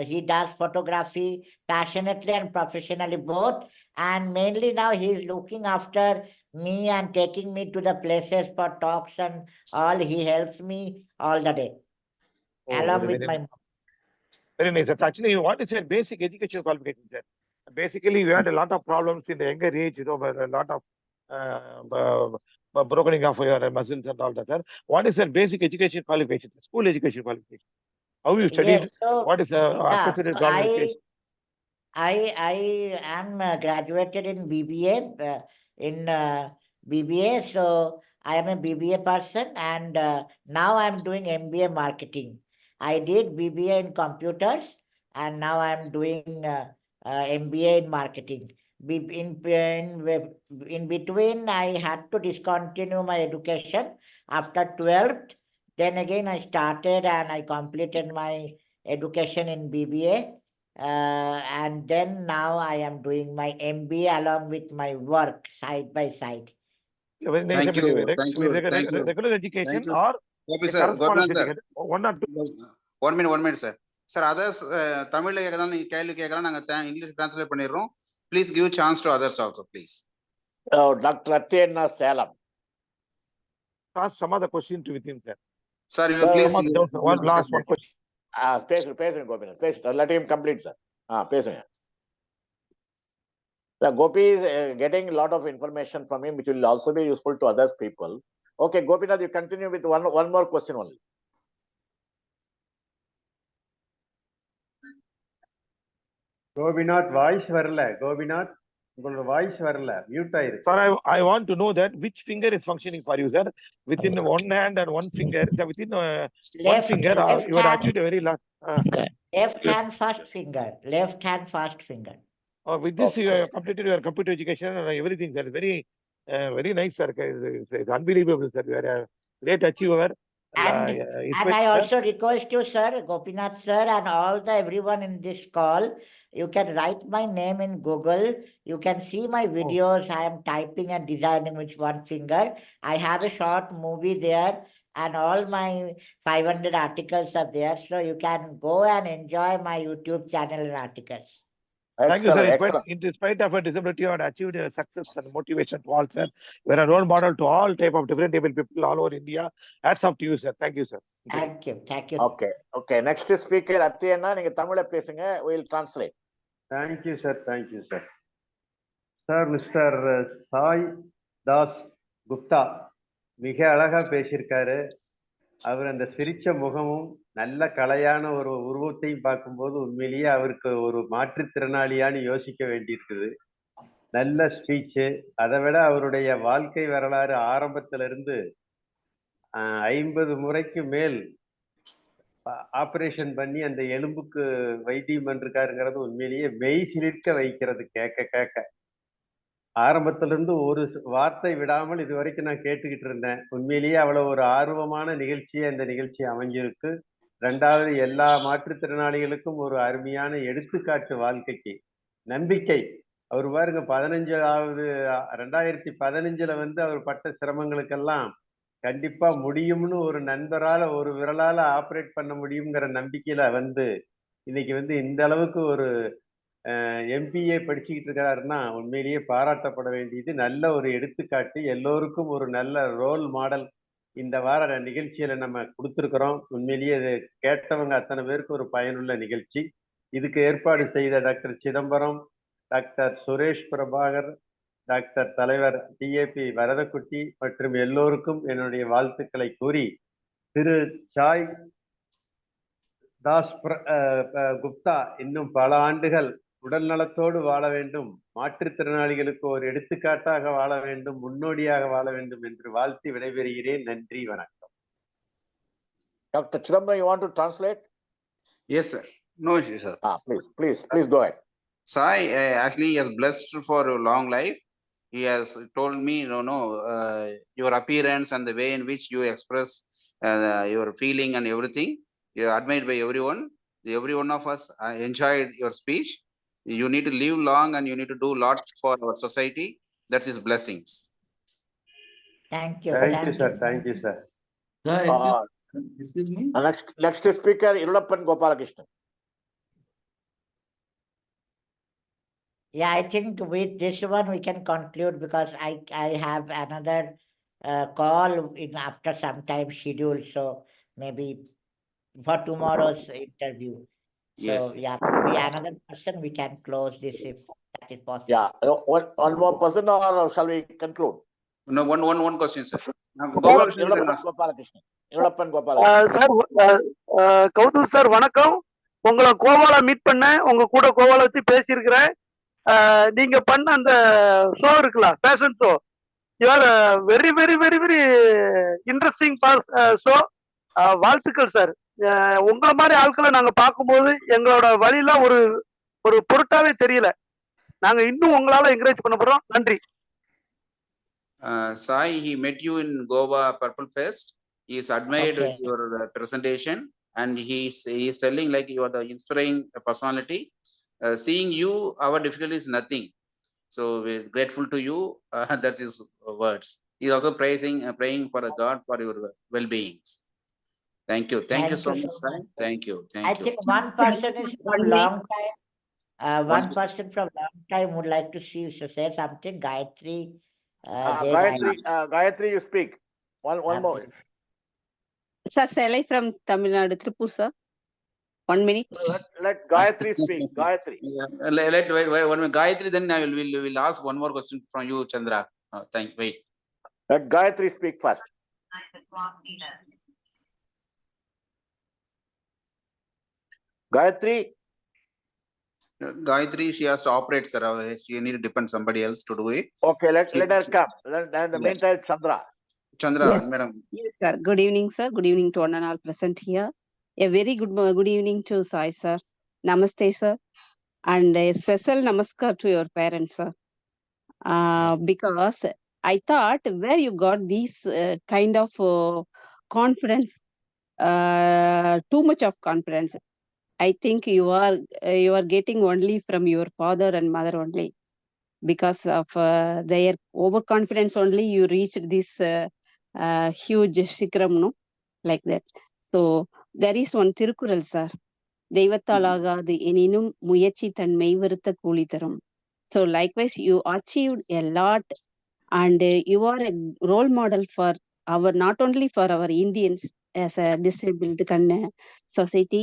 [SPEAKER 8] he does photography passionately and professionally both. And mainly now he is looking after me and taking me to the places for talks and all. He helps me all the day, along with my mom.
[SPEAKER 10] Very nice. That's actually, what is your basic education qualification, sir? Basically, you had a lot of problems in the younger age, a lot of brokening of your muscles and all that, sir. What is your basic education qualification, school education qualification? How you studied?
[SPEAKER 8] Yes, so
[SPEAKER 10] What is accredited government education?
[SPEAKER 8] I am graduated in BBA, BBA. So I am a BBA person, and now I'm doing MBA marketing. I did BBA in computers, and now I'm doing MBA in marketing. In between, I had to discontinue my education after 12th. Then again, I started and I completed my education in BBA. And then now I am doing my MBA along with my work side by side.
[SPEAKER 7] Thank you.
[SPEAKER 10] Regular education or
[SPEAKER 7] sir.
[SPEAKER 10] correspondence education? One or two.
[SPEAKER 7] 1 minute, sir. Sir, others, Tamil English translate பண்ணிடுறோம். Please give chance to others also, please.
[SPEAKER 3] Dr. Athienna Salem.
[SPEAKER 10] Ask some other question to with him, sir.
[SPEAKER 7] Sir, you
[SPEAKER 3] Sir,
[SPEAKER 7] please.
[SPEAKER 10] Come on, don't- one last one question.
[SPEAKER 3] பேசுங்க கோபிநாத், பேசுங்க. Let him complete, sir. பேசுங்க. Gopi is getting a lot of information from him, which will also be useful to other people. Okay, Gopinath, you continue with one more question only.
[SPEAKER 2] Gopinath voice வரல. கோபிநாத் உங்களோட voice வரல, mute ஆயிருக்கு.
[SPEAKER 10] Sir, I want to know that which finger is functioning for you, sir. Within one hand and one finger, within one finger, you have achieved a very lot.
[SPEAKER 8] Left hand first finger. Left hand first finger.
[SPEAKER 10] With this, you have completed your computer education and everything, sir. Very nice, sir. It's unbelievable, sir. You are a great achiever.
[SPEAKER 8] And I also request you, sir, Gopinath sir, and all the everyone in this call, you can write my name in Google. You can see my videos. I am typing and designing with one finger. I have a short movie there, and all my 500 articles are there. So you can go and enjoy my YouTube channel and articles.
[SPEAKER 10] Thank you, sir.
[SPEAKER 3] Excellent.
[SPEAKER 10] In spite of a disability, you have achieved success and motivation to all, sir. You are a role model to all type of different able people all over India. Hats off to you, sir. Thank you, sir.
[SPEAKER 8] Thank you. Thank you.
[SPEAKER 3] Okay. Next speaker, அத்தியண்ணா, நீங்க தமிழ்ல பேசுங்க. We'll translate.
[SPEAKER 2] Thank you, sir. Thank you, sir. Sir, Mr. Sai Das Gupta மிக அழகா பேசியிருக்காரு. அவர் அந்த சிரிச்ச முகமும் நல்ல கலையான ஒரு உருவத்தையும் பார்க்கும்போது உண்மையிலேயே அவருக்கு ஒரு மாற்றுத்திறனாளியான்னு யோசிக்க வேண்டியிருக்குது. நல்ல ஸ்பீச்சு. அதை விட அவருடைய வாழ்க்கை வரலாறு ஆரம்பத்திலிருந்து 50 முறைக்கு மேல் ஆபரேஷன் பண்ணி அந்த எலும்புக்கு வைத்தியம் பண்ணிருக்காருங்கிறது உண்மையிலேயே மெய் சிலிர்க்க வைக்கிறது. கேட்க ஆரம்பத்திலிருந்து ஒரு வார்த்தை விடாமல் இது வரைக்கும் நான் கேட்டுக்கிட்டு இருந்தேன். உண்மையிலேயே அவ்வளவு ஒரு ஆர்வமான நிகழ்ச்சியே இந்த நிகழ்ச்சி அமைஞ்சிருக்கு. 2வது, எல்லா மாற்றுத்திறனாளிகளுக்கும் ஒரு அருமையான எடுத்துக்காட்டு வாழ்க்கைக்கு நம்பிக்கை. அவர் பாருங்க 2015 அவர் பட்ட சிரமங்களுக்கெல்லாம் கண்டிப்பா முடியும்னு ஒரு நண்பரால ஒரு விரலால ஆபரேட் பண்ண முடியுங்கிற நம்பிக்கையில இன்னைக்கு இந்த அளவுக்கு ஒரு MPA படிச்சுக்கிட்டு இருக்கிறாருன்னா உண்மையிலேயே பாராட்டப்பட வேண்டியது. நல்ல ஒரு எடுத்துக்காட்டு, எல்லோருக்கும் ஒரு நல்ல ரோல் மாடல் இந்த வார நிகழ்ச்சியில நம்ம கொடுத்துருக்கிறோம். உண்மையிலேயே இது கேட்டவங்க அத்தனை பேருக்கு ஒரு பயனுள்ள நிகழ்ச்சி. இதுக்கு ஏற்பாடு செய்த doctor Chidambaram, doctor Suresh Prabhakar, doctor தலைவர் DAP வரதக்குட்டி மற்றும் எல்லோருக்கும் என்னுடைய வாழ்த்துக்களை கூறி, திரு சாய் தாஸ் குப்தா இன்னும் பல ஆண்டுகள் உடல் நலத்தோடு வாழ வேண்டும், மாற்றுத்திறனாளிகளுக்கு ஒரு எடுத்துக்காட்டாக வாழ வேண்டும், முன்னோடியாக வாழ வேண்டும் என்று வாழ்த்தி விடைபெறுகிறேன். நன்றி, வணக்கம்.
[SPEAKER 3] Dr. Chidambaram, you want to translate?
[SPEAKER 7] Yes, sir. No issue, sir.
[SPEAKER 3] Please go ahead.
[SPEAKER 7] Sai actually has blessed for a long life. He has told me, your appearance and the way in which you express your feeling and everything, you are admired by everyone. Every one of us enjoyed your speech. You need to live long and you need to do a lot for our society. That's his blessings.
[SPEAKER 8] Thank you.
[SPEAKER 2] Thank you, sir. Thank you, sir.
[SPEAKER 11] Excuse me.
[SPEAKER 3] Next speaker, Udavikkaram Gopalakrishnan.
[SPEAKER 8] Yeah, I think with this one we can conclude because I have another call in after some time scheduled, so maybe for tomorrow's interview. So
[SPEAKER 7] Yes.
[SPEAKER 8] yeah, maybe another person we can close this if that is possible.
[SPEAKER 3] Yeah, one more person or shall we conclude?
[SPEAKER 7] No, one question, sir.
[SPEAKER 3] Udavikkaram Gopalakrishnan.
[SPEAKER 12] Sir, Gautam sir வணக்கம். உங்களை கோவால meet பண்ண, உங்க கூட கோவால வச்சு பேசியிருக்கிறேன். நீங்க பண்ண அந்த ஷோ இருக்குல்ல, fashion show, you are very very very very interesting show. வாழ்த்துக்கள் சார். உங்களை மாதிரி ஆட்களை நாங்க பார்க்கும்போது எங்களோட வழியெல்லாம் ஒரு பொருட்டாவே தெரியல. நாங்க இன்னும் உங்களால என்கரேஜ் பண்ண போறோம். நன்றி.
[SPEAKER 7] Sai, he met you in Goa Purple Fest. He is admired with your presentation, and he is telling like you are the inspiring personality. Seeing you, our difficulty is nothing. So we're grateful to you. That's his words. He's also praying for the God for your well-beings. Thank you so much, Sai. Thank you.
[SPEAKER 8] I think one person is from long time. One person from long time would like to see you say something. Gayatri.
[SPEAKER 3] Gayatri, you speak. One more.
[SPEAKER 13] Sir, Salai from Tamil Nadu, Tripur, sir. 1 minute.
[SPEAKER 3] Let Gayatri speak. Gayatri.
[SPEAKER 7] Wait 1 minute. Gayatri, then I will ask one more question from you, Chandra. Wait.
[SPEAKER 3] Let Gayatri speak first. Gayatri.
[SPEAKER 7] Gayatri, she has to operate, sir. She need to depend somebody else to do it.
[SPEAKER 3] Okay, let her come. In the meantime, Chandra.
[SPEAKER 7] Chandra,
[SPEAKER 13] Yes.
[SPEAKER 7] madam.
[SPEAKER 13] Yes, sir. Good evening, sir. Good evening to one and all present here. A very good evening to Sai, sir. Namaste, sir. And a special namaskar to your parents, sir. Because I thought where you got this kind of confidence, too much of confidence. I think you are getting only from your father and mother only. Because of their overconfidence only, you reached this huge shikram, no? Like that. So there is one Tirukural, sir. தெய்வத்தாலாகாது எனினும் முயற்சி தன் மெய்வருத்த கூலி தரும். So likewise, you achieved a lot, and you are a role model for not only for our Indians as a disabled society.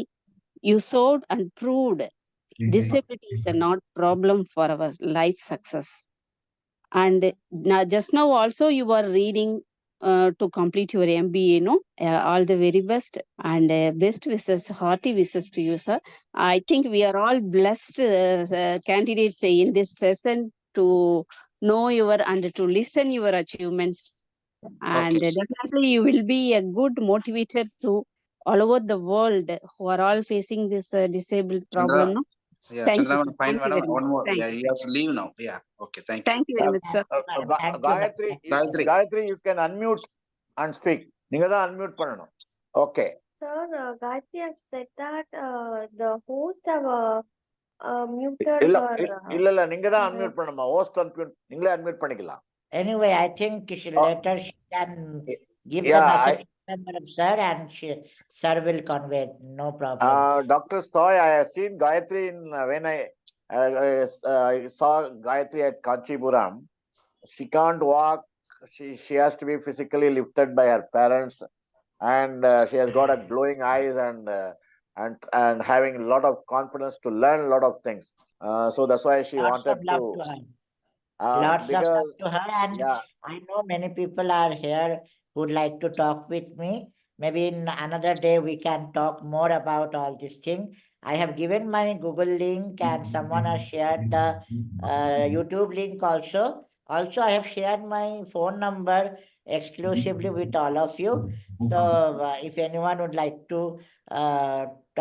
[SPEAKER 13] You showed and proved disability is not problem for our life success. And now, just now also you are reading to complete your MBA, no? All the very best, and best wishes, hearty wishes to you, sir. I think we are all blessed candidates in this session to know your and to listen your achievements. And definitely you will be a good motivator to all over the world who are all facing this disabled problem, no?
[SPEAKER 7] Yeah,
[SPEAKER 13] Thank
[SPEAKER 7] Chandra,
[SPEAKER 13] you.
[SPEAKER 7] fine,
[SPEAKER 13] Thank you
[SPEAKER 7] madam.
[SPEAKER 13] very
[SPEAKER 7] One
[SPEAKER 13] much.
[SPEAKER 7] more.
[SPEAKER 13] Thank
[SPEAKER 7] Yeah,
[SPEAKER 13] you.
[SPEAKER 7] you have to leave now. Yeah. Okay, thank you.
[SPEAKER 13] Thank you very much, sir.
[SPEAKER 3] Gayatri, Gayatri, you can unmute and speak. நீங்க தான் unmute பண்ணணும். Okay.
[SPEAKER 14] Sir, Gayatri have said that the host have muted her.
[SPEAKER 3] இல்ல நீங்க தான் unmute பண்ணணுமா? host unmute நீங்களே unmute பண்ணிக்கலாம்.
[SPEAKER 8] Anyway, I think later she can give the message to Madam Sir, and Sir will convey. No problem.
[SPEAKER 3] Dr. Soy, I have seen Gayatri when I saw Gayatri at Kanchipuram. She can't walk. She has to be physically lifted by her parents, and she has got a glowing eyes and having a lot of confidence to learn a lot of things. So that's why she
[SPEAKER 8] Lots
[SPEAKER 3] wanted
[SPEAKER 8] of love to her. Lots of love to her, and I know many people are here who would like to talk with me. Maybe in another day we can talk more about all this thing. I have given my Google link, and someone has shared the YouTube link also. Also, I have shared my phone number exclusively with all of you. So if anyone would like to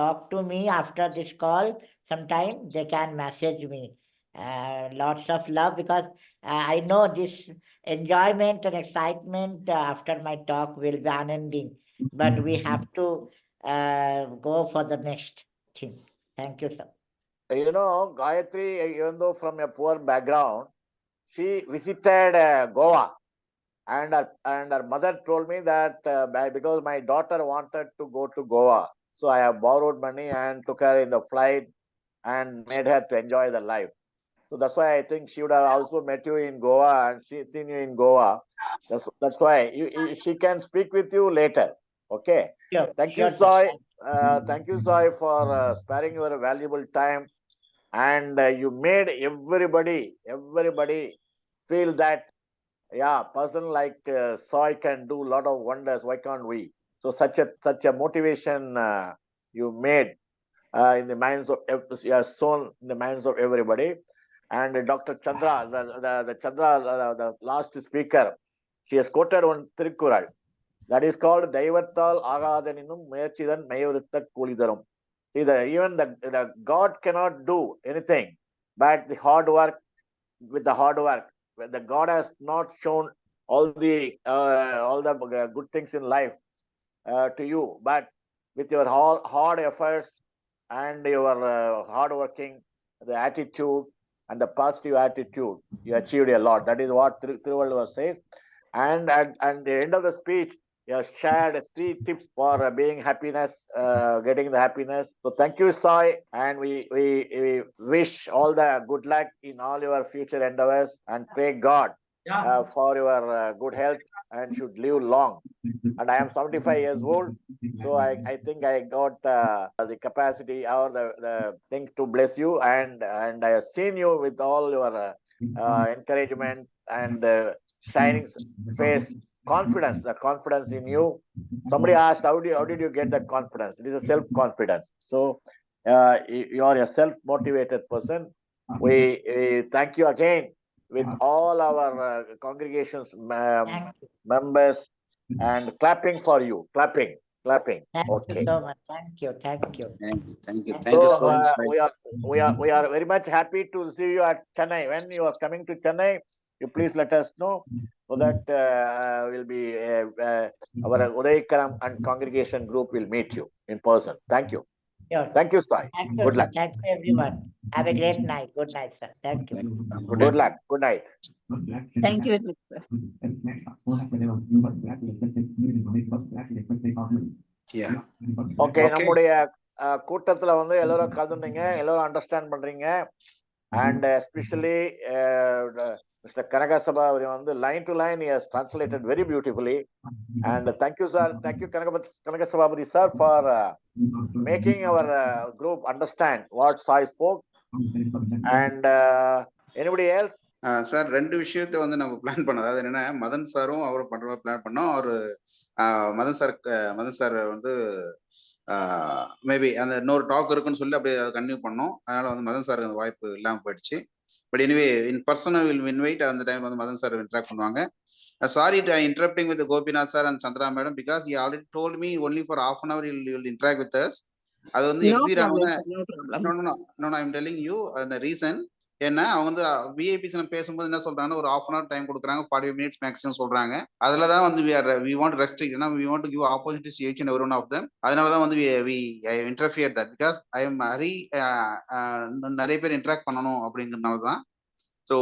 [SPEAKER 8] talk to me after this call sometime, they can message me. Lots of love, because I know this enjoyment and excitement after my talk will be unending, but we have to go for the next thing. Thank you, sir.
[SPEAKER 3] You know, Gayatri, even though from a poor background, she visited Goa, and her mother told me that because my daughter wanted to go to Goa, so I have borrowed money and took her in the flight and made her to enjoy the life. So that's why I think she would have also met you in Goa and seen you in Goa. That's why she can speak with you later. Okay.
[SPEAKER 8] Sure,
[SPEAKER 3] Thank
[SPEAKER 8] sure,
[SPEAKER 3] you, Soy.
[SPEAKER 8] sir.
[SPEAKER 3] Thank you, Soy, for sparing your valuable time. And you made everybody feel that, yeah, person like Soy can do a lot of wonders. Why can't we? So such a motivation you made in the minds of, you have sown in the minds of everybody. And Dr. Chandra, the Chandra, the last speaker, she has quoted one Tirukural that is called Daivattal Agadaninu Muyachidan Mayurutta Kulidarum. See, even the God cannot do anything, but the hard work, with the hard work, when the God has not shown all the good things in life to you, but with your hard efforts and your hard working, the attitude and the positive attitude, you achieved a lot. That is what Thiruvalluvar says. And at the end of the speech, you have shared 3 tips for being happiness, getting the happiness. So thank you, Sai, and we wish all the good luck in all your future endeavors, and pray God for your good health and should live long. And I am 75 years old, so I think I got the capacity or the thing to bless you, and I have seen you with all your encouragement and shining face, confidence, the confidence in you. Somebody asked, how did you get that confidence? It is a self-confidence. So you are a self-motivated person. We thank you again with all our congregations members, and clapping for you, clapping.
[SPEAKER 8] Thank
[SPEAKER 3] Okay.
[SPEAKER 8] you so much. Thank you.
[SPEAKER 7] Thank you so much.
[SPEAKER 3] We are very much happy to see you at Chennai. When you are coming to Chennai, you please let us know, so that will be our Udavikkaram and congregation group will meet you in person. Thank you.
[SPEAKER 8] Sure.
[SPEAKER 3] Thank you, Sai.
[SPEAKER 8] Thank you,
[SPEAKER 3] Good
[SPEAKER 8] sir.
[SPEAKER 3] luck.
[SPEAKER 8] Thank you, everyone. Have a great night. Good night, sir. Thank you.
[SPEAKER 3] Good luck. Good night.
[SPEAKER 13] Thank you very much, sir.
[SPEAKER 7] Yeah.
[SPEAKER 3] Okay, நம்முடைய கூட்டத்துல வந்து எல்லாரும் கலந்துனீங்க, எல்லாரும் understand பண்றீங்க, and especially Mr. Kanagasabathi வந்து line to line he has translated very beautifully, and thank you, sir. Thank you, Kanagasabathi sir, for making our group understand what Sai spoke. And anybody else?
[SPEAKER 7] Sir 2 விஷயத்தை வந்து நம்ம plan பண்ணோம். அதாவது என்னன்னா, மதன் சாரும் அவரும் பண்ற மாதிரி பிளான் பண்ணோம். அவரு மதன் சார் வந்து மேபி அந்த இன்னொரு டாக் இருக்குன்னு சொல்லி அப்படியே கன்டினியூ பண்ணோம். அதனால வந்து மதன் சாருக்கு அந்த வாய்ப்பு இல்லாமல் போயிடுச்சு. But anyway in person will invite. அந்த டைம் வந்து மதன் சார் இன்ட்ராக்ட் பண்ணுவாங்க. Sorry interrupting with Gopinath sir and Chandra madam, because he already told me only for half an hour he will interact with us. அது வந்து exceed ஆகுன. No, I'm telling you the reason. ஏன்னா அவங்க வந்து VIPs நம்ம பேசும்போது என்ன சொல்றாங்கன்னா, ஒரு 1/2 an hour டைம் கொடுக்குறாங்க, 45 minutes மேக்ஸிமம் சொல்றாங்க. அதுல தான் வந்து we want to restrict, ஏன்னா we want to give opportunities to each and every one of them. அதனால தான் வந்து we interfere that, because I am நிறைய பேர் இன்டராக்ட் பண்ணணும் அப்படிங்கிறதுனால தான். So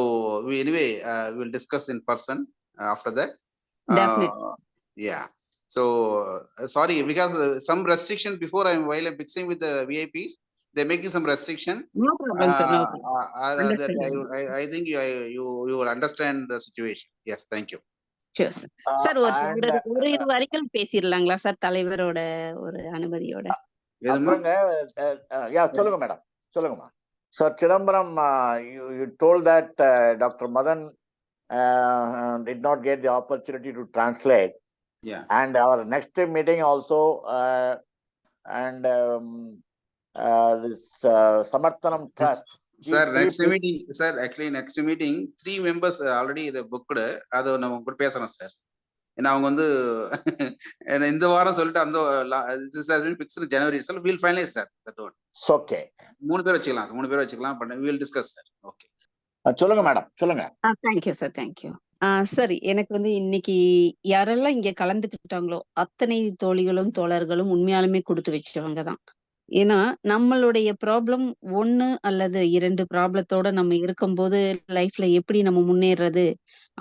[SPEAKER 7] anyway we will discuss in person after that. Yeah. So sorry, because some restriction before while I'm fixing with the VIPs, they're making some restriction.
[SPEAKER 13] No problem, sir. No problem.
[SPEAKER 7] I think you will understand the situation. Yes, thank you.
[SPEAKER 13] Sure, sir. Sir, ஒரு இது வரைக்கும் பேசிடலாங்களா sir, தலைவரோட ஒரு அனுமதியோட?
[SPEAKER 3] சொல்லுங்க madam, சொல்லுங்கம்மா. Sir Chidambaram, you told that Dr. Madan did not get the opportunity to translate.
[SPEAKER 7] Yeah.
[SPEAKER 3] And our next meeting also, and this Samarthanam Trust.
[SPEAKER 7] Sir, next meeting 3 members already the booked. அது நம்ம கூட பேசணும் sir. ஏன்னா அவங்க வந்து இந்த வாரம் சொல்லிட்டு அந்த this has been fixed in January itself. We'll finalize that one.
[SPEAKER 3] Okay.
[SPEAKER 7] 3 பேர் வச்சுக்கலாம். But we will discuss that. Okay.
[SPEAKER 3] சொல்லுங்க மேடம், சொல்லுங்க.
[SPEAKER 13] Thank you, sir. Thank you. சரி, எனக்கு வந்து இன்னைக்கு யாரெல்லாம் இங்க கலந்துக்கிட்டாங்களோ அத்தனை தோழிகளும் தோழர்களும் உண்மையாலுமே கொடுத்து வச்சவங்க தான். ஏன்னா நம்மளுடைய ப்ராப்ளம் 1 அல்லது 2 ப்ராப்ளத்தோட நம்ம இருக்கும்போது லைஃப்ல எப்படி நம்ம முன்னேறது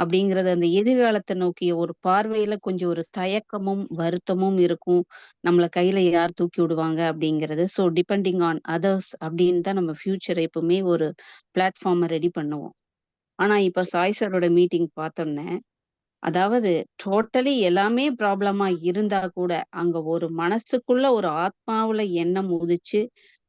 [SPEAKER 13] அப்படிங்கறது, அந்த எதிர்காலத்தை நோக்கிய ஒரு பார்வையில கொஞ்சம் ஒரு தயக்கமும் வருத்தமும் இருக்கும். நம்மள கையில யார் தூக்கி விடுவாங்க அப்படிங்கிறது. ஸோ டிபெண்டிங் ஆன் அதர்ஸ் அப்படின்னு தான் நம்ம ஃபியூச்சரை எப்பவுமே ஒரு பிளாட்ஃபார்மை ரெடி பண்ணுவோம். ஆனா இப்ப சாய் சாரோட மீட்டிங் பார்த்தோன்னே, அதாவது டோட்டலி எல்லாமே ப்ராப்ளமா இருந்தா கூட அங்க ஒரு மனசுக்குள்ள ஒரு ஆத்மாவுல எண்ணம் உதிச்சு,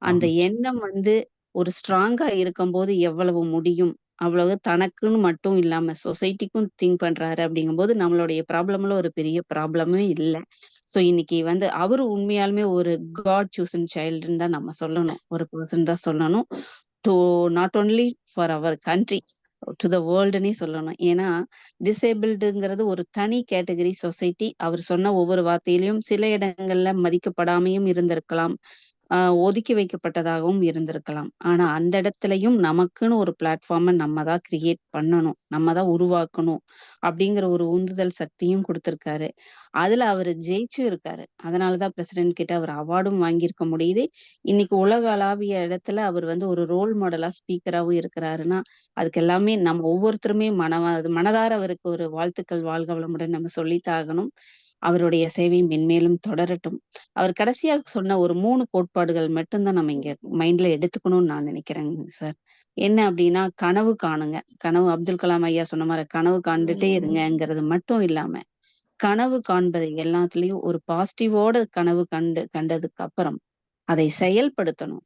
[SPEAKER 13] அந்த எண்ணம் வந்து ஒரு ஸ்ட்ராங்கா இருக்கும்போது எவ்வளவு முடியும், அவ்வளவு தனக்குன்னு மட்டும் இல்லாம சொசைட்டிக்கும் திங்க் பண்றாரு. அப்படிங்கும்போது நம்மளுடைய ப்ராப்ளம்ல ஒரு பெரிய ப்ராப்ளமே இல்லை. ஸோ இன்னைக்கு வந்து அவரு உண்மையாலுமே ஒரு காட் சூசன் சைல்டுன்னு தான் நம்ம சொல்லணும், ஒரு பர்சன் தான் சொல்லணும். To not only for our country, to the வேர்ல்டுன்னே சொல்லணும். ஏன்னா டிசேபிள்டுங்கிறது ஒரு தனி கேட்டகரி சொசைட்டி. அவர் சொன்ன ஒவ்வொரு வார்த்தையிலையும் சில இடங்கள்ல மதிக்கப்படாமையும் இருந்திருக்கலாம், ஒதுக்கி வைக்கப்பட்டதாகவும் இருந்திருக்கலாம். ஆனா அந்த இடத்துலயும் நமக்குன்னு ஒரு பிளாட்ஃபார்மை நம்ம தான் கிரியேட் பண்ணணும், நம்ம தான் உருவாக்கணும் அப்படிங்கிற ஒரு உந்துதல் சக்தியும் கொடுத்திருக்காரு. அதுல அவர் ஜெயிச்சும் இருக்காரு. அதனாலதான் பிரசிடென்ட் கிட்ட அவர் அவார்டும் வாங்கியிருக்க முடியுது. இன்னைக்கு உலக அளவிய இடத்துல அவர் வந்து ஒரு ரோல் மாடலா ஸ்பீக்கராகவும் இருக்கிறாருன்னா அதுக்கு எல்லாமே நம்ம ஒவ்வொருத்தருமே மனதார அவருக்கு ஒரு வாழ்த்துக்கள், வாழ்க வளமுடன் நம்ம சொல்லித்தாகணும். அவருடைய சேவை மென்மேலும் தொடரட்டும். அவர் கடைசியா சொன்ன ஒரு 3 கோட்பாடுகள் மட்டும்தான் நம்ம இங்க மைண்ட்ல எடுத்துக்கணும்னு நான் நினைக்கிறேங்க சார். என்ன அப்படின்னா, கனவு காணுங்க. கனவு அப்துல் கலாம் ஐயா சொன்ன மாரி கனவு காண்டுட்டே இருங்கங்கிறது மட்டும் இல்லாம, கனவு காண்பது எல்லாத்துலயும் ஒரு பாசிட்டிவோட கனவு கண்டதுக்கு அப்புறம் அதை செயல்படுத்தணும்.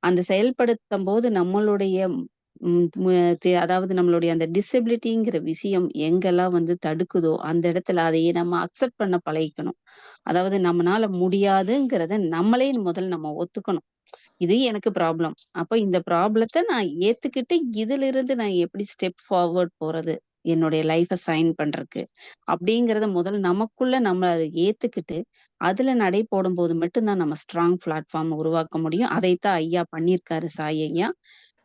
[SPEAKER 13] அந்த செயல்படுத்தும்போது நம்மளுடைய அதாவது நம்மளுடைய அந்த டிசபிலிட்டிங்கிற விஷயம் எங்கெல்லாம் வந்து தடுக்குதோ அந்த இடத்துல அதையே நம்ம அக்செப்ட் பண்ண பழகிக்கணும். அதாவது நம்மனால முடியாதுங்கிறத நம்மளே முதல்ல நம்ம ஒத்துக்கணும். இது எனக்கு ப்ராப்ளம். அப்ப இந்த ப்ராப்ளத்த நான் ஏத்துக்கிட்டு இதுல இருந்து நான் எப்படி ஸ்டெப் ஃபார்வர்ட் போறது? என்னுடைய லைஃப சைன் பண்றதுக்கு. அப்படிங்கிறத முதல்ல நமக்குள்ள நம்ம அத ஏத்துக்கிட்டு, அதுல நடை போடும்போது மட்டும் தான் நம்ம ஸ்ட்ராங் பிளாட்ஃபார்ம் உருவாக்க முடியும். அதைத்தான் ஐயா பண்ணியிருக்காரு சாய் ஐயா.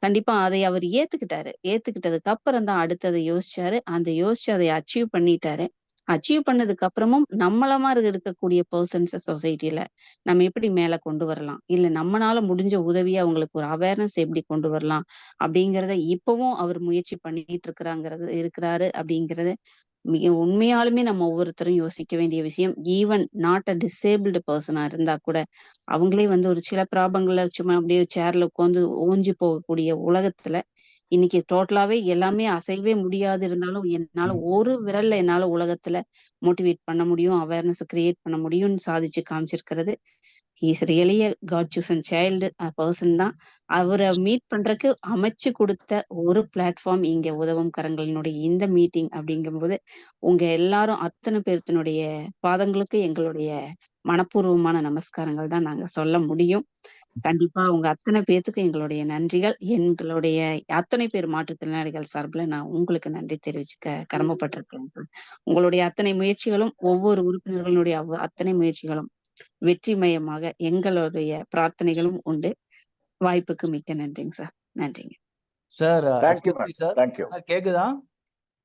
[SPEAKER 13] கண்டிப்பா அதை அவர் ஏத்துக்கிட்டாரு. ஏத்துக்கிட்டதுக்கு அப்புறம் தான் அடுத்தத யோசிச்சாரு. அந்த யோசிச்சு அதை அச்சீவ் பண்ணிட்டாரு. அச்சீவ் பண்ணதுக்கு அப்புறமும் நம்மள மாரி இருக்கக்கூடிய பெர்சன்ஸ சொசைட்டில நம்ம எப்படி மேல கொண்டு வரலாம்? இல்ல நம்மனால முடிஞ்ச உதவிய அவங்களுக்கு ஒரு அவேர்னஸ் எப்படி கொண்டு வரலாம்? அப்படிங்கிறத இப்பவும் அவர் முயற்சி பண்ணிட்டு இருக்கிறாரு அப்படிங்கிறது மிக உண்மையாலுமே நம்ம ஒவ்வொருத்தரும் யோசிக்க வேண்டிய விஷயம். Even not a disabled persona இருந்தா கூட, அவங்களே வந்து ஒரு சில ப்ராப்ளங்கள்ல சும்மா அப்படியே சேர்ல உட்காந்து ஓஞ்சு போகக்கூடிய உலகத்துல, இன்னைக்கு டோட்டலாவே எல்லாமே அசையவே முடியாது இருந்தாலும், என்னால ஒரு விரல்ல என்னால உலகத்துல மோட்டிவேட் பண்ண முடியும், அவேர்னஸ் கிரியேட் பண்ண முடியும்னு சாதிச்சு காமிச்சிருக்கிறது. He is really a god chosen child person தான். அவர மீட் பண்றதுக்கு அமைச்சு கொடுத்த ஒரு பிளாட்ஃபார்ம் இங்க உதவும் கரங்களினுடைய இந்த மீட்டிங் அப்படிங்கும்போது, உங்க எல்லாரும் அத்தனை பேர்த்தினுடைய பாதங்களுக்கு எங்களுடைய மனப்பூர்வமான நமஸ்காரங்கள் தான் நாங்க சொல்ல முடியும். கண்டிப்பா உங்க அத்தனை பேத்துக்கும் எங்களுடைய நன்றிகள். எங்களுடைய அத்தனை பேர் மாற்றுத்திறனாளிகள் சார்பில நான் உங்களுக்கு நன்றி தெரிவிச்சுக்க கடமைப்பட்டிருக்கேன் சார். உங்களுடைய அத்தனை முயற்சிகளும், ஒவ்வொரு உறுப்பினர்களுடைய அத்தனை முயற்சிகளும் வெற்றிமயமாக எங்களுடைய பிரார்த்தனைகளும் உண்டு. வாய்ப்புக்கு மிக்க நன்றிங்க சார். நன்றிங்க.
[SPEAKER 11] Sir
[SPEAKER 3] thank you ma'am.
[SPEAKER 11] Sir
[SPEAKER 3] thank you.
[SPEAKER 11] கேக்குதா?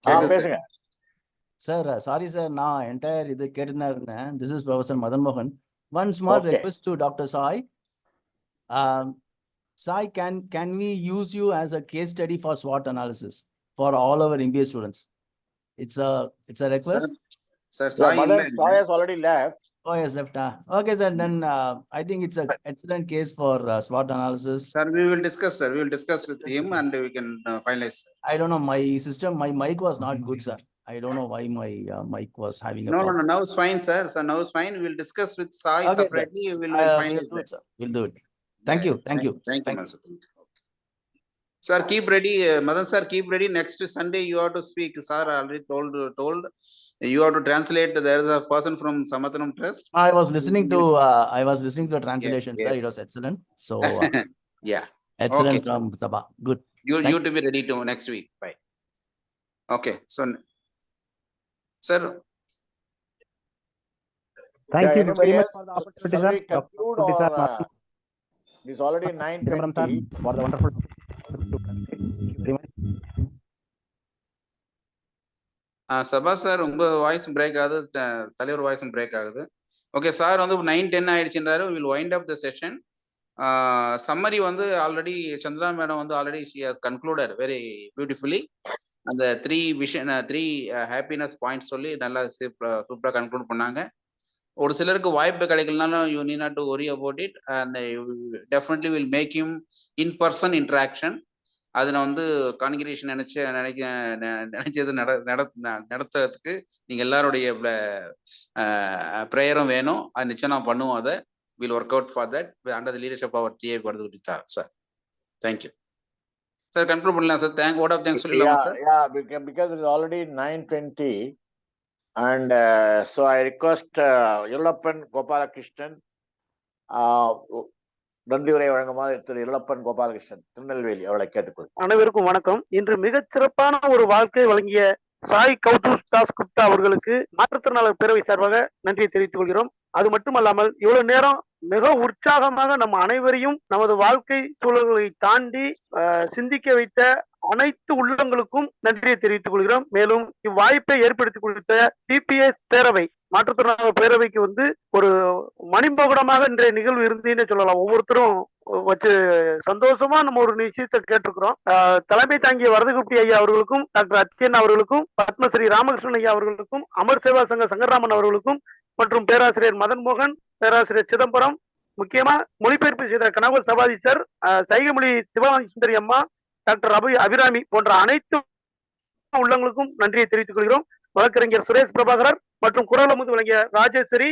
[SPEAKER 3] பேசுங்க
[SPEAKER 11] சார் சாரி சார், நான் என்டையர் இது கேட்டுதான் இருந்தேன். திஸ் இஸ் ப்ரொஃபசர் மதன் மோகன். One small request to doctor Sai. Sai, can we use you as a case study for SWOT analysis for all our MBA students? It's a request.
[SPEAKER 7] Sir, Sai
[SPEAKER 3] has already left.
[SPEAKER 11] Oh, yes, left. Okay, sir. Then I think it's an excellent case for SWOT analysis.
[SPEAKER 7] Sir, we will discuss, sir. We will discuss with him and we can finalize.
[SPEAKER 11] I don't know. My mic was not good, sir. I don't know why my mic was having a problem.
[SPEAKER 7] No. Now it's fine, sir. So now it's fine. We will discuss with Sai separately. We will finalize that.
[SPEAKER 11] We'll do it. Thank you. Thank you.
[SPEAKER 7] Thank you, sir. Sir, keep ready. Madan sir, keep ready. Next Sunday, you have to speak. Sir, already told. You have to translate. There is a person from Samathanam Trust.
[SPEAKER 11] I was listening to the translation, yes. Sir. It was excellent. So
[SPEAKER 7] yeah,
[SPEAKER 11] excellent
[SPEAKER 7] okay,
[SPEAKER 11] from Sabha. Good.
[SPEAKER 7] You to be ready to next week. Bye. Okay. So, sir.
[SPEAKER 1] Thank you very much for the opportunity, sir.
[SPEAKER 3] It's already 9:20
[SPEAKER 1] for the wonderful.
[SPEAKER 7] Saba sir, உங்க voice break ஆகுது, தலைவர் வாய்ஸும் break ஆகுது. Okay sir, வந்து 9:10 ஆயிடுச்சுன்றாரு. Will wind up the session. Summary வந்து already Chandra madam வந்து already she has concluded very beautifully. அந்த 3 ஹாப்பினஸ் பாயிண்ட்ஸ் சொல்லி நல்லா சூப்பராக கன்க்ளூட் பண்ணாங்க. ஒரு சிலருக்கு வாய்ப்பு கிடைக்கலனாலும் you need not to worry about it. And definitely will make you in person interaction. அதை நான் வந்து கான்கிரேஷன் நினைச்சது நடத்துறதுக்கு நீங்க எல்லாருடைய ப்ரேயரும் வேணும். அது நிச்சயம் நான் பண்ணுவோம். அதை will work out for that under the leadership our DA Varadhukutti sir. Thank you sir. Conclude பண்ணலாம் சார். வாட் ஆஃப் தேங்க்ஸ் சொல்லலாமா sir?
[SPEAKER 3] Because it's already 9:20 and so I request Yellappan Gopalakrishnan நன்றி உரை வழங்குமாறு திரு இல்லப்பன் கோபாலகிருஷ்ணன் திருநெல்வேலி அவர்களை கேட்டுக்கொள்.
[SPEAKER 12] அனைவருக்கும் வணக்கம். இன்று மிகச் சிறப்பான ஒரு வாழ்க்கை வழங்கிய சாய் கௌஸ்துவ் தாஸ்குப்தா அவர்களுக்கு மாற்றுத்திறனாளர் பேரவை சார்பாக நன்றியை தெரிவித்துக் கொள்கிறோம். அது மட்டுமல்லாமல் இவ்வளவு நேரம் மிக உற்சாகமாக நம்ம அனைவரையும் நமது வாழ்க்கை சூழல்களை தாண்டி சிந்திக்க வைத்த அனைத்து உள்ளங்களுக்கும் நன்றியை தெரிவித்துக் கொள்கிறோம். மேலும் இவ்வாய்ப்பை ஏற்படுத்திக் கொடுத்த டிபிஎஸ் பேரவை மாற்றுத்திறனாளர் பேரவைக்கு வந்து ஒரு மணிமகுடமாக இன்றைய நிகழ்வு இருந்ததுன்னு சொல்லலாம். ஒவ்வொருத்தரும் வச்சு சந்தோஷமா நம்ம ஒரு விஷயத்தை கேட்டிருக்கிறோம். தலைமை தாங்கிய வரதகுப்தி ஐயா அவர்களுக்கும், டாக்டர் அத்தியன் அவர்களுக்கும், பத்மஸ்ரீ ராமகிருஷ்ணன் ஐயா அவர்களுக்கும், அமர் சேவா சங்க சங்கராமன் அவர்களுக்கும், மற்றும் பேராசிரியர் மதன் மோகன், பேராசிரியர் சிதம்பரம், முக்கியமா மொழிபெயர்ப்பு செய்த கனகர் சபாதி சார், சைகமொழி சிவானந்தி சுந்தரி அம்மா, டாக்டர் அபிராமி போன்ற அனைத்து உள்ளங்களுக்கும் நன்றியை தெரிவித்துக் கொள்கிறோம். வழக்கறிஞர் சுரேஷ் பிரபாகரர் மற்றும் குரல் அமுது வழங்கிய ராஜேஸ்வரி,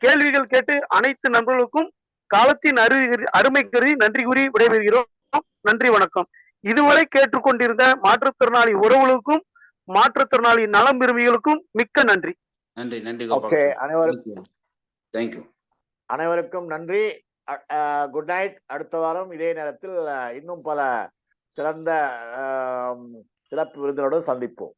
[SPEAKER 12] கேள்விகள் கேட்டு அனைத்து நண்பர்களுக்கும் காலத்தின் அருமை கருதி நன்றி கூறி விடைபெறுகிறோம். நன்றி, வணக்கம். இதுவரை கேட்டுக்கொண்டிருந்த மாற்றுத்திறனாளி உறவுகளுக்கும் மாற்றுத்திறனாளி நலம் விரும்பிகளுக்கும் மிக்க நன்றி.
[SPEAKER 7] நன்றி. நன்றி.
[SPEAKER 3] அனைவருக்கும் நன்றி. Good night. அடுத்த வாரம் இதே நேரத்தில் இன்னும் பல சிறந்த சிறப்பு விருந்தினரோடு சந்திப்போம்.